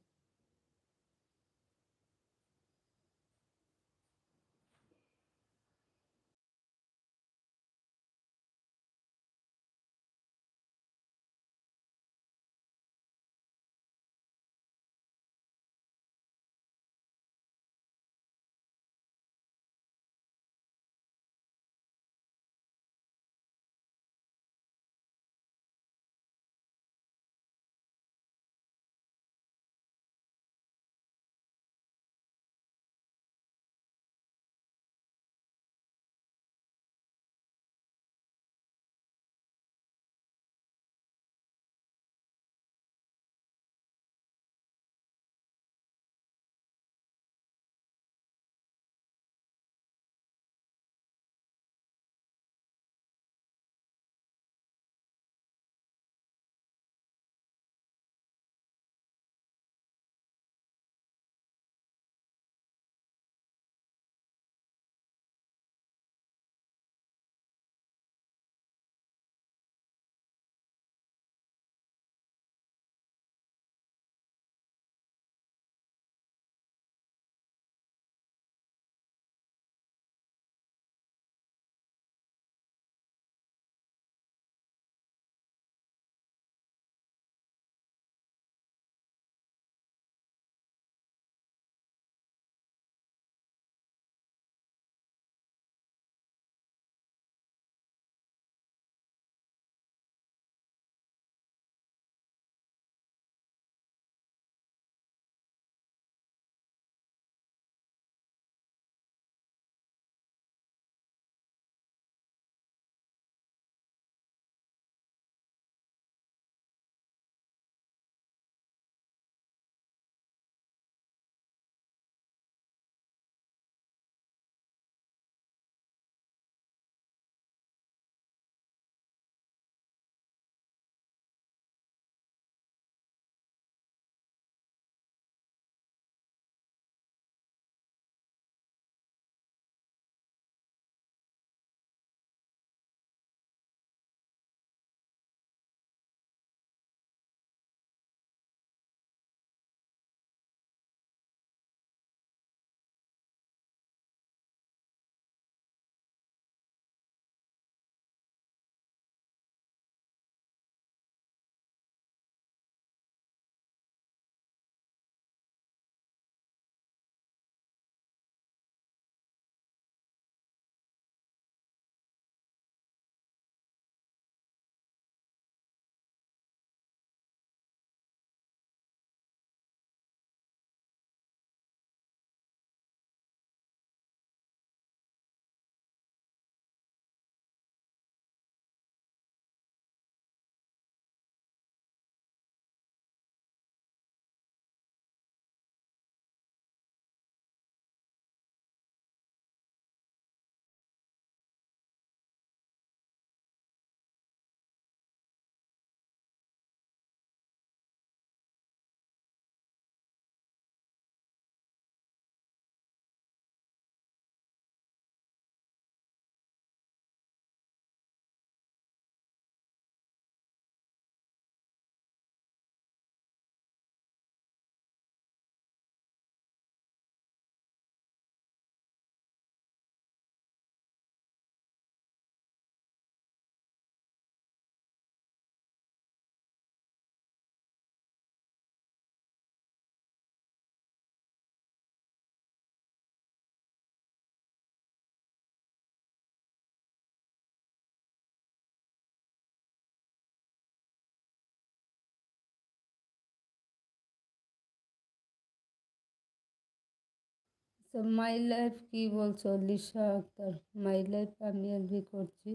তো মাই লাইফ কি বলছো লিসা আক্তার? মাই লাইফ আমি এলবি করছি,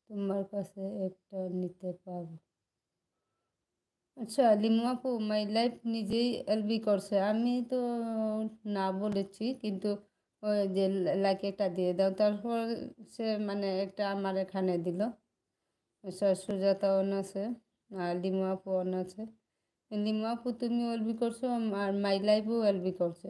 তোমার কাছে একটা নিতে পারবো? আচ্ছা লিমু আপু, মাই লাইফ নিজেই এলবি করছে, আমি তো না বলেছি, কিন্তু ওই যে লাইক একটা দিয়ে দাও, তারপর সে মানে একটা আমার এখানে দিল। আচ্ছা সুজাতা অন আছে, আর লিমু আপু অন আছে। লিমু আপু তুমি এলবি করছো, আর মাই লাইফও এলবি করছে।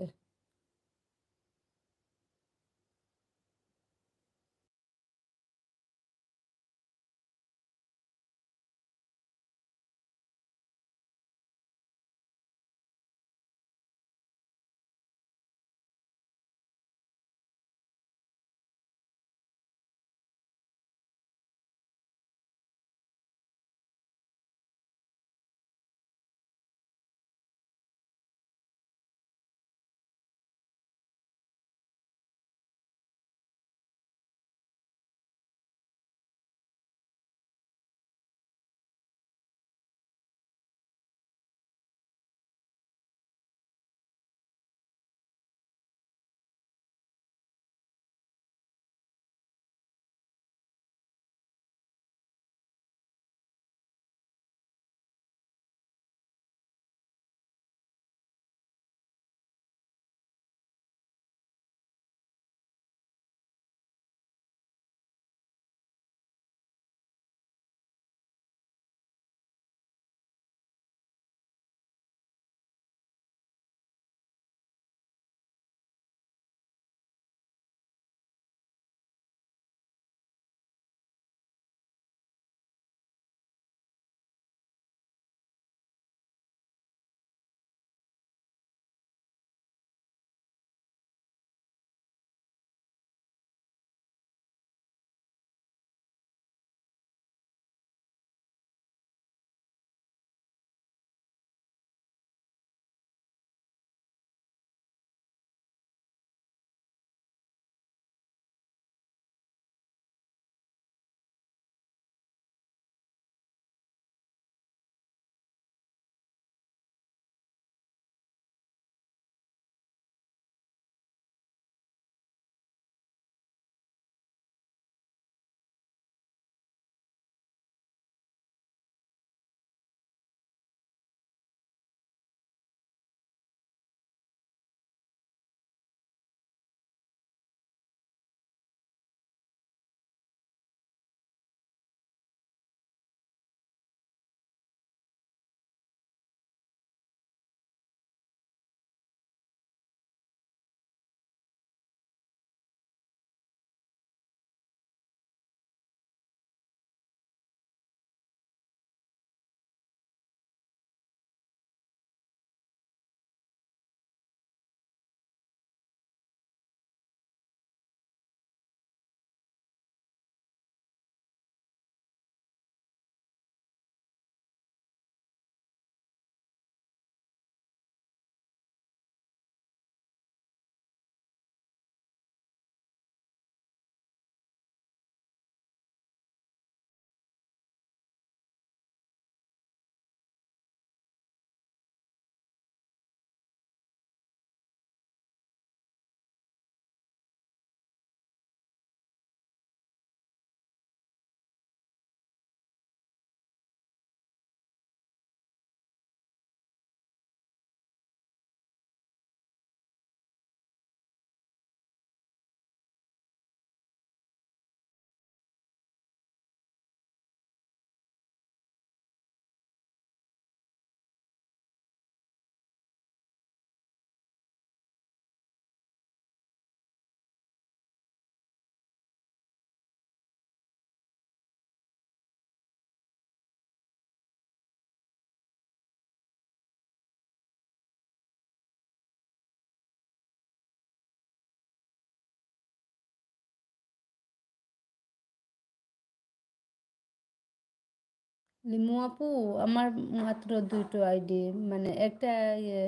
লিমু আপু, আমার মাত্র ২ টো আইডি। মানে একটা ইয়ে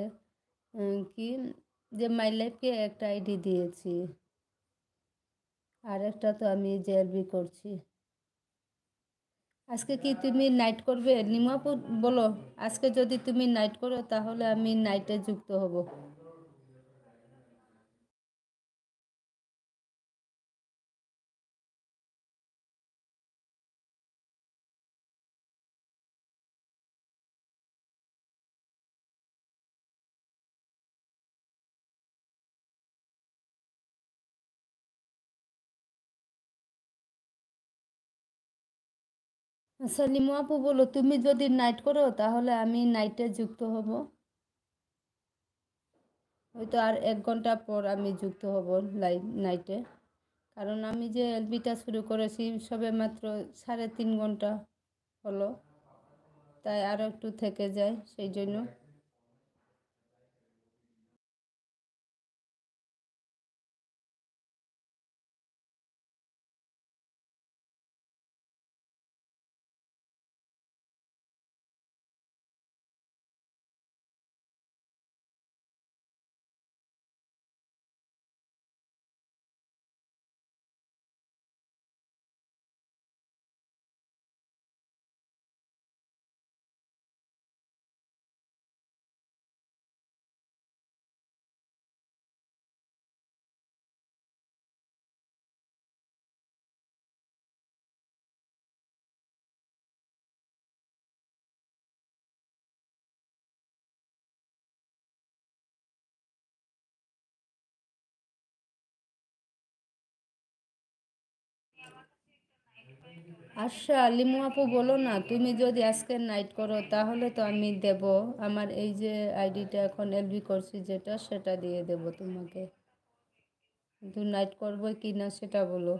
কি যে মাই লাইফকে একটা আইডি দিয়েছি। আর একটা তো আমি জেআরবি করছি। আজকে কি তুমি নাইট করবে? লিমু আপু বলো, আজকে যদি তুমি নাইট করো তাহলে আমি নাইটে যুক্ত হব। আচ্ছা লিমু আপু বলো, তুমি যদি নাইট করো তাহলে আমি নাইটে যুক্ত হব। হয়তো আর ১ ঘন্টা পর আমি যুক্ত হব নাইটে। কারণ আমি যে এলবিটা শুরু করেছি সবে মাত্র ৩.৫ ঘন্টা হলো, তাই আরও একটু থেকে যায় সেই জন্য। আচ্ছা লিমু আপু বলো না, তুমি যদি আজকে নাইট করো তাহলে তো আমি দেব। আমার এই যে আইডিটা এখন এলবি করছি যেটা, সেটা দিয়ে দেব তোমাকে। কিন্তু নাইট করবো কি না সেটা বলো।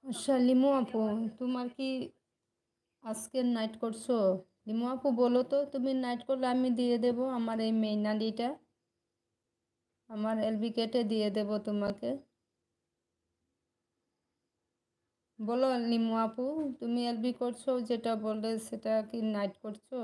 আচ্ছা লিমু আপু, তোমার কি আজকের নাইট করছো? লিমু আপু বলো তো, তুমি নাইট করলে আমি দিয়ে দেব আমার এই মেইন আইডিটা, আমার এলবি কেটে দিয়ে দেব তোমাকে। বলো লিমু আপু, তুমি এলবি করছো, যেটা বললে সেটা কি নাইট করছো?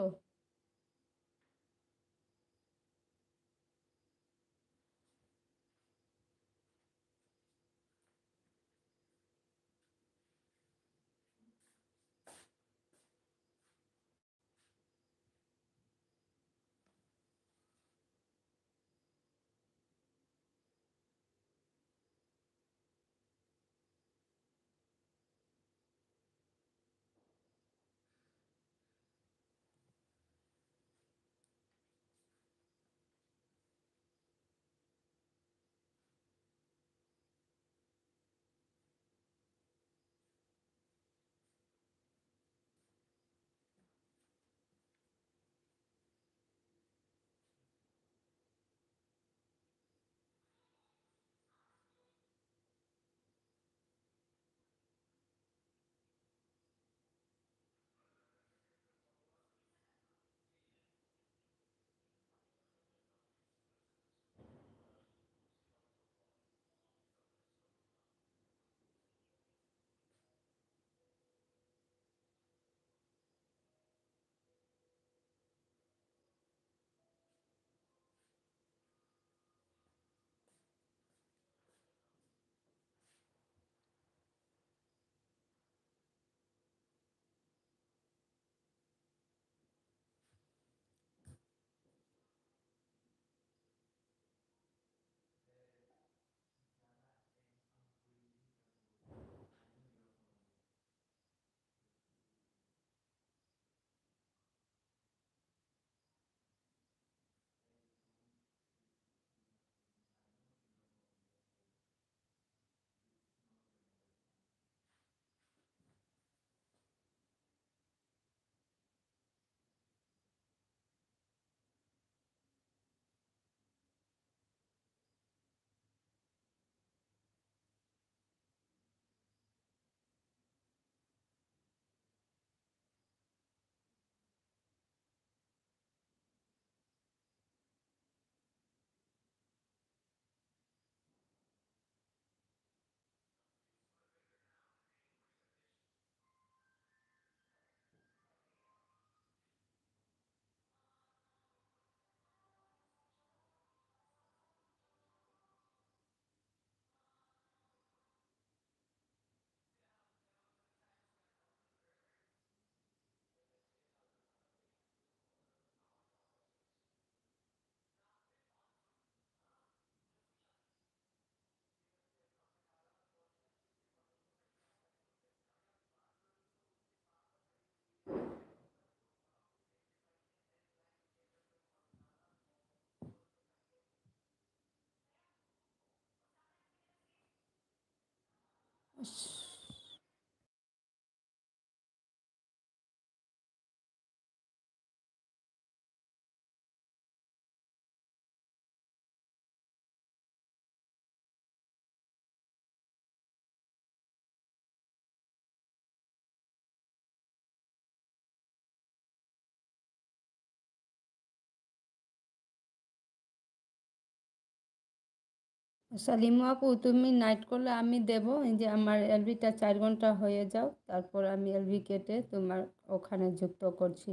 আচ্ছা লিমু আপু, তুমি নাইট করলে আমি দেব, এই যে আমার এলবিটা 4 ঘন্টা হয়ে যাও, তারপর আমি এলবি কেটে তোমার ওখানে যুক্ত করছি।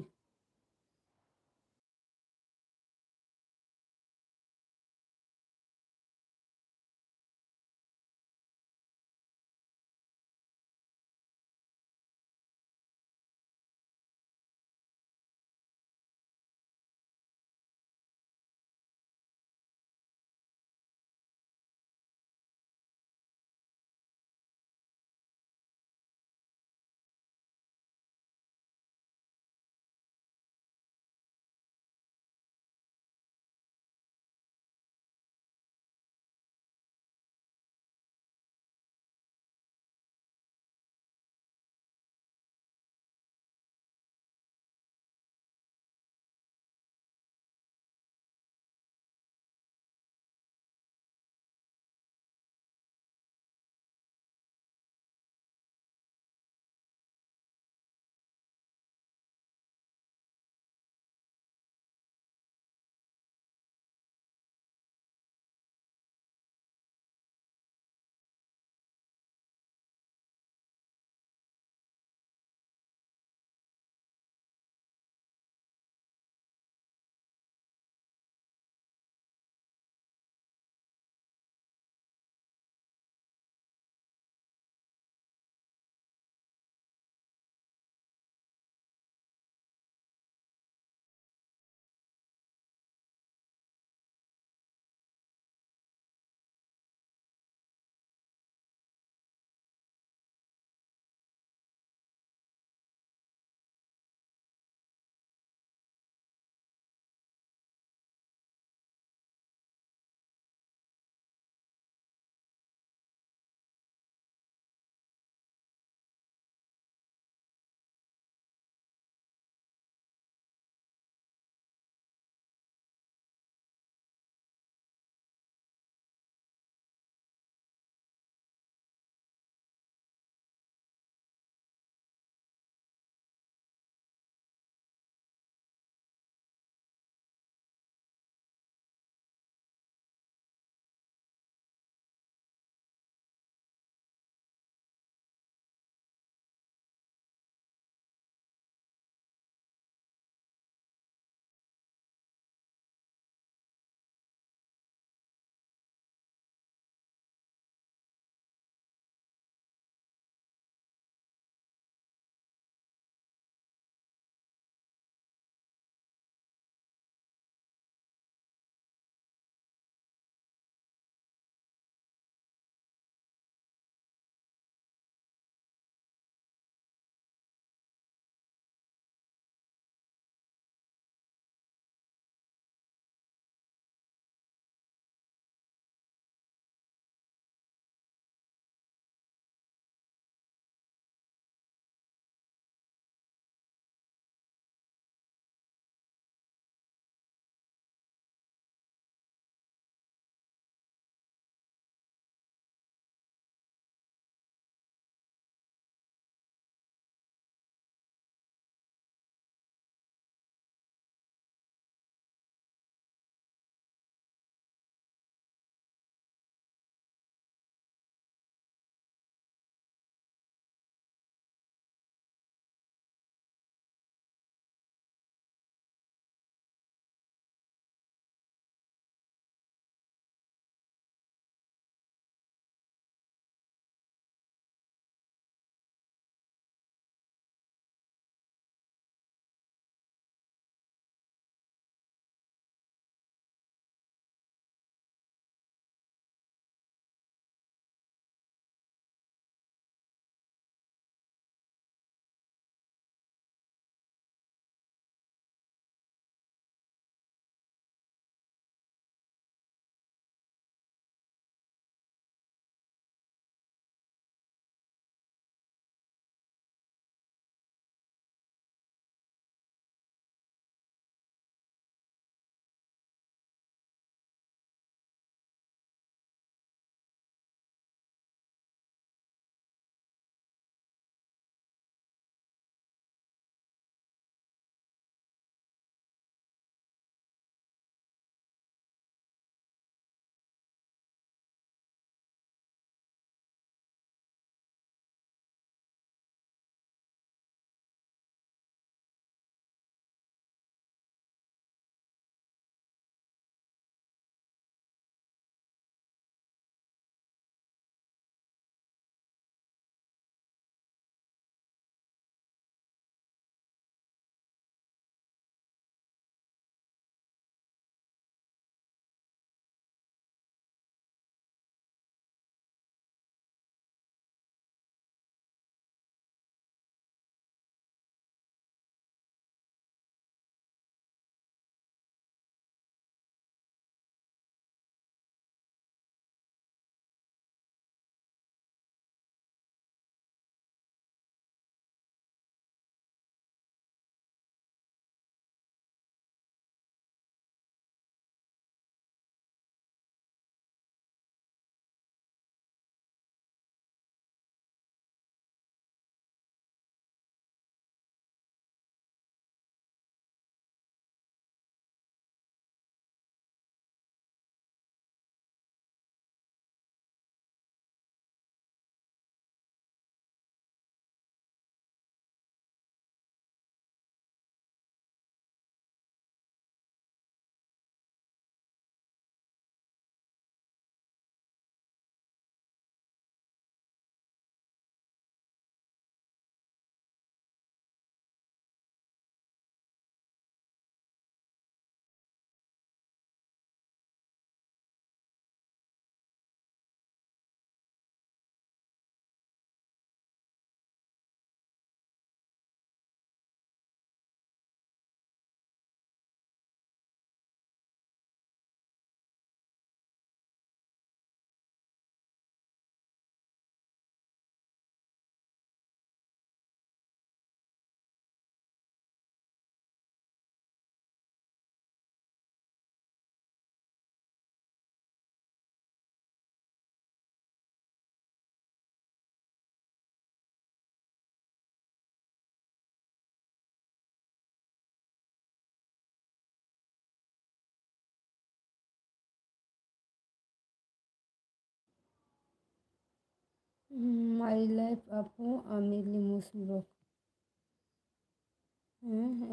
মাই লাইফ আপু, আমি লিমু ব্লগ।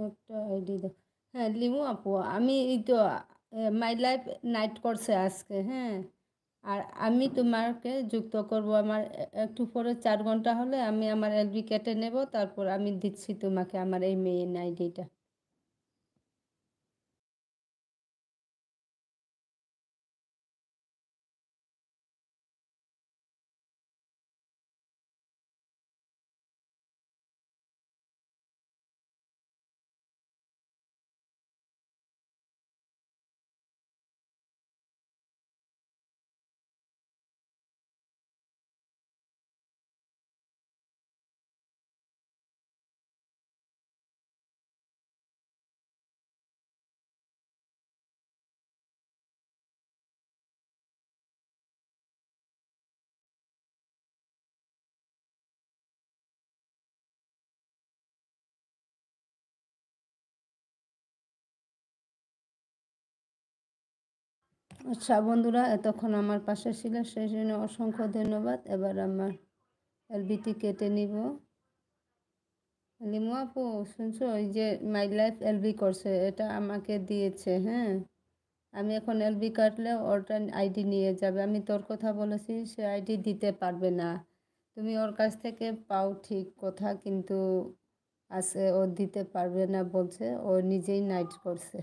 একটা আইডি দাও। হ্যাঁ, লিমু আপু, আমি এই তো মাই লাইফ নাইট করছে আজকে, হ্যাঁ। আর আমি তোমাকে যুক্ত করব আমার একটু পরে 4 ঘন্টা হলে আমি আমার এলবি কেটে নেব, তারপর আমি দিচ্ছি তোমাকে আমার এই মেইন আইডিটা। আচ্ছা বন্ধুরা, এতক্ষণ আমার পাশে ছিল সেই জন্য অসংখ্য ধন্যবাদ। এবার আমার এলবিটি কেটে নিব। লিমু আপু, শুনছো? ওই যে মাই লাইফ এলবি করছে, এটা আমাকে দিয়েছে, হ্যাঁ। আমি এখন এলবি কাটলে ওরটা আইডি নিয়ে যাবে। আমি তোর কথা বলেছি, সে আইডি দিতে পারবে না। তুমি ওর কাছ থেকে পাও ঠিক কথা, কিন্তু আছে ও দিতে পারবে না বলছে, ও নিজেই নাইট করছে।